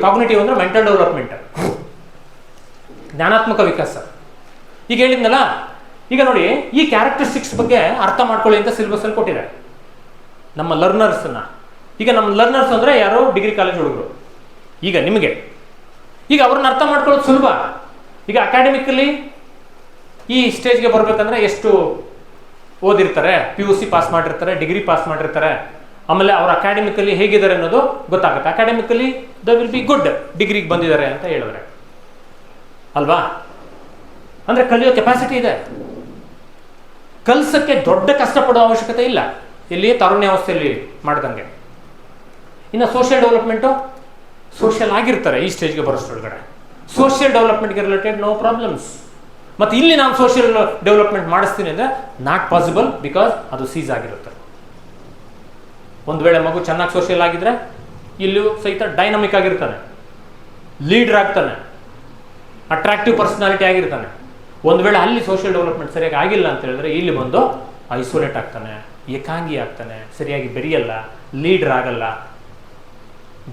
ಕಾಗ್ನಿಟಿವ್ ಅಂದರೆ ಮೆಂಟಲ್ ಡೆವಲಪ್ಮೆಂಟ್, ಜ್ಞಾನಾತ್ಮಕ ವಿಕಾಸ. ಈಗ ಹೇಳಿದ್ನಲ್ಲ, ಈಗ ನೋಡಿ ಈ ಕ್ಯಾರೆಕ್ಟರಿಸ್ಟಿಕ್ಸ್ ಬಗ್ಗೆ ಅರ್ಥ ಮಾಡ್ಕೊಳ್ಳಿ ಅಂತ ಸಿಲೆಬಸ್ಸಲ್ಲಿ ಕೊಟ್ಟಿದ್ದಾರೆ ನಮ್ಮ ಲರ್ನರ್ಸನ್ನ. ಈಗ ನಮ್ಮ ಲರ್ನರ್ಸ್ ಅಂದರೆ ಯಾರೋ ಡಿಗ್ರಿ ಕಾಲೇಜ್ ಹುಡುಗರು. ಈಗ ನಿಮಗೆ ಈಗ ಅವ್ರನ್ನ ಅರ್ಥ ಮಾಡ್ಕೊಳ್ಳೋದು ಸುಲಭ. ಈಗ ಅಕಾಡೆಮಿಕಲಿ ಈ ಸ್ಟೇಜ್ಗೆ ಬರಬೇಕಂದ್ರೆ ಎಷ್ಟು ಓದಿರ್ತಾರೆ, PUC ಪಾಸ್ ಮಾಡಿರ್ತಾರೆ, ಡಿಗ್ರಿ ಪಾಸ್ ಮಾಡಿರ್ತಾರೆ, ಆಮೇಲೆ ಅವ್ರು ಅಕಾಡೆಮಿಕಲಿ ಹೇಗಿದ್ದಾರೆ ಅನ್ನೋದು ಗೊತ್ತಾಗುತ್ತೆ. Academically the will be good, ಡಿಗ್ರಿಗೆ ಬಂದಿದ್ದಾರೆ ಅಂತ ಹೇಳಿದ್ರೆ ಅಲ್ವಾ. ಅಂದರೆ ಕಲಿಯೋ ಕೆಪಾಸಿಟಿ ಇದೆ, ಕಲ್ಸಕ್ಕೆ ದೊಡ್ಡ ಕಷ್ಟಪಡೋ ಅವಶ್ಯಕತೆ ಇಲ್ಲ, ಇಲ್ಲಿ ತಾರುಣ್ಯಾವಸ್ಥೆಯಲ್ಲಿ ಮಾಡ್ದಂಗೆ. ಇನ್ನು ಸೋಷಿಯಲ್ ಡೆವಲಪ್ಮೆಂಟು, ಸೋಷಿಯಲ್ ಆಗಿರ್ತಾರೆ ಈ ಸ್ಟೇಜ್ಗೆ ಬರೋಷ್ಟೊಳಗಡೆ, ಸೋಷಿಯಲ್ ಡೆವಲಪ್ಮೆಂಟ್ಗೆ ರಿಲೇಟೆಡ್ ನೋ ಪ್ರಾಬ್ಲಮ್ಸ್. ಮತ್ತು ಇಲ್ಲಿ ನಾನು ಸೋಷಿಯಲ್ ಡೆವಲಪ್ಮೆಂಟ್ ಮಾಡಿಸ್ತೀನಿ ಅಂದರೆ ನಾಟ್ ಪಾಸಿಬಲ್, ಬಿಕಾಸ್ ಅದು ಸೀಸ್ ಆಗಿರುತ್ತೆ. ಒಂದು ವೇಳೆ ಮಗು ಚೆನ್ನಾಗಿ ಸೋಷಿಯಲ್ ಆಗಿದ್ರೆ ಇಲ್ಲಿಯೂ ಸಹಿತ ಡೈನಮಿಕ್ ಆಗಿರ್ತಾನೆ, ಲೀಡರ್ ಆಗ್ತಾನೆ, ಅಟ್ರಾಕ್ಟಿವ್ ಪರ್ಸನಾಲಿಟಿ ಆಗಿರ್ತಾನೆ. ಒಂದು ವೇಳೆ ಅಲ್ಲಿ ಸೋಷಿಯಲ್ ಡೆವಲಪ್ಮೆಂಟ್ ಸರಿಯಾಗಿ ಆಗಿಲ್ಲ ಅಂತ ಹೇಳಿದ್ರೆ ಇಲ್ಲಿ ಬಂದು ಐಸೋಲೇಟ್ ಆಗ್ತಾನೆ, ಏಕಾಂಗಿ ಆಗ್ತಾನೆ, ಸರಿಯಾಗಿ ಬೆರೆಯಲ್ಲ, ಲೀಡರ್ ಆಗಲ್ಲ,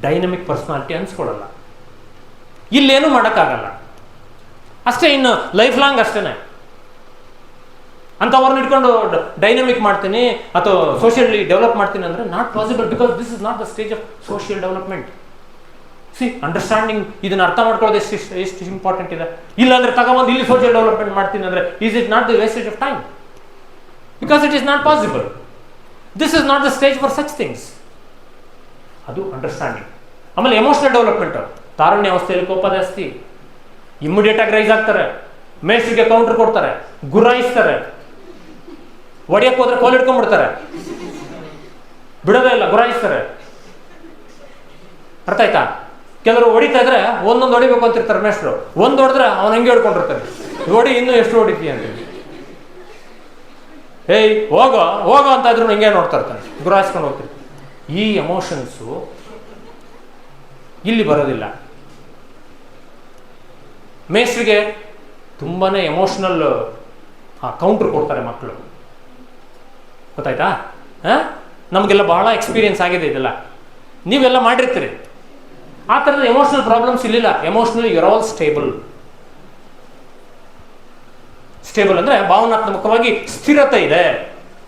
ಡೈನಮಿಕ್ ಪರ್ಸನಾಲಿಟಿ ಅನ್ಸ್ಕೊಳ್ಳಲ್ಲ, ಇಲ್ಲೇನು ಮಾಡೋಕ್ಕಾಗಲ್ಲ ಅಷ್ಟೇ. ಇನ್ನು ಲೈಫ್ ಲಾಂಗ್ ಅಷ್ಟೇ ಅಂಥವ್ರನ್ನ ಇಟ್ಕೊಂಡು ಡೈನಮಿಕ್ ಮಾಡ್ತೀನಿ ಅಥವಾ ಸೋಷಿಯಲಿ ಡೆವಲಪ್ ಮಾಡ್ತೀನಿ ಅಂದರೆ not possible, because this is not the stage of social development. C understanding, ಇದನ್ನ ಅರ್ಥ ಮಾಡ್ಕೊಳ್ಳೋದು ಎಷ್ಟು ಇಂಪಾರ್ಟೆಂಟ್ ಇದೆ. ಇಲ್ಲಾಂದ್ರೆ ತಗೊಂಬಂದು ಇಲ್ಲಿ ಸೋಷಿಯಲ್ ಡೆವಲಪ್ಮೆಂಟ್ ಮಾಡ್ತೀನಿ ಅಂದರೆ is it not the wastage of time, because it is not possible. This is not the stage for such things. ಅದು ಅಂಡರ್ಸ್ಟ್ಯಾಂಡಿಂಗ್. ಆಮೇಲೆ ಎಮೋಷನಲ್ ಡೆವಲಪ್ಮೆಂಟ್, ತಾರುಣ್ಯ ಅವಸ್ಥೆಯಲ್ಲಿ ಕೋಪ ಜಾಸ್ತಿ, ಇಮ್ಮಿಡಿಯೇಟ್ ಆಗಿ ರೈಸ್ ಆಗ್ತಾರೆ, ಮೇಸ್ಟ್ರಿಗೆ ಕೌಂಟರ್ ಕೊಡ್ತಾರೆ, ಗುರಾಯಿಸ್ತಾರೆ, ಒಡೆಯಕ್ಕೆ ಹೋದ್ರೆ ಕೋಲ್ ಇಟ್ಕೊಂಡ್ಬಿಡ್ತಾರೆ, ಬಿಡೋದೇ ಇಲ್ಲ, ಗುರಾಯಿಸ್ತಾರೆ. ಅರ್ಥ ಆಯ್ತಾ? ಕೆಲವರು ಹೊಡಿತಾ ಇದ್ರೆ ಒಂದೊಂದು ಹೊಡಿಬೇಕು ಅಂತಿರ್ತಾರೆ ಮೇಸ್ಟ್ರು, ಒಂದು ಹೊಡೆದ್ರೆ ಅವ್ನು ಹಂಗೆ ಹೊಡ್ಕೊಂಡಿರ್ತಾರೆ, ಹೊಡಿ ಇನ್ನೂ ಎಷ್ಟು ಹೊಡಿತೀಯ ಅಂತೇಳಿ, ಏಯ್ ಹೋಗೋ ಹೋಗೋ ಅಂತ ಇದ್ರು ಹಿಂಗೆ ನೋಡ್ತಾ ಇರ್ತಾನೆ, ಗುರಾಯಿಸ್ಕೊಂಡು ಹೋಗ್ತಿರ್ತಾರೆ. ಈ ಎಮೋಷನ್ಸು ಇಲ್ಲಿ ಬರೋದಿಲ್ಲ. ಮೇಸ್ಟ್ರಿಗೆ ತುಂಬಾ ಎಮೋಷನಲ್ ಕೌಂಟ್ರ್ ಕೊಡ್ತಾರೆ ಮಕ್ಕಳು, ಗೊತ್ತಾಯ್ತಾ? ನಮಗೆಲ್ಲ ಬಹಳ ಎಕ್ಸ್ಪೀರಿಯನ್ಸ್ ಆಗಿದೆ ಇದೆಲ್ಲ, ನೀವೆಲ್ಲ ಮಾಡಿರ್ತೀರಿ. ಆ ಥರದ ಎಮೋಷನಲ್ ಪ್ರಾಬ್ಲಮ್ಸ್ ಇಲ್ಲಿಲ್ಲ. Emotionally you're all stable. Stable ಅಂದರೆ ಭಾವನಾತ್ಮಕವಾಗಿ ಸ್ಥಿರತೆ ಇದೆ.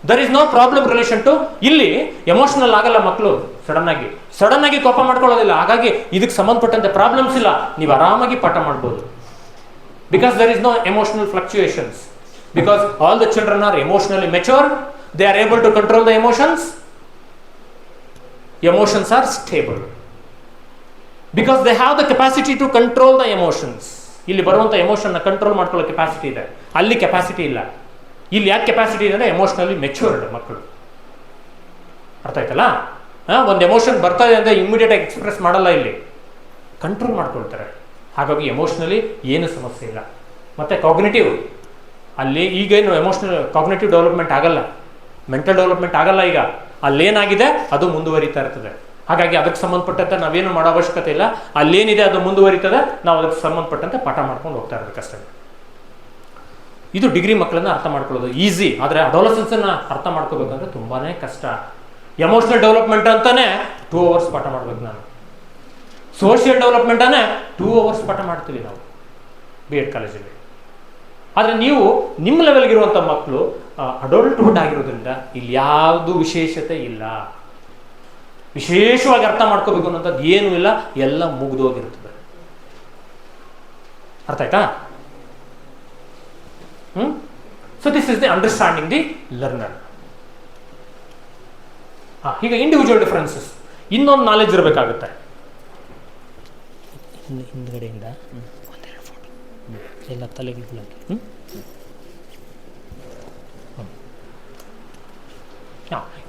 There is no problem relation to. ಇಲ್ಲಿ ಎಮೋಷನಲ್ ಆಗಲ್ಲ ಮಕ್ಕಳು, ಸಡನ್ ಆಗಿ ಕೋಪ ಮಾಡ್ಕೊಳ್ಳೋದಿಲ್ಲ. ಹಾಗಾಗಿ ಇದಕ್ಕೆ ಸಂಬಂಧಪಟ್ಟಂತೆ ಪ್ರಾಬ್ಲಮ್ಸ್ ಇಲ್ಲ, ನೀವು ಆರಾಮಾಗಿ ಪಾಠ ಮಾಡ್ಬೋದು. Because there is no emotional fluctuations, because all the children are emotionally mature, they are able to control the emotions. Emotions are stable because they have the capacity to control the emotions. ಇಲ್ಲಿ ಬರುವಂಥ ಎಮೋಷನ್ನ control ಮಾಡ್ಕೊಳ್ಳೋ capacity ಇದೆ, ಅಲ್ಲಿ capacity ಇಲ್ಲ. ಇಲ್ಲಿ ಯಾಕೆ capacity ಇದೆ ಅಂದರೆ ಎಮೋಷನಲಿ ಮೆಚೂರ್ಡ್ ಮಕ್ಕಳು. ಅರ್ಥ ಆಯ್ತಲ್ಲ? ಒಂದು ಎಮೋಷನ್ ಬರ್ತಾ ಇದೆ ಅಂದರೆ ಇಮ್ಮಿಡಿಯೇಟ್ ಆಗಿ ಎಕ್ಸ್ಪ್ರೆಸ್ ಮಾಡಲ್ಲ, ಇಲ್ಲಿ ಕಂಟ್ರೋಲ್ ಮಾಡ್ಕೊಳ್ತಾರೆ. ಹಾಗಾಗಿ ಎಮೋಷನಲಿ ಏನು ಸಮಸ್ಯೆ ಇಲ್ಲ. ಮತ್ತು ಕಾಗ್ನಿಟಿವ್, ಅಲ್ಲಿ ಈಗೇನು ಎಮೋಷನಲ್ ಕಾಗ್ನಿಟಿವ್ ಡೆವಲಪ್ಮೆಂಟ್ ಆಗಲ್ಲ, ಮೆಂಟಲ್ ಡೆವಲಪ್ಮೆಂಟ್ ಆಗಲ್ಲ. ಈಗ ಅಲ್ಲೇನಾಗಿದೆ ಅದು ಮುಂದುವರಿತಾ ಇರ್ತದೆ. ಹಾಗಾಗಿ ಅದಕ್ಕೆ ಸಂಬಂಧಪಟ್ಟಂತೆ ನಾವೇನು ಮಾಡೋ ಅವಶ್ಯಕತೆ ಇಲ್ಲ. ಅಲ್ಲೇನಿದೆ ಅದು ಮುಂದುವರಿತದೆ, ನಾವು ಅದಕ್ಕೆ ಸಂಬಂಧಪಟ್ಟಂತೆ ಪಾಠ ಮಾಡ್ಕೊಂಡು ಹೋಗ್ತಾ ಇರಬೇಕಷ್ಟೇ. ಇದು ಡಿಗ್ರಿ ಮಕ್ಕಳನ್ನ ಅರ್ಥ ಮಾಡ್ಕೊಳ್ಳೋದು ಈಸಿ. ಆದರೆ ಅಡೋಲಸೆನ್ಸನ್ನು ಅರ್ಥ ಮಾಡ್ಕೋಬೇಕಂದ್ರೆ ತುಂಬಾ ಕಷ್ಟ. ಎಮೋಷನಲ್ ಡೆವಲಪ್ಮೆಂಟ್ ಅಂತಾನೆ 2 hours ಪಾಠ ಮಾಡ್ಬೇಕು ನಾನು. ಸೋಷಿಯಲ್ ಡೆವಲಪ್ಮೆಂಟನ್ನೇ 2 hours ಪಾಠ ಮಾಡ್ತೀವಿ ನಾವು BEd ಕಾಲೇಜಲ್ಲಿ. ಆದರೆ ನೀವು ನಿಮ್ಮ ಲೆವೆಲ್ಗಿರುವಂಥ ಮಕ್ಕಳು ಅಡಲ್ಟ್ಹುಡ್ ಆಗಿರೋದ್ರಿಂದ ಇಲ್ಲಿ ಯಾವುದು ವಿಶೇಷತೆ ಇಲ್ಲ. ವಿಶೇಷವಾಗಿ ಅರ್ಥ ಮಾಡ್ಕೋಬೇಕು ಅನ್ನೋಂಥದ್ದು ಏನೂ ಇಲ್ಲ, ಎಲ್ಲ ಮುಗಿದೋಗಿರ್ತದೆ. ಅರ್ಥ ಆಯ್ತಾ? So this is the understanding the learner. ಈಗ ಇಂಡಿವಿಜುವಲ್ ಡಿಫರೆನ್ಸಸ್, ಇನ್ನೊಂದು ನಾಲೆಜ್ ಇರಬೇಕಾಗುತ್ತೆ. ಹಿಂದ್ಗಡೆಯಿಂದ ಒಂದೆರಡು ಫೋಟೋ ಎಲ್ಲ ತಲೆಗೆ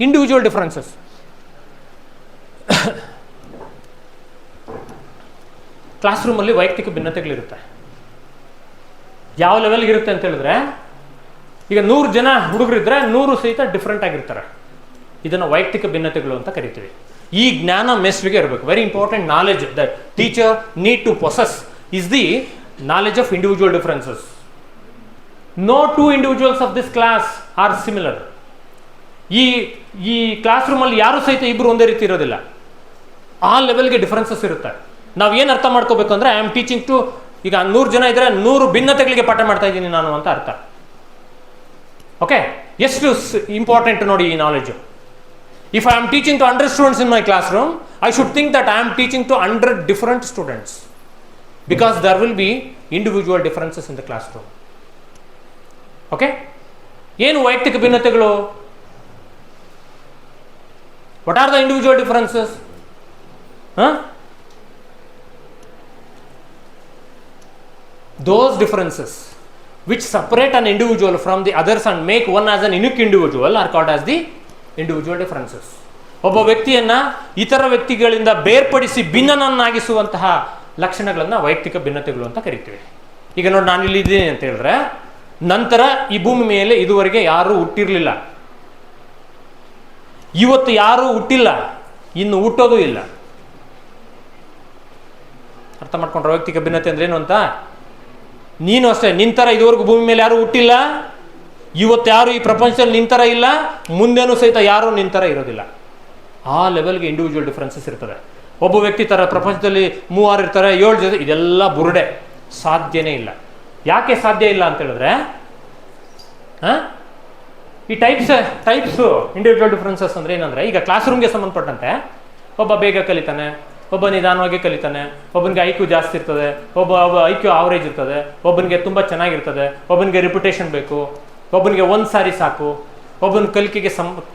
ಇಂಡಿವಿಜುವಲ್ ಡಿಫರೆನ್ಸಸ್. ಕ್ಲಾಸ್ ರೂಮಲ್ಲಿ ವೈಯಕ್ತಿಕ ಭಿನ್ನತೆಗಳಿರುತ್ತೆ. ಯಾವ ಲೆವೆಲ್ಗೆ ಇರುತ್ತೆ ಅಂತ ಹೇಳಿದ್ರೆ, ಈಗ 100 ಜನ ಹುಡುಗರಿದ್ರೆ 100 ಸಹಿತ ಡಿಫ್ರೆಂಟ್ ಆಗಿರ್ತಾರೆ. ಇದನ್ನು ವೈಯಕ್ತಿಕ ಭಿನ್ನತೆಗಳು ಅಂತ ಕರಿತೀವಿ. ಈ ಜ್ಞಾನ ಮೇಸ್ಟ್ರಿಗೆ ಇರಬೇಕು. Very important knowledge that teacher need to possess is the knowledge of individual differences. No two individuals of this class are similar. ಈ ಈ ಕ್ಲಾಸ್ ರೂಮಲ್ಲಿ ಯಾರು ಸಹಿತ ಇಬ್ಬರು ಒಂದೇ ರೀತಿ ಇರೋದಿಲ್ಲ. ಆ ಲೆವೆಲ್ಗೆ ಡಿಫ್ರೆನ್ಸಸ್ ಇರುತ್ತೆ. ನಾವು ಏನು ಅರ್ಥ ಮಾಡ್ಕೋಬೇಕು ಅಂದರೆ, ಐ ಆಮ್ ಟೀಚಿಂಗ್ ಟು, ಈಗ 100 ಜನ ಇದ್ದರೆ 100 ಭಿನ್ನತೆಗಳಿಗೆ ಪಾಠ ಮಾಡ್ತಾ ಇದ್ದೀನಿ ನಾನು ಅಂತ ಅರ್ಥ. ಓಕೆ, ಎಷ್ಟು ಇಂಪಾರ್ಟೆಂಟ್ ನೋಡಿ ಈ knowledge. If I am teaching to 100 students in my classroom, I should think that I am teaching to 100 different students, because there will be individual differences in the classroom. Okay, ಏನು ವೈಯಕ್ತಿಕ ಭಿನ್ನತೆಗಳು? What are the individual differences? Those differences which separate an individual from the others and make one as an unique individual are called as the individual differences. ಒಬ್ಬ ವ್ಯಕ್ತಿಯನ್ನ ಇತರ ವ್ಯಕ್ತಿಗಳಿಂದ ಬೇರ್ಪಡಿಸಿ ಭಿನ್ನನನ್ನಾಗಿಸುವಂತಹ ಲಕ್ಷಣಗಳನ್ನು ವೈಯಕ್ತಿಕ ಭಿನ್ನತೆಗಳು ಅಂತ ಕರಿತೀವಿ. ಈಗ ನೋಡಿ, ನಾನು ಇಲ್ಲಿ ಇದ್ದೀನಿ ಅಂತ ಹೇಳಿದ್ರೆ, ನಂತರ ಈ ಭೂಮಿ ಮೇಲೆ ಇದುವರೆಗೆ ಯಾರೂ ಹುಟ್ಟಿರಲಿಲ್ಲ, ಇವತ್ತು ಯಾರೂ ಹುಟ್ಟಿಲ್ಲ, ಇನ್ನು ಹುಟ್ಟೋದು ಇಲ್ಲ. ಅರ್ಥ ಮಾಡ್ಕೊಂಡ್ರೆ ವೈಯಕ್ತಿಕ ಭಿನ್ನತೆ ಅಂದ್ರೆ ಏನು ಅಂತ? ನೀನು ಅಷ್ಟೇ, ನಿಂತರ ಇದುವರೆಗೂ ಭೂಮಿ ಮೇಲೆ ಯಾರು ಹುಟ್ಟಿಲ್ಲ, ಇವತ್ತು ಯಾರು ಈ ಪ್ರಪಂಚದಲ್ಲಿ ನಿಂತರ ಇಲ್ಲ, ಮುಂದೇನೂ ಸಹಿತ ಯಾರೂ ನಿಂತರ ಇರೋದಿಲ್ಲ. ಆ ಲೆವೆಲ್ಗೆ ಇಂಡಿವಿಜುವಲ್ ಡಿಫ್ರೆನ್ಸಸ್ ಇರ್ತದೆ. ಒಬ್ಬ ವ್ಯಕ್ತಿ ಥರ ಪ್ರಪಂಚದಲ್ಲಿ 3 ಇರ್ತಾರೆ, 7 ಜೊತೆ, ಇದೆಲ್ಲ ಬುರುಡೆ, ಸಾಧ್ಯನೇ ಇಲ್ಲ. ಯಾಕೆ ಸಾಧ್ಯ ಇಲ್ಲ ಅಂತ ಹೇಳಿದ್ರೆ, ಈ ಟೈಪ್ಸ್ ಇಂಡಿವಿಜುವಲ್ ಡಿಫ್ರೆನ್ಸಸ್ ಅಂದರೆ ಏನಂದರೆ, ಈಗ ಕ್ಲಾಸ್ ರೂಮ್ಗೆ ಸಂಬಂಧಪಟ್ಟಂತೆ ಒಬ್ಬ ಬೇಗ ಕಲಿತಾನೆ, ಒಬ್ಬ ನಿಧಾನವಾಗಿ ಕಲಿತಾನೆ, ಒಬ್ಬನಿಗೆ ಐಕ್ಯೂ ಜಾಸ್ತಿ ಇರ್ತದೆ, ಒಬ್ಬ ಐಕ್ಯೂ ಆವರೇಜ್ ಇರ್ತದೆ, ಒಬ್ಬನಿಗೆ ತುಂಬ ಚೆನ್ನಾಗಿರ್ತದೆ, ಒಬ್ಬನಿಗೆ ರೆಪ್ಯುಟೇಷನ್ ಬೇಕು, ಒಬ್ಬನಿಗೆ ಒಂದು ಸಾರಿ ಸಾಕು, ಒಬ್ಬನ ಕಲಿಕೆಗೆ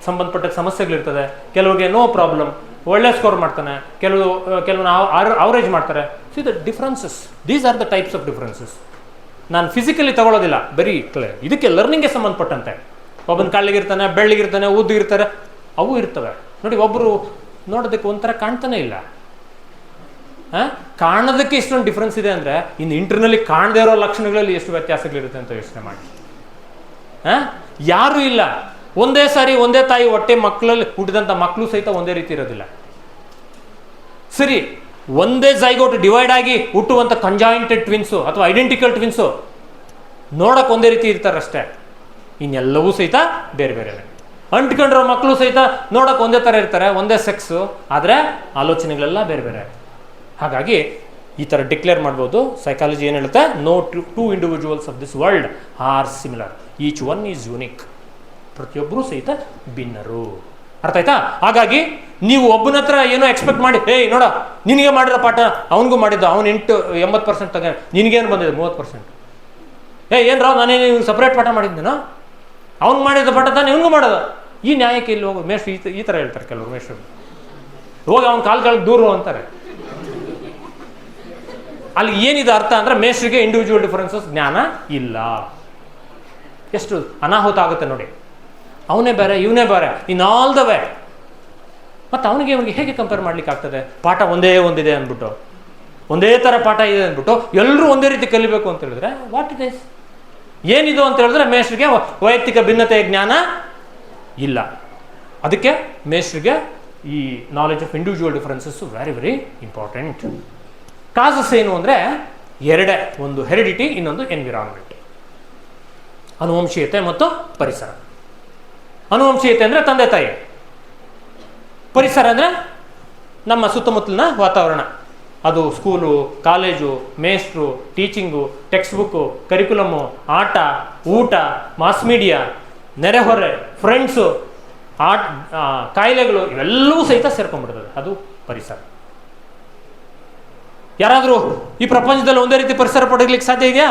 ಸಂಬಂಧಪಟ್ಟ ಸಮಸ್ಯೆಗಳಿರ್ತದೆ, ಕೆಲವರಿಗೆ ನೋ ಪ್ರಾಬ್ಲಮ್, ಒಳ್ಳೆ ಸ್ಕೋರ್ ಮಾಡ್ತಾನೆ, ಕೆಲವನ್ನ ಆವರೇಜ್ ಮಾಡ್ತಾರೆ. C the differences, these are the types of differences. ನಾನು ಫಿಸಿಕಲಿ ತಗೊಳ್ಳೋದಿಲ್ಲ, ಬರೀ ಇದಕ್ಕೆ ಲರ್ನಿಂಗ್ಗೆ ಸಂಬಂಧಪಟ್ಟಂತೆ. ಒಬ್ಬನ ಕಳ್ಳಿಗಿರ್ತಾನೆ, ಬೆಳ್ಳಿಗಿರ್ತಾನೆ, ಉದ್ದಿಗಿರ್ತಾರೆ, ಅವು ಇರ್ತವೆ. ನೋಡಿ, ಒಬ್ಬರು ನೋಡೋದಕ್ಕೆ ಒಂಥರ ಕಾಣ್ತಾನೆ ಇಲ್ಲ, ಕಾಣೋದಕ್ಕೆ ಇಷ್ಟೊಂದು ಡಿಫ್ರೆನ್ಸ್ ಇದೆ ಅಂದರೆ, ಇನ್ನು ಇಂಟರ್ನಲ್ಲಿ ಕಾಣದೇ ಇರೋ ಲಕ್ಷಣಗಳಲ್ಲಿ ಎಷ್ಟು ವ್ಯತ್ಯಾಸಗಳಿರುತ್ತೆ ಅಂತ ಯೋಚನೆ ಮಾಡಿ. ಯಾರೂ ಇಲ್ಲ, ಒಂದೇ ಸಾರಿ ಒಂದೇ ತಾಯಿ ಹೊಟ್ಟೆ ಮಕ್ಕಳಲ್ಲಿ ಹುಟ್ಟಿದಂಥ ಮಕ್ಕಳು ಸಹಿತ ಒಂದೇ ರೀತಿ ಇರೋದಿಲ್ಲ. ಸರಿ, ಒಂದೇ ಝೈಗೋಟ್ ಡಿವೈಡ್ ಆಗಿ ಹುಟ್ಟುವಂಥ ಕಂಜಾಯಿಂಟೆಡ್ ಟ್ವಿನ್ಸು ಅಥವಾ ಐಡೆಂಟಿಕಲ್ ಟ್ವಿನ್ಸು ನೋಡೋಕೆ ಒಂದೇ ರೀತಿ ಇರ್ತಾರಷ್ಟೇ, ಇನ್ನೆಲ್ಲವೂ ಸಹಿತ ಬೇರೆ ಬೇರೆ. ಅಂಟ್ಕೊಂಡಿರೋ ಮಕ್ಕಳು ಸಹಿತ ನೋಡೋಕೆ ಒಂದೇ ಥರ ಇರ್ತಾರೆ, ಒಂದೇ ಸೆಕ್ಸು, ಆದರೆ ಆಲೋಚನೆಗಳೆಲ್ಲ ಬೇರೆ ಬೇರೆ. ಹಾಗಾಗಿ ಈ ಥರ ಡಿಕ್ಲೇರ್ ಮಾಡ್ಬೋದು. ಸೈಕಾಲಜಿ ಏನು ಹೇಳುತ್ತೆ? No two individuals of this world are similar, each one is unique. ಪ್ರತಿಯೊಬ್ಬರೂ ಸಹಿತ ಭಿನ್ನರು. ಅರ್ಥ ಆಯ್ತಾ? ಹಾಗಾಗಿ ನೀವು ಒಬ್ಬನ ಹತ್ರ ಏನೋ ಎಕ್ಸ್ಪೆಕ್ಟ್ ಮಾಡಿ, ನೋಡ ನಿನಗೆ ಮಾಡಿರೋ ಪಾಠ ಅವನಿಗೂ ಮಾಡಿದ್ದು, ಅವನು 80% ತಗ, ನಿನಗೇನು ಬಂದಿದೆ 30%. ಏನು ರಾವ್, ನಾನೇನು ಸಪ್ರೇಟ್ ಪಾಠ ಮಾಡಿದ್ದೇನೋ, ಅವ್ನು ಮಾಡಿದ ಪಾಠ ತಾನು ಇವನಿಗೂ ಮಾಡೋದು. ಈ ನ್ಯಾಯಕ್ಕೆ ಇಲ್ಲಿ ಹೋಗೋ ಮೇಷ್ಟ್ರು ಈ ಥರ ಹೇಳ್ತಾರೆ ಕೆಲವರು ಮೇಷ್ಟ್ರು. ಹೋಗಿ ಅವ್ನ ಕಾಲ್ಗಳಿಗೆ ದೂರು ಅಂತಾರೆ. ಅಲ್ಲಿ ಏನಿದೆ ಅರ್ಥ ಅಂದರೆ, ಮೇಷ್ಟ್ರಿಗೆ ಇಂಡಿವಿಜುವಲ್ ಡಿಫರೆನ್ಸಸ್ ಜ್ಞಾನ ಇಲ್ಲ. ಎಷ್ಟು ಅನಾಹುತ ಆಗುತ್ತೆ ನೋಡಿ. ಅವನೇ ಬೇರೆ, ಇವನೇ ಬೇರೆ, ಇನ್ ಆಲ್ ದ ವೇ. ಮತ್ತು ಅವನಿಗೆ ಹೇಗೆ ಕಂಪೇರ್ ಮಾಡ್ಲಿಕ್ಕೆ ಆಗ್ತದೆ? ಪಾಠ ಒಂದಿದೆ ಅಂದ್ಬಿಟ್ಟು, ಒಂದೇ ಥರ ಪಾಠ ಇದೆ ಅಂದ್ಬಿಟ್ಟು ಎಲ್ಲರೂ ಒಂದೇ ರೀತಿ ಕಲಿಬೇಕು ಅಂತ ಹೇಳಿದ್ರೆ ವಾಟ್ ಇಟ್ ಈಸ್? ಏನಿದು ಅಂತ ಹೇಳಿದ್ರೆ ಮೇಷ್ಟ್ರಿಗೆ ವೈಯಕ್ತಿಕ ಭಿನ್ನತೆಯ ಜ್ಞಾನ ಇಲ್ಲ. ಅದಕ್ಕೆ ಮೇಷ್ಟ್ರಿಗೆ ಈ knowledge of individual differences very very important. Causes ಏನು ಅಂದರೆ ಎರಡೇ, ಒಂದು ಹೆರಿಡಿಟಿ, ಇನ್ನೊಂದು ಎನ್ವಿರಾನ್ಮೆಂಟ್. ಅನುವಂಶೀಯತೆ ಮತ್ತು ಪರಿಸರ. ಅನುವಂಶೀಯತೆ ಅಂದರೆ ತಂದೆ ತಾಯಿ, ಪರಿಸರ ಅಂದರೆ ನಮ್ಮ ಸುತ್ತಮುತ್ತಲಿನ ವಾತಾವರಣ. ಅದು ಸ್ಕೂಲು, ಕಾಲೇಜು, ಮೇಸ್ಟ್ರು, ಟೀಚಿಂಗು, ಟೆಕ್ಸ್ಟ್ ಬುಕ್ಕು, ಕರಿಕ್ಯುಲಮ್ಮು, ಆಟ, ಊಟ, ಮಾಸ್ ಮೀಡಿಯಾ, ನೆರೆಹೊರೆ, ಫ್ರೆಂಡ್ಸು, ಕಾಯಿಲೆಗಳು, ಇವೆಲ್ಲವೂ ಸಹಿತ ಸೇರ್ಕೊಂಡ್ಬಿಡ್ತದೆ. ಅದು ಪರಿಸರ. ಯಾರಾದರೂ ಈ ಪ್ರಪಂಚದಲ್ಲಿ ಒಂದೇ ರೀತಿ ಪರಿಸರ ಪಡೆಯಲಿಕ್ಕೆ ಸಾಧ್ಯ ಇದೆಯಾ?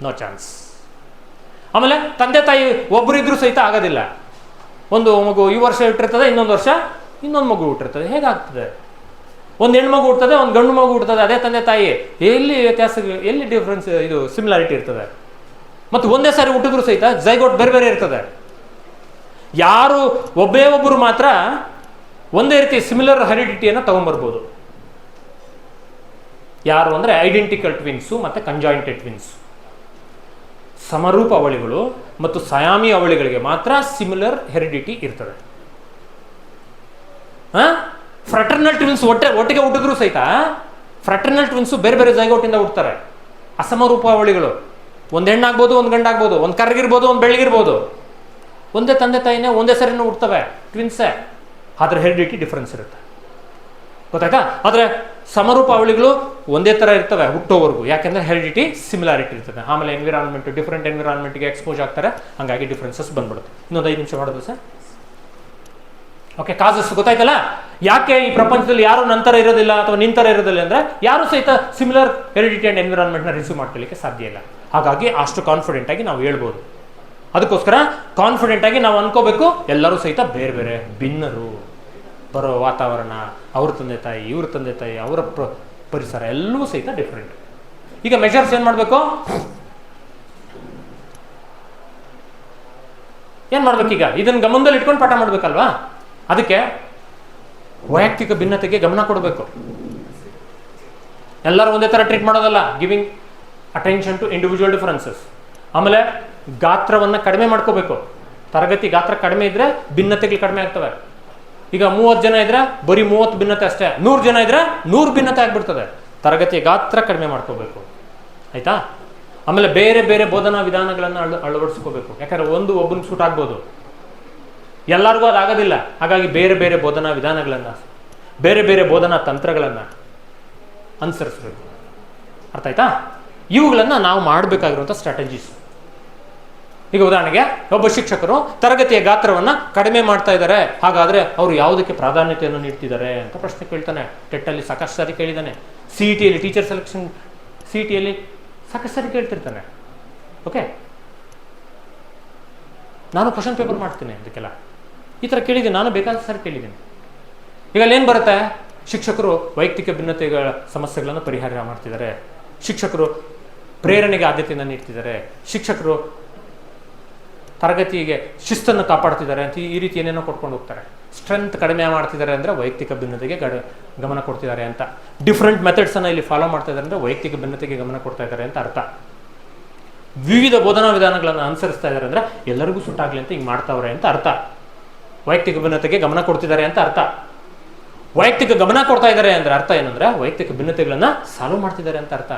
No chance. ಆಮೇಲೆ ತಂದೆ ತಾಯಿ ಒಬ್ಬರಿದ್ರೂ ಸಹಿತ ಆಗೋದಿಲ್ಲ. ಒಂದು ಮಗು ಈ ವರ್ಷ ಹುಟ್ಟಿರ್ತದೆ, ಇನ್ನೊಂದು ವರ್ಷ ಇನ್ನೊಂದು ಮಗು ಹುಟ್ಟಿರ್ತದೆ. ಹೇಗಾಗ್ತದೆ? ಒಂದು ಹೆಣ್ಮಗು ಹುಡ್ತದೆ, ಒಂದು ಗಂಡು ಮಗು ಹುಡ್ತದೆ, ಅದೇ ತಂದೆ ತಾಯಿ. ಎಲ್ಲಿ ವ್ಯತ್ಯಾಸ, ಎಲ್ಲಿ ಡಿಫ್ರೆನ್ಸ್, ಇದು ಸಿಮಿಲಾರಿಟಿ ಇರ್ತದೆ? ಮತ್ತು ಒಂದೇ ಸಾರಿ ಹುಟ್ಟಿದ್ರು ಸಹಿತ ಝೈಗೋಟ್ ಬೇರೆ ಬೇರೆ ಇರ್ತದೆ. ಯಾರು ಒಬ್ಬೇ ಒಬ್ಬರು ಮಾತ್ರ ಒಂದೇ ರೀತಿ ಸಿಮಿಲರ್ ಹೆರಿಡಿಟಿಯನ್ನು ತಗೊಂಡ್ಬರ್ಬೋದು. ಯಾರು ಅಂದರೆ ಐಡೆಂಟಿಕಲ್ ಟ್ವಿನ್ಸು ಮತ್ತು ಕಂಜಾಯಿಂಟೆಡ್ ಟ್ವಿನ್ಸ್. ಸಮರೂಪ ಅವಳಿಗಳು ಮತ್ತು ಸಯಾಮಿ ಅವಳಿಗಳಿಗೆ ಮಾತ್ರ ಸಿಮಿಲರ್ ಹೆರಿಡಿಟಿ ಇರ್ತದೆ. ಫ್ರಟರ್ನಲ್ ಟ್ವಿನ್ಸ್ ಒಟ್ಟಿಗೆ ಹುಟ್ಟಿದ್ರು ಸಹಿತ ಫ್ರಟರ್ನಲ್ ಟ್ವಿನ್ಸು ಬೇರೆ ಬೇರೆ ಝೈಗೋಟಿಂದ ಹುಡ್ತಾರೆ. ಅಸಮರೂಪ ಅವಳಿಗಳು, ಒಂದು ಹೆಣ್ಣಾಗ್ಬೋದು, ಒಂದು ಗಂಡಾಗ್ಬೋದು, ಒಂದು ಕರ್ಗಿರ್ಬೋದು, ಒಂದು ಬೆಳ್ಳಗಿರ್ಬೋದು. ಒಂದೇ ತಂದೆ ತಾಯಿನೇ ಒಂದೇ ಸರಿನೂ ಹುಡ್ತವೆ, ಟ್ವಿನ್ಸೇ, ಆದರೆ ಹೆರಿಡಿಟಿ ಡಿಫ್ರೆನ್ಸ್ ಇರುತ್ತೆ. ಗೊತ್ತಾಯ್ತಾ? ಆದರೆ ಸಮರೂಪ ಅವಳಿಗಳು ಒಂದೇ ಥರ ಇರ್ತವೆ ಹುಟ್ಟೋವರೆಗೂ, ಯಾಕೆಂದರೆ ಹೆರಿಡಿಟಿ ಸಿಮಿಲಾರಿಟಿ ಇರ್ತದೆ. ಆಮೇಲೆ ಎನ್ವಿರಾನ್ಮೆಂಟ್, ಡಿಫ್ರೆಂಟ್ ಎನ್ವಿರಾನ್ಮೆಂಟ್ಗೆ ಎಕ್ಸ್ಪೋಸ್ ಆಗ್ತಾರೆ, ಹಾಗಾಗಿ ಡಿಫ್ರೆನ್ಸಸ್ ಬಂದ್ಬಿಡುತ್ತೆ. ಇನ್ನೊಂದು 5 ನಿಮಿಷ ಮಾಡೋದು ಸರ್. ಓಕೆ, ಕಾಸಸ್ ಗೊತ್ತಾಯ್ತಲ್ಲ? ಯಾಕೆ ಈ ಪ್ರಪಂಚದಲ್ಲಿ ಯಾರು ನಂತರ ಇರೋದಿಲ್ಲ ಅಥವಾ ನಿಂತರ ಇರೋದಿಲ್ಲ ಅಂದರೆ ಯಾರು ಸಹಿತ ಸಿಮಿಲರ್ ಹೆರಿಡಿಟಿ ಆ್ಯಂಡ್ ಎನ್ವಿರಾನ್ಮೆಂಟ್ನ ರಿಸೀವ್ ಮಾಡ್ಕೊಳ್ಳಿಕ್ಕೆ ಸಾಧ್ಯ ಇಲ್ಲ. ಹಾಗಾಗಿ ಅಷ್ಟು ಕಾನ್ಫಿಡೆಂಟ್ ಆಗಿ ನಾವು ಹೇಳ್ಬೋದು. ಅದಕ್ಕೋಸ್ಕರ ಕಾನ್ಫಿಡೆಂಟ್ ಆಗಿ ನಾವು ಅನ್ಕೋಬೇಕು, ಎಲ್ಲರೂ ಸಹಿತ ಬೇರೆ ಬೇರೆ ಭಿನ್ನರು. ಬರೋ ವಾತಾವರಣ, ಅವ್ರ ತಂದೆ ತಾಯಿ, ಇವ್ರ ತಂದೆ ತಾಯಿ, ಅವರ ಪರಿಸರ ಎಲ್ಲವೂ ಸಹಿತ ಡಿಫ್ರೆಂಟ್. ಈಗ ಮೆಷರ್ಸ್ ಏನು ಮಾಡಬೇಕು? ಏನು ಮಾಡ್ಬೇಕೀಗ? ಇದನ್ನು ಗಮನದಲ್ಲಿ ಇಟ್ಕೊಂಡು ಪಾಠ ಮಾಡಬೇಕಲ್ವಾ? ಅದಕ್ಕೆ ವೈಯಕ್ತಿಕ ಭಿನ್ನತೆಗೆ ಗಮನ ಕೊಡಬೇಕು. ಎಲ್ಲರೂ ಒಂದೇ ಥರ ಟ್ರೀಟ್ ಮಾಡೋದಲ್ಲ, giving attention to individual differences. ಆಮೇಲೆ ಗಾತ್ರವನ್ನು ಕಡಿಮೆ ಮಾಡ್ಕೋಬೇಕು. ತರಗತಿ ಗಾತ್ರ ಕಡಿಮೆ ಇದ್ರೆ ಭಿನ್ನತೆಗಳು ಕಡಿಮೆ ಆಗ್ತವೆ. ಈಗ 30 ಜನ ಇದ್ರೆ ಬರೀ 30 ಭಿನ್ನತೆ ಅಷ್ಟೇ, 100 ಜನ ಇದ್ರೆ 100 ಭಿನ್ನತೆ ಆಗ್ಬಿಡ್ತದೆ. ತರಗತಿಯ ಗಾತ್ರ ಕಡಿಮೆ ಮಾಡ್ಕೋಬೇಕು, ಆಯ್ತಾ? ಆಮೇಲೆ ಬೇರೆ ಬೇರೆ ಬೋಧನಾ ವಿಧಾನಗಳನ್ನು ಅಳವಡಿಸ್ಕೋಬೇಕು. ಯಾಕಂದ್ರೆ ಒಬ್ಬನಿಗೆ ಸೂಟ್ ಆಗ್ಬೋದು, ಎಲ್ಲರಿಗೂ ಅದಾಗೋದಿಲ್ಲ. ಹಾಗಾಗಿ ಬೇರೆ ಬೇರೆ ಬೋಧನಾ ವಿಧಾನಗಳನ್ನು, ಬೇರೆ ಬೇರೆ ಬೋಧನಾ ತಂತ್ರಗಳನ್ನು ಅನುಸರಿಸಬೇಕು. ಅರ್ಥ ಆಯ್ತಾ? ಇವುಗಳನ್ನು ನಾವು ಮಾಡಬೇಕಾಗಿರುವಂಥ ಸ್ಟ್ರಾಟಜೀಸ್. ಈಗ ಉದಾಹರಣೆಗೆ ಒಬ್ಬ ಶಿಕ್ಷಕರು ತರಗತಿಯ ಗಾತ್ರವನ್ನು ಕಡಿಮೆ ಮಾಡ್ತಾ ಇದ್ದಾರೆ, ಹಾಗಾದರೆ ಅವರು ಯಾವುದಕ್ಕೆ ಪ್ರಾಧಾನ್ಯತೆಯನ್ನು ನೀಡ್ತಿದ್ದಾರೆ ಅಂತ ಪ್ರಶ್ನೆ ಕೇಳ್ತಾನೆ. ಟೆಟ್ಟಲ್ಲಿ ಸಾಕಷ್ಟು ಸಾರಿ ಕೇಳಿದ್ದಾನೆ, CET-ಯಲ್ಲಿ ಟೀಚರ್ ಸೆಲೆಕ್ಷನ್ CET-ಯಲ್ಲಿ ಸಾಕಷ್ಟು ಸಾರಿ ಕೇಳ್ತಿರ್ತಾನೆ. ಓಕೆ, ನಾನು ಕ್ವಶನ್ ಪೇಪರ್ ಮಾಡ್ತೀನಿ ಅದಕ್ಕೆಲ್ಲ, ಈ ಥರ ಕೇಳಿದ್ದೀನಿ, ನಾನು ಬೇಕಾದ ಸಾರಿ ಕೇಳಿದ್ದೀನಿ. ಈಗ ಅಲ್ಲೇನು ಬರುತ್ತೆ? ಶಿಕ್ಷಕರು ವೈಯಕ್ತಿಕ ಭಿನ್ನತೆಗಳ ಸಮಸ್ಯೆಗಳನ್ನು ಪರಿಹಾರ ಮಾಡ್ತಿದ್ದಾರೆ, ಶಿಕ್ಷಕರು ಪ್ರೇರಣೆಗೆ ಆದ್ಯತೆಯನ್ನು ನೀಡ್ತಿದ್ದಾರೆ, ಶಿಕ್ಷಕರು ತರಗತಿಗೆ ಶಿಸ್ತನ್ನು ಕಾಪಾಡ್ತಿದ್ದಾರೆ ಅಂತ ಈ ರೀತಿ ಏನೇನೋ ಕೊಟ್ಕೊಂಡು ಹೋಗ್ತಾರೆ. ಸ್ಟ್ರೆಂತ್ ಕಡಿಮೆ ಮಾಡ್ತಿದ್ದಾರೆ ಅಂದರೆ ವೈಯಕ್ತಿಕ ಭಿನ್ನತೆಗೆ ಗಮನ ಕೊಡ್ತಿದ್ದಾರೆ ಅಂತ. ಡಿಫ್ರೆಂಟ್ ಮೆಥಡ್ಸನ್ನು ಇಲ್ಲಿ ಫಾಲೋ ಮಾಡ್ತಾ ಇದ್ದಾರೆ ಅಂದರೆ ವೈಯಕ್ತಿಕ ಭಿನ್ನತೆಗೆ ಗಮನ ಕೊಡ್ತಾ ಇದ್ದಾರೆ ಅಂತ ಅರ್ಥ. ವಿವಿಧ ಬೋಧನಾ ವಿಧಾನಗಳನ್ನು ಅನುಸರಿಸ್ತಾ ಇದ್ದಾರೆ ಅಂದರೆ ಎಲ್ಲರಿಗೂ ಸುಟ್ಟಾಗಲಿ ಅಂತ ಹಿಂಗೆ ಮಾಡ್ತಾವ್ರೆ ಅಂತ ಅರ್ಥ. ವೈಯಕ್ತಿಕ ಭಿನ್ನತೆಗೆ ಗಮನ ಕೊಡ್ತಿದ್ದಾರೆ ಅಂತ ಅರ್ಥ. ವೈಯಕ್ತಿಕ ಗಮನ ಕೊಡ್ತಾ ಇದ್ದಾರೆ ಅಂದರೆ ಅರ್ಥ ಏನಂದ್ರೆ ವೈಯಕ್ತಿಕ ಭಿನ್ನತೆಗಳನ್ನು ಸಾಲ್ವ್ ಮಾಡ್ತಿದ್ದಾರೆ ಅಂತ ಅರ್ಥ.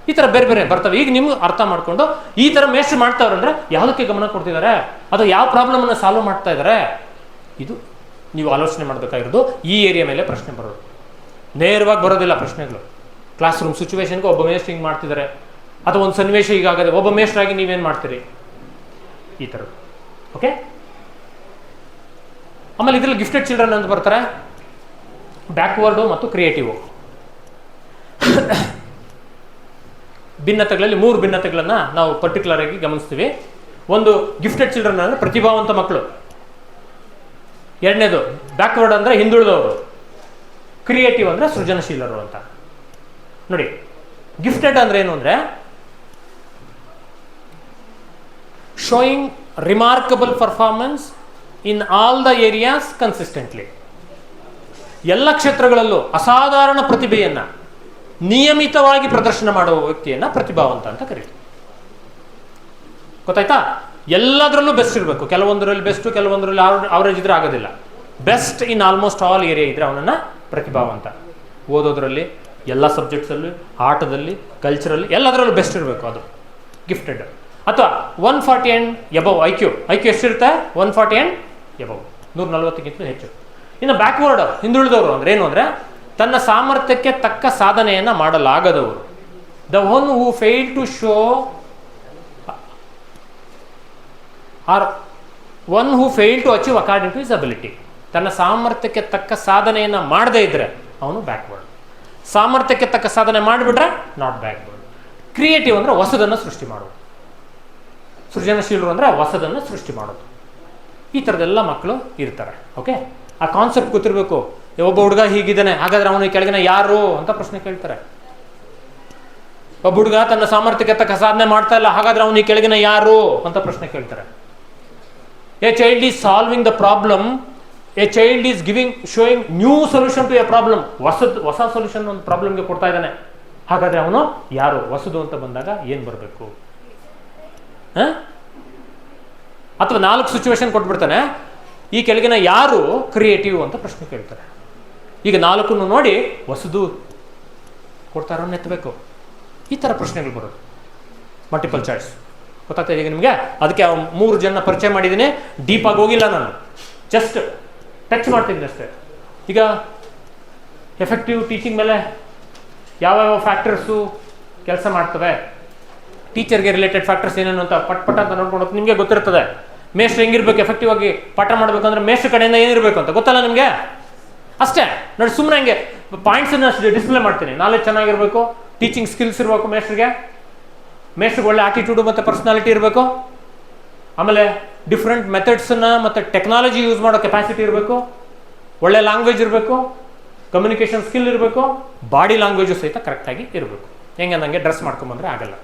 ಈ ಥರ ಬೇರೆ ಬೇರೆ ಬರ್ತವೆ. ಈಗ ನಿಮ್ಗೆ ಅರ್ಥ ಮಾಡಿಕೊಂಡು ಈ ಥರ ಮೇಸ್ಟ್ ಮಾಡ್ತಾವ್ರೆ ಅಂದರೆ ಯಾವುದಕ್ಕೆ ಗಮನ ಕೊಡ್ತಿದ್ದಾರೆ, ಅಥವಾ ಯಾವ ಪ್ರಾಬ್ಲಮನ್ನು ಸಾಲ್ವ್ ಮಾಡ್ತಾ ಇದ್ದಾರೆ, ಇದು ನೀವು ಆಲೋಚನೆ ಮಾಡಬೇಕಾಗಿರೋದು. ಈ ಏರಿಯಾ ಮೇಲೆ ಪ್ರಶ್ನೆ ಬರೋದು, ನೇರವಾಗಿ ಬರೋದಿಲ್ಲ ಪ್ರಶ್ನೆಗಳು. ಕ್ಲಾಸ್ ರೂಮ್ ಸಿಚುವೇಶನ್ಗೆ ಒಬ್ಬ ಮೇಸ್ಟ್ ಹಿಂಗೆ ಮಾಡ್ತಿದ್ದಾರೆ, ಅಥವಾ ಒಂದು ಸನ್ನಿವೇಶ ಹೀಗಾಗದೆ ಒಬ್ಬ ಮೇಸ್ಟ್ರಾಗಿ ನೀವೇನು ಮಾಡ್ತೀರಿ, ಈ ಥರದ್ದು. ಓಕೆ, ಆಮೇಲೆ ಇದರಲ್ಲಿ ಗಿಫ್ಟೆಡ್ ಚಿಲ್ಡ್ರನ್ ಅಂತ ಬರ್ತಾರೆ, ಬ್ಯಾಕ್ವರ್ಡು ಮತ್ತು ಕ್ರಿಯೇಟಿವ್. ಭಿನ್ನತೆಗಳಲ್ಲಿ 3 ಭಿನ್ನತೆಗಳನ್ನು ನಾವು ಪರ್ಟಿಕ್ಯುಲರ್ ಆಗಿ ಗಮನಿಸ್ತೀವಿ. ಒಂದು ಗಿಫ್ಟೆಡ್ ಚಿಲ್ಡ್ರನ್ ಅಂದರೆ ಪ್ರತಿಭಾವಂತ ಮಕ್ಕಳು, ಎರಡನೇದು ಬ್ಯಾಕ್ವರ್ಡ್ ಅಂದರೆ ಹಿಂದುಳಿದವರು, ಕ್ರಿಯೇಟಿವ್ ಅಂದರೆ ಸೃಜನಶೀಲರು ಅಂತ. ನೋಡಿ, ಗಿಫ್ಟೆಡ್ ಅಂದರೆ ಏನು ಅಂದರೆ showing remarkable performance in all the areas consistently. ಎಲ್ಲ ಕ್ಷೇತ್ರಗಳಲ್ಲೂ ಅಸಾಧಾರಣ ಪ್ರತಿಭೆಯನ್ನು ನಿಯಮಿತವಾಗಿ ಪ್ರದರ್ಶನ ಮಾಡುವ ವ್ಯಕ್ತಿಯನ್ನು ಪ್ರತಿಭಾವಂತ ಅಂತ ಕರೀತೀವಿ. ಗೊತ್ತಾಯ್ತಾ? ಎಲ್ಲದರಲ್ಲೂ ಬೆಸ್ಟ್ ಇರಬೇಕು. ಕೆಲವೊಂದರಲ್ಲಿ ಬೆಸ್ಟು, ಕೆಲವೊಂದರಲ್ಲಿ ಅವರೇಜ್ ಇದ್ರೆ ಆಗೋದಿಲ್ಲ. Best in almost all area ಇದ್ರೆ ಅವನನ್ನು ಪ್ರತಿಭಾವಂತ. ಓದೋದ್ರಲ್ಲಿ, ಎಲ್ಲ ಸಬ್ಜೆಕ್ಟ್ಸಲ್ಲಿ, ಆಟದಲ್ಲಿ, ಕಲ್ಚರಲ್ಲಿ, ಎಲ್ಲದರಲ್ಲೂ ಬೆಸ್ಟ್ ಇರಬೇಕು, ಅದು ಗಿಫ್ಟೆಡ್. ಅಥವಾ 140 ಆ್ಯಂಡ್ ಎಬವ್ ಐ ಕ್ಯೂ ಎಷ್ಟಿರುತ್ತೆ? 140 ಆ್ಯಂಡ್ ಎಬವ್, 140ಕ್ಕಿಂತ ಹೆಚ್ಚು. ಇನ್ನು ಬ್ಯಾಕ್ವರ್ಡ್, ಹಿಂದುಳಿದವರು ಅಂದ್ರೆ ಏನು ಅಂದರೆ ತನ್ನ ಸಾಮರ್ಥ್ಯಕ್ಕೆ ತಕ್ಕ ಸಾಧನೆಯನ್ನು ಮಾಡಲಾಗದವರು. The one who fail to show or one who fail to achieve according to his ability. ತನ್ನ ಸಾಮರ್ಥ್ಯಕ್ಕೆ ತಕ್ಕ ಸಾಧನೆಯನ್ನು ಮಾಡದೇ ಇದ್ದರೆ ಅವನು ಬ್ಯಾಕ್ವರ್ಡ್. ಸಾಮರ್ಥ್ಯಕ್ಕೆ ತಕ್ಕ ಸಾಧನೆ ಮಾಡಿಬಿಟ್ರೆ ನಾಟ್ ಬ್ಯಾಕ್ವರ್ಡ್. ಕ್ರಿಯೇಟಿವ್ ಅಂದರೆ ಹೊಸದನ್ನು ಸೃಷ್ಟಿ ಮಾಡೋದು, ಸೃಜನಶೀಲರು ಅಂದರೆ ಹೊಸದನ್ನು ಸೃಷ್ಟಿ ಮಾಡೋದು. ಈ ಥರದ್ದೆಲ್ಲ ಮಕ್ಕಳು ಇರ್ತಾರೆ. ಓಕೆ, ಆ ಕಾನ್ಸೆಪ್ಟ್ ಗೊತ್ತಿರಬೇಕು. ಒಬ್ಬ ಹುಡುಗ ಹೀಗಿದ್ದಾನೆ, ಹಾಗಾದ್ರೆ ಅವನಿಗೆ ಕೆಳಗಿನ ಯಾರು ಅಂತ ಪ್ರಶ್ನೆ ಕೇಳ್ತಾರೆ. ಒಬ್ಬ ಹುಡುಗ ತನ್ನ ಸಾಮರ್ಥ್ಯಕ್ಕೆ ತಕ್ಕ ಸಾಧನೆ ಮಾಡ್ತಾ ಇಲ್ಲ, ಹಾಗಾದ್ರೆ ಅವನಿಗೆ ಕೆಳಗಿನ ಯಾರು ಅಂತ ಪ್ರಶ್ನೆ ಕೇಳ್ತಾರೆ. A child is solving the problem, a child is showing new solution to a problem. ಹೊಸ ಸೊಲ್ಯೂಷನ್ ಒಂದು ಪ್ರಾಬ್ಲಮ್ಗೆ ಕೊಡ್ತಾ ಇದ್ದಾನೆ, ಹಾಗಾದ್ರೆ ಅವನು ಯಾರು? ಹೊಸದು ಅಂತ ಬಂದಾಗ ಏನು ಬರಬೇಕು? ಅಥವಾ 4 ಸಿಚುವೇಶನ್ ಕೊಟ್ಬಿಡ್ತಾನೆ, ಈ ಕೆಳಗಿನ ಯಾರು ಕ್ರಿಯೇಟಿವ್ ಅಂತ ಪ್ರಶ್ನೆ ಕೇಳ್ತಾರೆ. ಈಗ 4 ನೋಡಿ ಹೊಸದು ಕೊಡ್ತಾರೋ ಎತ್ತಬೇಕು. ಈ ಥರ ಪ್ರಶ್ನೆಗಳು ಬರೋದು, ಮಲ್ಟಿಪಲ್ ಚಾಯ್ಸ್. ಗೊತ್ತಾಗ್ತದೆ ಈಗ ನಿಮಗೆ? ಅದಕ್ಕೆ 3 ಜನ ಪರಿಚಯ ಮಾಡಿದ್ದೀನಿ, ಡೀಪಾಗಿ ಹೋಗಿಲ್ಲ ನಾನು, ಜಸ್ಟ್ ಟಚ್ ಮಾಡ್ತಿದ್ದೀನಿ ಅಷ್ಟೇ. ಈಗ ಎಫೆಕ್ಟಿವ್ ಟೀಚಿಂಗ್ ಮೇಲೆ ಯಾವ್ಯಾವ ಫ್ಯಾಕ್ಟರ್ಸು ಕೆಲಸ ಮಾಡ್ತವೆ, ಟೀಚರ್ಗೆ ರಿಲೇಟೆಡ್ ಫ್ಯಾಕ್ಟರ್ಸ್ ಏನೇನು ಅಂತ ಪಟ್ ಅಂತ ನೋಡ್ಕೊಂಡು ನಿಮಗೆ ಗೊತ್ತಿರ್ತದೆ. ಮೇಷ್ಟ್ರು ಹೆಂಗಿರ್ಬೇಕು, ಎಫೆಕ್ಟಿವ್ ಆಗಿ ಪಾಠ ಮಾಡಬೇಕಂದ್ರೆ ಮೇಷ್ಟ್ರ ಕಡೆಯಿಂದ ಏನಿರಬೇಕು ಅಂತ ಗೊತ್ತಲ್ಲ ನಿಮಗೆ? ಅಷ್ಟೇ ನೋಡಿ, ಸುಮ್ಮನೆ ಹಂಗೆ ಪಾಯಿಂಟ್ಸನ್ನು ಡಿಸ್ಪ್ಲೇ ಮಾಡ್ತೀನಿ. ನಾಲೆಜ್ ಚೆನ್ನಾಗಿರಬೇಕು, ಟೀಚಿಂಗ್ ಸ್ಕಿಲ್ಸ್ ಇರಬೇಕು ಮೇಷ್ಟ್ರಿಗೆ ಒಳ್ಳೆ ಆಟಿಟ್ಯೂಡು ಮತ್ತು ಪರ್ಸನಾಲಿಟಿ ಇರಬೇಕು. ಆಮೇಲೆ ಡಿಫ್ರೆಂಟ್ ಮೆಥಡ್ಸನ್ನು ಮತ್ತು ಟೆಕ್ನಾಲಜಿ ಯೂಸ್ ಮಾಡೋ ಕೆಪಾಸಿಟಿ ಇರಬೇಕು, ಒಳ್ಳೆ ಲ್ಯಾಂಗ್ವೇಜ್ ಇರಬೇಕು, ಕಮ್ಯುನಿಕೇಷನ್ ಸ್ಕಿಲ್ ಇರಬೇಕು, ಬಾಡಿ ಲ್ಯಾಂಗ್ವೇಜು ಸಹಿತ ಕರೆಕ್ಟಾಗಿ ಇರಬೇಕು. ಹೆಂಗೆ ನನಗೆ ಡ್ರೆಸ್ ಮಾಡ್ಕೊಂಬಂದ್ರೆ ಆಗಲ್ಲ,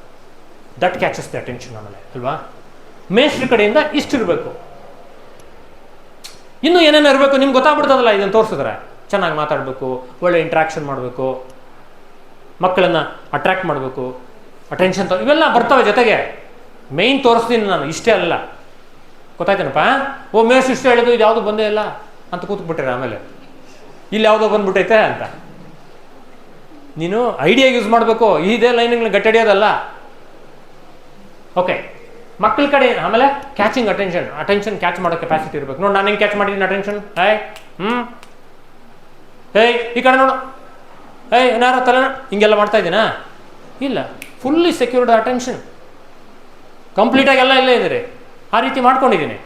ದಟ್ ಕ್ಯಾಚಸ್ ದ ಅಟೆನ್ಷನ್ ಆಮೇಲೆ ಅಲ್ವಾ? ಮೇಷ್ಟ್ರ ಕಡೆಯಿಂದ ಇಷ್ಟಿರಬೇಕು. ಇನ್ನೂ ಏನೇನು ಇರಬೇಕು ನಿಮ್ಗೆ ಗೊತ್ತಾಗ್ಬಿಡ್ತದಲ್ಲ ಇದನ್ನು ತೋರಿಸಿದ್ರೆ. ಚೆನ್ನಾಗಿ ಮಾತಾಡಬೇಕು, ಒಳ್ಳೆ ಇಂಟ್ರಾಕ್ಷನ್ ಮಾಡಬೇಕು, ಮಕ್ಕಳನ್ನು ಅಟ್ರಾಕ್ಟ್ ಮಾಡಬೇಕು, ಅಟೆನ್ಷನ್ ಇವೆಲ್ಲ ಬರ್ತವೆ ಜೊತೆಗೆ. ಮೇಯ್ನ್ ತೋರಿಸ್ತೀನಿ ನಾನು, ಇಷ್ಟೇ ಅಲ್ಲ. ಗೊತ್ತಾಯ್ತೇನಪ್ಪ? ಮೇಷ್ಟ್ರು ಇಷ್ಟ ಹೇಳಿದ್ದು ಇದು ಯಾವುದು ಬಂದೇ ಇಲ್ಲ ಅಂತ ಕೂತ್ಬಿಟ್ರೆ ಆಮೇಲೆ ಇಲ್ಲಿ ಯಾವುದೋ ಬಂದ್ಬಿಟ್ಟೈತೆ ಅಂತ. ನೀನು ಐಡಿಯಾ ಯೂಸ್ ಮಾಡಬೇಕು, ಇದೇ ಲೈನ್ಗಳನ್ನ ಗಟ್ಟಡಿಯೋದಲ್ಲ. ಓಕೆ, ಮಕ್ಕಳ ಕಡೆ ಆಮೇಲೆ ಕ್ಯಾಚಿಂಗ್ ಅಟೆನ್ಷನ್ ಕ್ಯಾಚ್ ಮಾಡೋ ಕೆಪಾಸಿಟಿ ಇರಬೇಕು. ನೋಡಿ ನಾನು ಹೆಂಗೆ ಕ್ಯಾಚ್ ಮಾಡಿದ್ದೀನಿ ಅಟೆನ್ಷನ್. ಈ ಕಡೆ ನೋಡು, ಏನಾರು ತಲೆ ಹಿಂಗೆಲ್ಲ ಮಾಡ್ತಾ ಇದ್ದೀನಾ? ಇಲ್ಲ, ಫುಲ್ಲಿ ಸೆಕ್ಯೂರ್ಡ್ ಅಟೆನ್ಷನ್, ಕಂಪ್ಲೀಟಾಗಿ ಎಲ್ಲ ಇಲ್ಲೇ ಇದ್ದೀರಿ, ಆ ರೀತಿ ಮಾಡ್ಕೊಂಡಿದ್ದೀನಿ.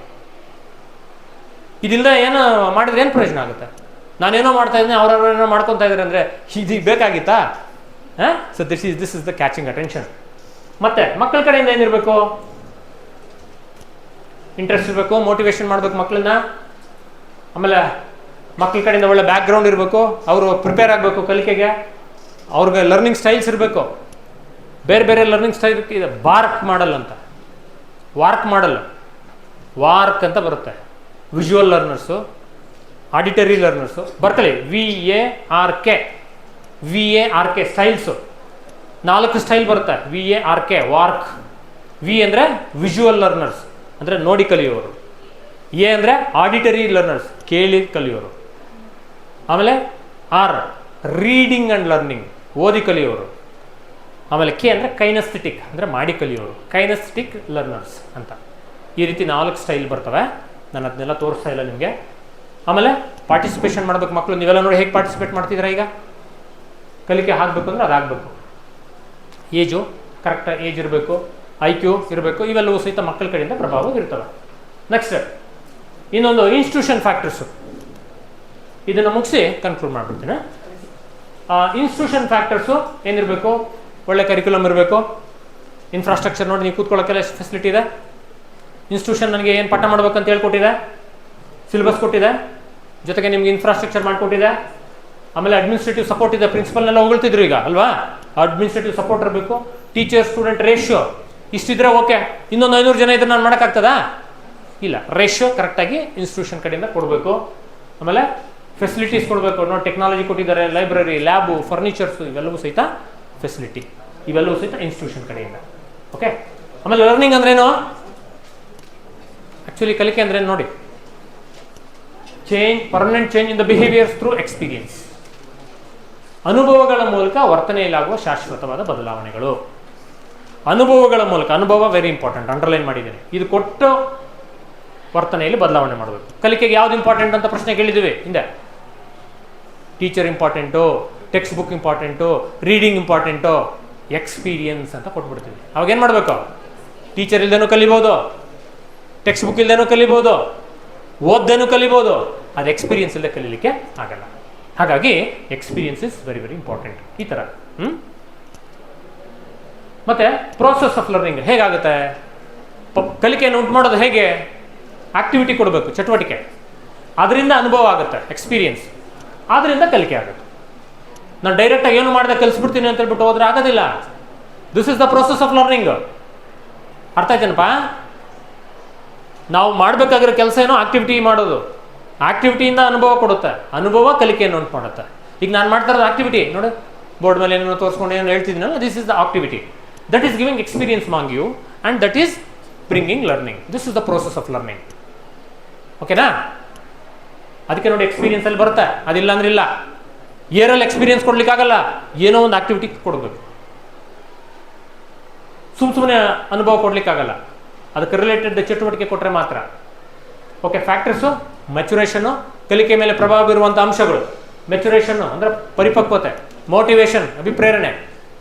ಇದಿಲ್ಲದೆ ಏನು ಮಾಡಿದ್ರೆ ಏನು ಪ್ರಯೋಜನ ಆಗುತ್ತೆ? ನಾನೇನೋ ಮಾಡ್ತಾ ಇದ್ದೀನಿ, ಅವ್ರವ್ರೇನೋ ಮಾಡ್ಕೊತಾ ಇದ್ದಾರೆ ಅಂದರೆ ಇದು ಬೇಕಾಗಿತ್ತಾ? So this is the catching attention. ಮತ್ತೆ ಮಕ್ಕಳ ಕಡೆಯಿಂದ ಏನಿರಬೇಕು? ಇಂಟ್ರೆಸ್ಟ್ ಇರಬೇಕು, ಮೋಟಿವೇಶನ್ ಮಾಡಬೇಕು ಮಕ್ಕಳನ್ನ. ಆಮೇಲೆ ಮಕ್ಕಳ ಕಡೆಯಿಂದ ಒಳ್ಳೆ ಬ್ಯಾಕ್ ಗ್ರೌಂಡ್ ಇರಬೇಕು, ಅವರು ಪ್ರಿಪೇರ್ ಆಗಬೇಕು ಕಲಿಕೆಗೆ, ಅವ್ರಿಗೆ ಲರ್ನಿಂಗ್ ಸ್ಟೈಲ್ಸ್ ಇರಬೇಕು. ಬೇರೆ ಬೇರೆ ಲರ್ನಿಂಗ್ ಸ್ಟೈಲ್ ಇದೆ. ವಾರ್ಕ್ ಮಾಡಲ್ ಅಂತ ಬರುತ್ತೆ. ವಿಜುವಲ್ ಲರ್ನರ್ಸು, ಆಡಿಟರಿ ಲರ್ನರ್ಸು ಬರ್ಕೊಳ್ಳಿ. VARK ಸ್ಟೈಲ್ಸು 4 ಸ್ಟೈಲ್ ಬರುತ್ತೆ. VARK ವಾರ್ಕ್. ವಿ ಅಂದರೆ ವಿಜುವಲ್ ಲರ್ನರ್ಸ್ ಅಂದರೆ ನೋಡಿ ಕಲಿಯೋರು. ಎ ಅಂದರೆ ಆಡಿಟರಿ ಲರ್ನರ್ಸ್ ಕೇಳಿ ಕಲಿಯೋರು. ಆಮೇಲೆ R ರೀಡಿಂಗ್ ಆ್ಯಂಡ್ ಲರ್ನಿಂಗ್ ಓದಿ ಕಲಿಯೋರು. ಆಮೇಲೆ ಕೆ ಅಂದರೆ ಕೈನಸ್ಥೆಟಿಕ್ ಅಂದರೆ ಮಾಡಿ ಕಲಿಯೋರು, ಕೈನಸ್ಥೆಟಿಕ್ ಲರ್ನರ್ಸ್ ಅಂತ. ಈ ರೀತಿ 4 ಸ್ಟೈಲ್ ಬರ್ತವೆ. ನಾನು ಅದನ್ನೆಲ್ಲ ತೋರಿಸ್ತಾ ಇಲ್ಲ ನಿಮಗೆ. ಆಮೇಲೆ ಪಾರ್ಟಿಸಿಪೇಷನ್ ಮಾಡಬೇಕು ಮಕ್ಕಳು. ನೀವೆಲ್ಲ ನೋಡಿ ಹೇಗೆ ಪಾರ್ಟಿಸಿಪೇಟ್ ಮಾಡ್ತಿದ್ದೀರಾ? ಈಗ ಕಲಿಕೆ ಆಗಬೇಕು ಅಂದರೆ ಅದಾಗಬೇಕು. ಏಜು ಕರೆಕ್ಟ್ ಏಜ್ ಇರಬೇಕು, IQ ಇರಬೇಕು, ಇವೆಲ್ಲವೂ ಸಹಿತ ಮಕ್ಕಳ ಕಡೆಯಿಂದ ಪ್ರಭಾವ ಇರ್ತವೆ. ನೆಕ್ಸ್ಟ್ ಇನ್ನೊಂದು ಇನ್ಸ್ಟಿಟ್ಯೂಷನ್ ಫ್ಯಾಕ್ಟರ್ಸು, ಇದನ್ನು ಮುಗಿಸಿ ಕನ್ಕ್ಲೂಡ್ ಮಾಡಿಬಿಡ್ತೀನಿ. ಇನ್ಸ್ಟಿಟ್ಯೂಷನ್ ಫ್ಯಾಕ್ಟರ್ಸು ಏನಿರಬೇಕು? ಒಳ್ಳೆ ಕರಿಕ್ಯುಲಮ್ ಇರಬೇಕು, ಇನ್ಫ್ರಾಸ್ಟ್ರಕ್ಚರ್ ನೋಡಿ ನೀವು ಕೂತ್ಕೊಳ್ಳೋಕ್ಕೆಲ್ಲ ಎಷ್ಟು ಫೆಸಿಲಿಟಿ ಇದೆ. ಇನ್ಸ್ಟಿಟ್ಯೂಷನ್ ನನಗೆ ಏನು ಪಾಠ ಮಾಡ್ಬೇಕಂತ ಹೇಳ್ಕೊಟ್ಟಿದೆ, ಸಿಲೆಬಸ್ ಕೊಟ್ಟಿದೆ, ಜೊತೆಗೆ ನಿಮ್ಗೆ ಇನ್ಫ್ರಾಸ್ಟ್ರಕ್ಚರ್ ಮಾಡಿಕೊಟ್ಟಿದೆ. ಆಮೇಲೆ ಅಡ್ಮಿನಿಸ್ಟ್ರೇಟಿವ್ ಸಪೋರ್ಟ್ ಇದೆ. ಪ್ರಿನ್ಸಿಪಲ್ನೆಲ್ಲ ಹೊಗಳ್ತಿದ್ರು ಈಗ ಅಲ್ವಾ? ಅಡ್ಮಿನಿಸ್ಟ್ರೇಟಿವ್ ಸಪೋರ್ಟ್ ಇರಬೇಕು. ಟೀಚರ್ ಸ್ಟೂಡೆಂಟ್ ರೇಷಿಯೋ ಇಷ್ಟಿದ್ರೆ ಓಕೆ. ಇನ್ನೊಂದು 500 ಜನ ಇದ್ರೆ ನಾನು ಮಾಡೋಕ್ಕಾಗ್ತದಾ? ಇಲ್ಲ. ರೇಷಿಯೋ ಕರೆಕ್ಟಾಗಿ ಇನ್ಸ್ಟಿಟ್ಯೂಷನ್ ಕಡೆಯಿಂದ ಕೊಡಬೇಕು. ಆಮೇಲೆ ಫೆಸಿಲಿಟೀಸ್ ಕೊಡಬೇಕು. ನೋಡಿ ಟೆಕ್ನಾಲಜಿ ಕೊಟ್ಟಿದ್ದಾರೆ, ಲೈಬ್ರರಿ, ಲ್ಯಾಬು, ಫರ್ನಿಚರ್ಸು, ಇವೆಲ್ಲವೂ ಸಹಿತ ಫೆಸಿಲಿಟಿ, ಇವೆಲ್ಲವೂ ಸಹಿತ ಇನ್ಸ್ಟಿಟ್ಯೂಷನ್ ಕಡೆಯಿಂದ. ಓಕೆ. ಆಮೇಲೆ ಲರ್ನಿಂಗ್ ಅಂದ್ರೇನು? ಆ್ಯಕ್ಚುಲಿ ಕಲಿಕೆ ಅಂದ್ರೇನು ನೋಡಿ, permanent change in the behaviours through experience. ಅನುಭವಗಳ ಮೂಲಕ ವರ್ತನೆಯಲ್ಲಾಗುವ ಶಾಶ್ವತವಾದ ಬದಲಾವಣೆಗಳು. ಅನುಭವಗಳ ಮೂಲಕ, ಅನುಭವ ವೆರಿ ಇಂಪಾರ್ಟೆಂಟ್, ಅಂಡರ್ಲೈನ್ ಮಾಡಿದ್ದೀನಿ. ಇದು ಕೊಟ್ಟು ವರ್ತನೆಯಲ್ಲಿ ಬದಲಾವಣೆ ಮಾಡಬೇಕು. ಕಲಿಕೆಗೆ ಯಾವ್ದು ಇಂಪಾರ್ಟೆಂಟ್ ಅಂತ ಪ್ರಶ್ನೆ ಕೇಳಿದ್ದೀವಿ ಹಿಂದೆ. Teacher important, text book important, reading important, experience ಅಂತ ಕೊಟ್ಬಿಡ್ತೀವಿ. ಅವಾಗ ಏನು ಮಾಡಬೇಕು? ಟೀಚರ್ ಇಲ್ದೇನೂ ಕಲಿಬೋದು, ಟೆಕ್ಸ್ಟ್ ಬುಕ್ ಇಲ್ದೇನೂ ಕಲಿಬೋದು, ಓದ್ದೇನೂ ಕಲಿಬೋದು. ಅದು ಎಕ್ಸ್ಪೀರಿಯನ್ಸ್ ಇಲ್ಲದೆ ಕಲೀಲಿಕ್ಕೆ ಆಗಲ್ಲ. ಹಾಗಾಗಿ experience is very very important. ಈ ಥರ ಮತ್ತೆ ಪ್ರೋಸೆಸ್ ಆಫ್ ಲರ್ನಿಂಗ್ ಹೇಗಾಗುತ್ತೆ? ಕಲಿಕೆಯನ್ನು ಉಂಟು ಮಾಡೋದು ಹೇಗೆ? ಆಕ್ಟಿವಿಟಿ ಕೊಡಬೇಕು, ಚಟುವಟಿಕೆ, ಅದರಿಂದ ಅನುಭವ ಆಗುತ್ತೆ, ಎಕ್ಸ್ಪೀರಿಯನ್ಸ್, ಆದ್ದರಿಂದ ಕಲಿಕೆ ಆಗುತ್ತೆ. ನಾನು ಡೈರೆಕ್ಟಾಗಿ ಏನು ಮಾಡಿದೆ ಕಲಿಸ್ಬಿಡ್ತೀನಿ ಅಂತ ಹೇಳ್ಬಿಟ್ಟು ಹೋದ್ರೆ ಆಗೋದಿಲ್ಲ. This is the process of learning. ಅರ್ಥ ಆಯ್ತೇನಪ್ಪ? ನಾವು ಮಾಡಬೇಕಾಗಿರೋ ಕೆಲಸ ಏನೋ ಆಕ್ಟಿವಿಟಿ ಮಾಡೋದು. ಆಕ್ಟಿವಿಟಿಯಿಂದ ಅನುಭವ ಕೊಡುತ್ತೆ, ಅನುಭವ ಕಲಿಕೆಯನ್ನು ಉಂಟು ಮಾಡುತ್ತೆ. ಈಗ ನಾನು ಮಾಡ್ತಾ ಇರೋದು ಆಕ್ಟಿವಿಟಿ ನೋಡಿ, ಬೋರ್ಡ್ ಮೇಲೆ ಏನೋ ತೋರಿಸ್ಕೊಂಡು ಏನು ಹೇಳ್ತಿದ್ದೀನಲ್ಲ, this is the activity. That is giving experience among you and that is bringing learning. This is the process of learning. ಓಕೆನಾ? ಅದಕ್ಕೆ ನೋಡಿ ಎಕ್ಸ್ಪೀರಿಯನ್ಸ್ ಅಲ್ಲಿ ಬರುತ್ತೆ, ಅದಿಲ್ಲ ಅಂದ್ರೆ ಇಲ್ಲ. ಏರಲ್ಲಿ ಎಕ್ಸ್ಪೀರಿಯನ್ಸ್ ಕೊಡ್ಲಿಕ್ಕಾಗಲ್ಲ, ಏನೋ ಒಂದು ಆಕ್ಟಿವಿಟಿ ಕೊಡಬೇಕು. ಸುಮ್ಮನೆ ಅನುಭವ ಕೊಡ್ಲಿಕ್ಕಾಗಲ್ಲ. ಅದಕ್ಕೆ ರಿಲೇಟೆಡ್ ಚಟುವಟಿಕೆ ಕೊಟ್ಟರೆ ಮಾತ್ರ. ಓಕೆ, ಫ್ಯಾಕ್ಟರ್ಸು ಮೆಚುರೇಷನು, ಕಲಿಕೆ ಮೇಲೆ ಪ್ರಭಾವ ಬೀರುವಂಥ ಅಂಶಗಳು. ಮೆಚುರೇಷನ್ನು ಅಂದರೆ ಪರಿಪಕ್ವತೆ, ಮೋಟಿವೇಶನ್ ಅಭಿಪ್ರೇರಣೆ,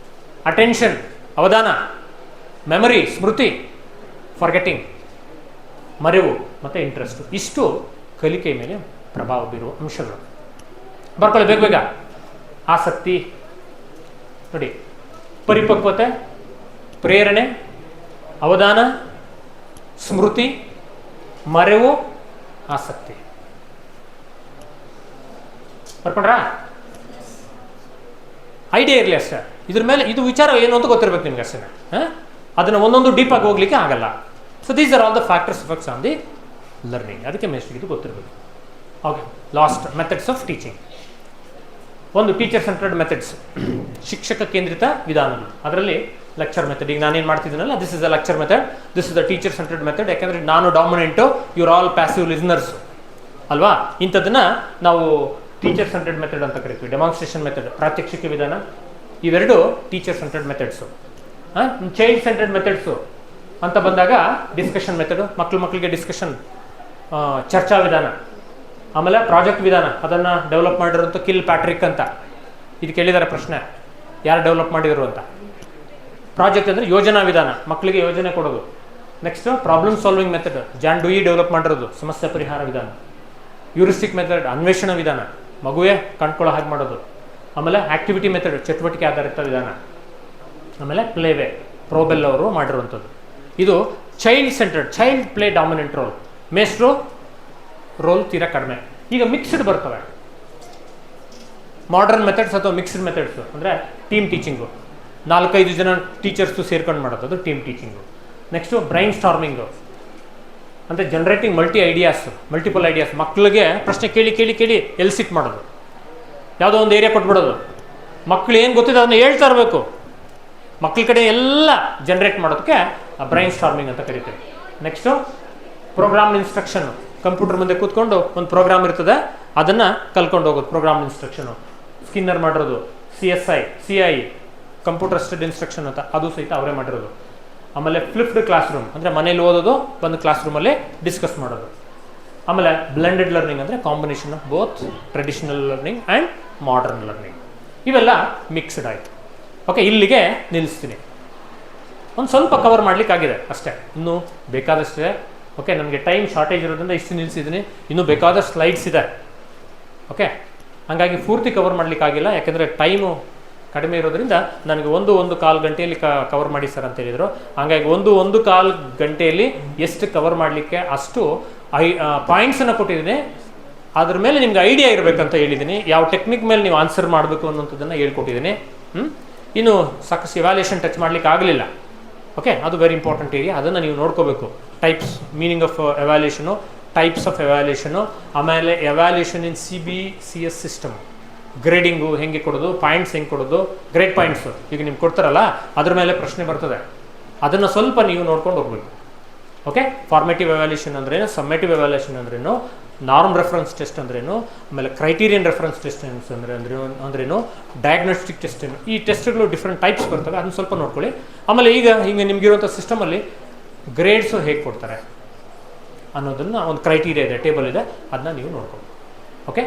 ಅಟೆನ್ಷನ್ ಅವಧಾನ, ಮೆಮರಿ ಸ್ಮೃತಿ, ಫಾರ್ಗೆಟಿಂಗ್ ಮರೆವು ಮತ್ತು ಇಂಟ್ರೆಸ್ಟು. ಇಷ್ಟು ಕಲಿಕೆ ಮೇಲೆ ಪ್ರಭಾವ ಬೀರುವ ಅಂಶಗಳು. ಬರ್ಕೊಳ್ಳಿ ಬೇಗ ಬೇಗ. ಆಸಕ್ತಿ ನೋಡಿ, ಪರಿಪಕ್ವತೆ, ಪ್ರೇರಣೆ, ಅವಧಾನ, ಸ್ಮೃತಿ, ಮರೆವು, ಆಸಕ್ತಿ. ಬರ್ಕೊಂಡ್ರಾ? ಐಡಿಯಾ ಇರಲಿ ಅಷ್ಟೇ. ಇದ್ರ ಮೇಲೆ ಇದು ವಿಚಾರ ಏನು ಅಂತ ಗೊತ್ತಿರ್ಬೇಕು ನಿಮ್ಗೆ ಅಷ್ಟೇ. ಅದನ್ನು ಒಂದೊಂದು ಡೀಪಾಗಿ ಹೋಗ್ಲಿಕ್ಕೆ ಆಗಲ್ಲ. So these are all the factors effects on the learning. ಅದಕ್ಕೆ ಮೇಸ್ಟ್ರಿಗೆ ಇದು ಗೊತ್ತಿರಬೇಕು. Okay, last methods of teaching. ಒಂದು ಟೀಚರ್ ಸೆಂಟ್ರಡ್ ಮೆಥಡ್ಸ್, ಶಿಕ್ಷಕ ಕೇಂದ್ರಿತ ವಿಧಾನಗಳು. ಅದರಲ್ಲಿ ಲೆಕ್ಚರ್ ಮೆಥಡ್, ಈಗ ನಾನೇನು ಮಾಡ್ತಿದ್ದೀನಲ್ಲ, this is the lecture method, this is the teacher centred method. ಯಾಕೆಂದರೆ ನಾನು dominant, you're all passive listeners ಅಲ್ವಾ. ಇಂಥದ್ದನ್ನು ನಾವು ಟೀಚರ್ ಸೆಂಟ್ರಡ್ ಮೆಥಡ್ ಅಂತ ಕರಿತೀವಿ. ಡೆಮಾನ್ಸ್ಟ್ರೇಷನ್ ಮೆಥಡ್, ಪ್ರಾತ್ಯಕ್ಷಿಕ ವಿಧಾನ, ಇವೆರಡು teacher centred methods. Child centred methods ಅಂತ ಬಂದಾಗ ಡಿಸ್ಕಷನ್ ಮೆಥಡು, ಮಕ್ಕಳಿಗೆ ಡಿಸ್ಕಷನ್, ಚರ್ಚಾ ವಿಧಾನ. ಆಮೇಲೆ ಪ್ರಾಜೆಕ್ಟ್ ವಿಧಾನ, ಅದನ್ನು ಡೆವಲಪ್ ಮಾಡಿರೋಂಥ ಕಿಲ್ ಪ್ಯಾಟ್ರಿಕ್ ಅಂತ. ಇದು ಕೇಳಿದ್ದಾರೆ ಪ್ರಶ್ನೆ, ಯಾರು ಡೆವಲಪ್ ಮಾಡಿದರು ಅಂತ. ಪ್ರಾಜೆಕ್ಟ್ ಅಂದರೆ ಯೋಜನಾ ವಿಧಾನ, ಮಕ್ಕಳಿಗೆ ಯೋಜನೆ ಕೊಡೋದು. Next problem solving method, John Dewey develop ಮಾಡಿರೋದು, ಸಮಸ್ಯೆ ಪರಿಹಾರ ವಿಧಾನ. ಯೂರಿಸ್ಟಿಕ್ ಮೆಥಡ್, ಅನ್ವೇಷಣಾ ವಿಧಾನ, ಮಗುವೇ ಕಂಡ್ಕೊಳ್ಳೋ ಹಾಗೆ ಮಾಡೋದು. ಆಮೇಲೆ ಆಕ್ಟಿವಿಟಿ ಮೆಥಡ್, ಚಟುವಟಿಕೆ ಆಧಾರಿತ ವಿಧಾನ. ಆಮೇಲೆ ಪ್ಲೇವೇ, ಪ್ರೋಬೆಲ್ ಅವರು ಮಾಡಿರುವಂಥದ್ದು. ಇದು child centred, child play dominant role, ಮೇಸ್ಟ್ರು ರೋಲ್ ತೀರಾ ಕಡಿಮೆ. ಈಗ ಮಿಕ್ಸ್ಡ್ ಬರ್ತವೆ, ಮಾಡರ್ನ್ ಮೆಥಡ್ಸ್ ಅಥವಾ ಮಿಕ್ಸ್ಡ್ ಮೆಥಡ್ಸು. ಅಂದರೆ ಟೀಮ್ ಟೀಚಿಂಗು, 4-5 ಜನ ಟೀಚರ್ಸು ಸೇರ್ಕೊಂಡು ಮಾಡೋದು, ಅದು team teaching. Next brainstorming, ಅಂದರೆ ಜನರೇಟಿಂಗ್ ಮಲ್ಟಿಪಲ್ ಐಡಿಯಾಸ್. ಮಕ್ಕಳಿಗೆ ಪ್ರಶ್ನೆ ಕೇಳಿ ಕೇಳಿ ಕೇಳಿ ಎಲ್ಸಿಟ್ ಮಾಡೋದು, ಯಾವುದೋ ಒಂದು ಏರಿಯಾ ಕೊಟ್ಬಿಡೋದು, ಮಕ್ಕಳು ಏನು ಗೊತ್ತಿದೆ ಅದನ್ನು ಹೇಳ್ತಾ ಇರಬೇಕು. ಮಕ್ಕಳ ಕಡೆ ಎಲ್ಲ ಜನ್ರೇಟ್ ಮಾಡೋದಕ್ಕೆ ಬ್ರೈನ್ ಸ್ಟಾರ್ಮಿಂಗ್ ಅಂತ ಕರಿತೀವಿ. ನೆಕ್ಸ್ಟು ಪ್ರೋಗ್ರಾಮ್ ಇನ್ಸ್ಟ್ರಕ್ಷನು, ಕಂಪ್ಯೂಟರ್ ಮುಂದೆ ಕೂತ್ಕೊಂಡು ಒಂದು ಪ್ರೋಗ್ರಾಮ್ ಇರ್ತದೆ, ಅದನ್ನು ಕಲ್ಕೊಂಡು ಹೋಗೋದು, ಪ್ರೋಗ್ರಾಮ್ ಇನ್ಸ್ಟ್ರಕ್ಷನು. ಸ್ಕಿನ್ನರ್ ಮಾಡಿರೋದು, CI ಕಂಪ್ಯೂಟರ್ ಅಸಿಸ್ಟೆಡ್ ಇನ್ಸ್ಟ್ರಕ್ಷನ್ ಅಂತ, ಅದು ಸಹಿತ ಅವರೇ ಮಾಡಿರೋದು. ಆಮೇಲೆ ಫ್ಲಿಪ್ಡ್ ಕ್ಲಾಸ್ ರೂಮ್, ಅಂದರೆ ಮನೇಲಿ ಓದೋದು, ಬಂದು ಕ್ಲಾಸ್ ರೂಮಲ್ಲಿ ಡಿಸ್ಕಸ್ ಮಾಡೋದು. ಆಮೇಲೆ ಬ್ಲೆಂಡೆಡ್ ಲರ್ನಿಂಗ್, ಅಂದರೆ combination of both traditional learning and modern learning. ಇವೆಲ್ಲ ಮಿಕ್ಸ್ಡ್ ಆಯಿತು. ಓಕೆ, ಇಲ್ಲಿಗೆ ನಿಲ್ಲಿಸ್ತೀನಿ. ಒಂದು ಸ್ವಲ್ಪ ಕವರ್ ಮಾಡಲಿಕ್ಕಾಗಿದೆ ಅಷ್ಟೇ, ಇನ್ನೂ ಬೇಕಾದಷ್ಟಿದೆ. ಓಕೆ, ನನಗೆ ಟೈಮ್ ಶಾರ್ಟೇಜ್ ಇರೋದ್ರಿಂದ ಇಷ್ಟು ನಿಲ್ಲಿಸಿದ್ದೀನಿ. ಇನ್ನೂ ಬೇಕಾದಷ್ಟು ಸ್ಲೈಡ್ಸ್ ಇದೆ. ಓಕೆ, ಹಾಗಾಗಿ ಪೂರ್ತಿ ಕವರ್ ಮಾಡಲಿಕ್ಕಾಗಿಲ್ಲ, ಯಾಕೆಂದರೆ ಟೈಮು ಕಡಿಮೆ ಇರೋದ್ರಿಂದ ನನಗೆ ಒಂದು ಕಾಲು ಗಂಟೆಯಲ್ಲಿ ಕವರ್ ಮಾಡಿ ಸರ್ ಅಂತ ಹೇಳಿದರು. ಹಾಗಾಗಿ ಒಂದು ಕಾಲು ಗಂಟೆಯಲ್ಲಿ ಎಷ್ಟು ಕವರ್ ಮಾಡಲಿಕ್ಕೆ ಅಷ್ಟು ಪಾಯಿಂಟ್ಸನ್ನು ಕೊಟ್ಟಿದ್ದೀನಿ. ಅದ್ರ ಮೇಲೆ ನಿಮ್ಗೆ ಐಡಿಯಾ ಇರಬೇಕಂತ ಹೇಳಿದ್ದೀನಿ. ಯಾವ ಟೆಕ್ನಿಕ್ ಮೇಲೆ ನೀವು ಆನ್ಸರ್ ಮಾಡಬೇಕು ಅನ್ನೋಂಥದ್ದನ್ನು ಹೇಳ್ಕೊಟ್ಟಿದ್ದೀನಿ. ಇನ್ನು ಸಾಕಷ್ಟು ಇವ್ಯಾಲ್ಯೂಯೇಷನ್ ಟಚ್ ಮಾಡಲಿಕ್ಕೆ ಆಗಲಿಲ್ಲ. ಓಕೆ, ಅದು ವೆರಿ ಇಂಪಾರ್ಟೆಂಟ್ ಏರಿಯಾ, ಅದನ್ನು ನೀವು ನೋಡ್ಕೋಬೇಕು. Types, meaning of evaluation, types of evaluation, ಆಮೇಲೆ evaluation in CBCS system, grading ಹೆಂಗೆ ಕೊಡೋದು, ಪಾಯಿಂಟ್ಸ್ ಹೆಂಗೆ ಕೊಡೋದು, ಗ್ರೇಡ್ ಪಾಯಿಂಟ್ಸು ಈಗ ನಿಮ್ಗೆ ಕೊಡ್ತಾರಲ್ಲ, ಅದ್ರ ಮೇಲೆ ಪ್ರಶ್ನೆ ಬರ್ತದೆ. ಅದನ್ನು ಸ್ವಲ್ಪ ನೀವು ನೋಡ್ಕೊಂಡು ಹೋಗ್ಬೇಕು. ಓಕೆ, ಫಾರ್ಮೇಟಿವ್ ಎವ್ಯಾಲ್ಯೂಯೇಷನ್ ಅಂದ್ರೇನು, ಸಮ್ಮೇಟಿವ್ ಎವ್ಯಾಲ್ಯೂಯೇಷನ್ ಅಂದ್ರೇನು, ನಾರ್ಮ್ ರೆಫರೆನ್ಸ್ ಟೆಸ್ಟ್ ಅಂದ್ರೇನು, ಆಮೇಲೆ ಕ್ರೈಟೀರಿಯನ್ ರೆಫರೆನ್ಸ್ ಟೆಸ್ಟ್ ಅಂದ್ರೇನು, ಡಯಾಗ್ನೋಸ್ಟಿಕ್ ಟೆಸ್ಟ್ ಏನು, ಈ ಟೆಸ್ಟ್ಗಳು ಡಿಫ್ರೆಂಟ್ ಟೈಪ್ಸ್ ಬರ್ತವೆ, ಅದನ್ನು ಸ್ವಲ್ಪ ನೋಡ್ಕೊಳ್ಳಿ. ಆಮೇಲೆ ಈಗ ಹಿಂಗೆ ನಿಮಗಿರುವಂಥ ಸಿಸ್ಟಮಲ್ಲಿ ಗ್ರೇಡ್ಸು ಹೇಗೆ ಕೊಡ್ತಾರೆ ಅನ್ನೋದನ್ನು ಒಂದು ಕ್ರೈಟೀರಿಯಾ ಇದೆ, ಟೇಬಲ್ ಇದೆ, ಅದನ್ನ ನೀವು ನೋಡ್ಕೊಳ್ಳಿ. ಓಕೆ,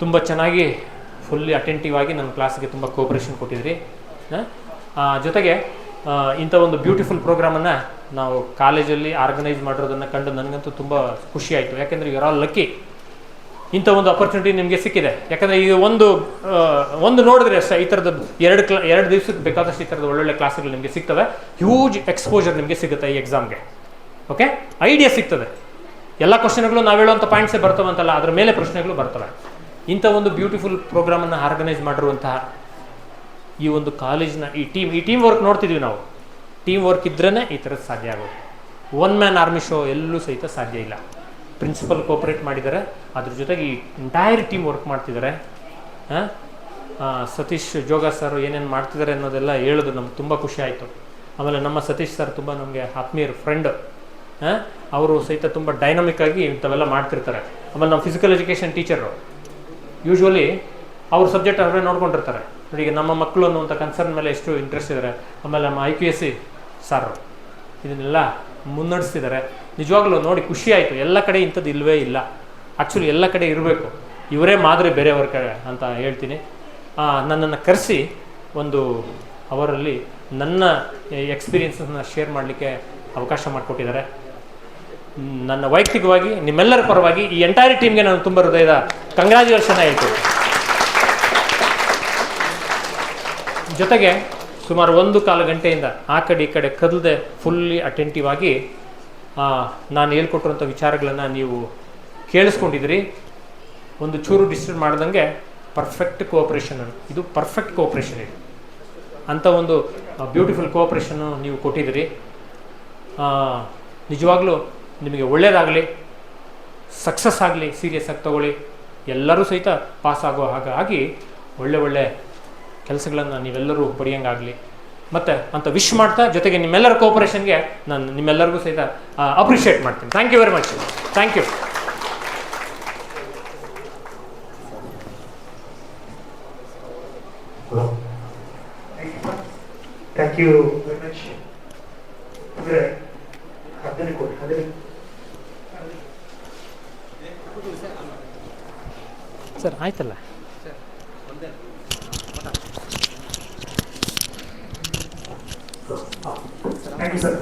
ತುಂಬ ಚೆನ್ನಾಗಿ ಫುಲ್ಲಿ ಅಟೆಂಟಿವ್ ಆಗಿ ನನ್ನ ಕ್ಲಾಸ್ಗೆ ತುಂಬ ಕೋಆಪರೇಷನ್ ಕೊಟ್ಟಿದ್ರಿ. ಜೊತೆಗೆ ಇಂಥ ಒಂದು ಬ್ಯೂಟಿಫುಲ್ ಪ್ರೋಗ್ರಾಮನ್ನು ನಾವು ಕಾಲೇಜಲ್ಲಿ ಆರ್ಗನೈಸ್ ಮಾಡಿರೋದನ್ನು ಕಂಡು ನನಗಂತೂ ತುಂಬ ಖುಷಿ ಆಯಿತು. ಯಾಕೆಂದರೆ ಯು ಆರ್ ಆಲ್ ಲಕ್ಕಿ, ಇಂಥ ಒಂದು ಅಪರ್ಚುನಿಟಿ ನಿಮಗೆ ಸಿಕ್ಕಿದೆ. ಯಾಕಂದರೆ ಈಗ ಒಂದು ನೋಡಿದ್ರೆ ಅಷ್ಟೇ, ಈ ಥರದ್ದು ಎರಡು ದಿವಸಕ್ಕೆ ಬೇಕಾದಷ್ಟು ಈ ಥರದ ಒಳ್ಳೊಳ್ಳೆ ಕ್ಲಾಸ್ಗಳು ನಿಮಗೆ ಸಿಗ್ತವೆ. ಹ್ಯೂಜ್ ಎಕ್ಸ್ಪೋಜರ್ ನಿಮಗೆ ಸಿಗುತ್ತೆ ಈ ಎಕ್ಸಾಮ್ಗೆ. ಓಕೆ, ಐಡಿಯಾ ಸಿಗ್ತದೆ. ಎಲ್ಲ ಕ್ವಶನ್ಗಳು ನಾವು ಹೇಳುವಂಥ ಪಾಯಿಂಟ್ಸೇ ಬರ್ತವೆ ಅಂತಲ್ಲ, ಅದರ ಮೇಲೆ ಪ್ರಶ್ನೆಗಳು ಬರ್ತವೆ. ಇಂಥ ಒಂದು ಬ್ಯೂಟಿಫುಲ್ ಪ್ರೋಗ್ರಾಮನ್ನು ಆರ್ಗನೈಸ್ ಮಾಡಿರುವಂತಹ ಈ ಒಂದು ಕಾಲೇಜ್ನ ಈ ಟೀಮ್ ವರ್ಕ್ ನೋಡ್ತಿದ್ವಿ ನಾವು. ಟೀಮ್ ವರ್ಕ್ ಇದ್ರೇ ಈ ಥರದ್ದು ಸಾಧ್ಯ ಆಗೋದು. ಒನ್ ಮ್ಯಾನ್ ಆರ್ಮಿ ಶೋ ಎಲ್ಲೂ ಸಹಿತ ಸಾಧ್ಯ ಇಲ್ಲ. ಪ್ರಿನ್ಸಿಪಲ್ ಕೋಆಪರೇಟ್ ಮಾಡಿದ್ದಾರೆ, ಅದ್ರ ಜೊತೆಗೆ ಈ ಎಂಟೈರ್ ಟೀಮ್ ವರ್ಕ್ ಮಾಡ್ತಿದ್ದಾರೆ. ಸತೀಶ್ ಜೋಗ ಸರ್ ಏನೇನು ಮಾಡ್ತಿದ್ದಾರೆ ಅನ್ನೋದೆಲ್ಲ ಹೇಳೋದು ನಮ್ಗೆ ತುಂಬ ಖುಷಿ ಆಯಿತು. ಆಮೇಲೆ ನಮ್ಮ ಸತೀಶ್ ಸರ್ ತುಂಬ ನಮಗೆ ಆತ್ಮೀಯರು, ಫ್ರೆಂಡ್. ಅವರು ಸಹಿತ ತುಂಬ ಡೈನಮಿಕ್ ಆಗಿ ಇಂಥವೆಲ್ಲ ಮಾಡ್ತಿರ್ತಾರೆ. ಆಮೇಲೆ ನಮ್ಮ ಫಿಸಿಕಲ್ ಎಜುಕೇಷನ್ ಟೀಚರು ಯೂಶ್ವಲಿ ಅವ್ರ ಸಬ್ಜೆಕ್ಟ್ ಅವರೇ ನೋಡ್ಕೊಂಡಿರ್ತಾರೆ. ನೋಡಿ, ಈಗ ನಮ್ಮ ಮಕ್ಕಳು ಅನ್ನುವಂಥ ಕನ್ಸರ್ನ್ ಮೇಲೆ ಎಷ್ಟು ಇಂಟ್ರೆಸ್ಟ್ ಇದ್ದಾರೆ. ಆಮೇಲೆ ನಮ್ಮ IQSC ಸರ್ ಇದನ್ನೆಲ್ಲ ಮುನ್ನಡೆಸ್ತಿದ್ದಾರೆ. ನಿಜವಾಗ್ಲೂ ನೋಡಿ ಖುಷಿ ಆಯಿತು. ಎಲ್ಲ ಕಡೆ ಇಂಥದ್ದು ಇಲ್ಲವೇ ಇಲ್ಲ. ಆ್ಯಕ್ಚುಲಿ ಎಲ್ಲ ಕಡೆ ಇರಬೇಕು, ಇವರೇ ಮಾದರಿ ಬೇರೆಯವ್ರ ಕಡೆ ಅಂತ ಹೇಳ್ತೀನಿ. ನನ್ನನ್ನು ಕರೆಸಿ ಒಂದು ಅವರಲ್ಲಿ ನನ್ನ ಎಕ್ಸ್ಪೀರಿಯನ್ಸನ್ನು ಶೇರ್ ಮಾಡಲಿಕ್ಕೆ ಅವಕಾಶ ಮಾಡಿಕೊಟ್ಟಿದ್ದಾರೆ. ನನ್ನ ವೈಯಕ್ತಿಕವಾಗಿ ನಿಮ್ಮೆಲ್ಲರ ಪರವಾಗಿ ಈ ಎಂಟೈರ್ ಟೀಮ್ಗೆ ನಾನು ತುಂಬ ಹೃದಯದ ಕಂಗ್ರ್ಯಾಚುಲೇಷನ್ ಹೇಳ್ತೀನಿ. ಜೊತೆಗೆ ಸುಮಾರು 1-1/4 ಗಂಟೆಯಿಂದ ಆ ಕಡೆ ಈ ಕಡೆ ಕದಲದೆ ಫುಲ್ಲಿ ಅಟೆಂಟಿವ್ ಆಗಿ ನಾನು ಹೇಳ್ಕೊಟ್ಟಿರೋಂಥ ವಿಚಾರಗಳನ್ನು ನೀವು ಕೇಳಿಸ್ಕೊಂಡಿದ್ದೀರಿ. ಒಂದು ಚೂರು ಡಿಸ್ಟರ್ಬ್ ಮಾಡ್ದಂಗೆ ಪರ್ಫೆಕ್ಟ್ ಕೋಆಪ್ರೇಷನ್, ಇದು ಪರ್ಫೆಕ್ಟ್ ಕೋಆಪ್ರೇಷನ್ ಇದು. ಅಂಥ ಒಂದು ಬ್ಯೂಟಿಫುಲ್ ಕೋಆಪ್ರೇಷನ್ನು ನೀವು ಕೊಟ್ಟಿದ್ದೀರಿ. ನಿಜವಾಗ್ಲೂ ನಿಮಗೆ ಒಳ್ಳೆಯದಾಗಲಿ, ಸಕ್ಸಸ್ ಆಗಲಿ, ಸೀರಿಯಸ್ ಆಗಿ ತಗೊಳ್ಳಿ. ಎಲ್ಲರೂ ಸಹಿತ ಪಾಸ್ ಆಗೋ ಹಾಗಾಗಿ ಒಳ್ಳೆ ಕೆಲಸಗಳನ್ನು ನೀವೆಲ್ಲರೂ ಪಡೆಯೋಂಗಾಗಲಿ ಮತ್ತು ಅಂತ ವಿಶ್ ಮಾಡ್ತಾ, ಜೊತೆಗೆ ನಿಮ್ಮೆಲ್ಲರ ಕೋಆಪರೇಷನ್ಗೆ ನಾನು ನಿಮ್ಮೆಲ್ಲರಿಗೂ ಸಹಿತ ಅಪ್ರಿಷಿಯೇಟ್ ಮಾಡ್ತೀನಿ. Thank you very much. Thank you. Thank you very much. Sir ಆಯ್ತಲ್ಲ. Thank you, sir.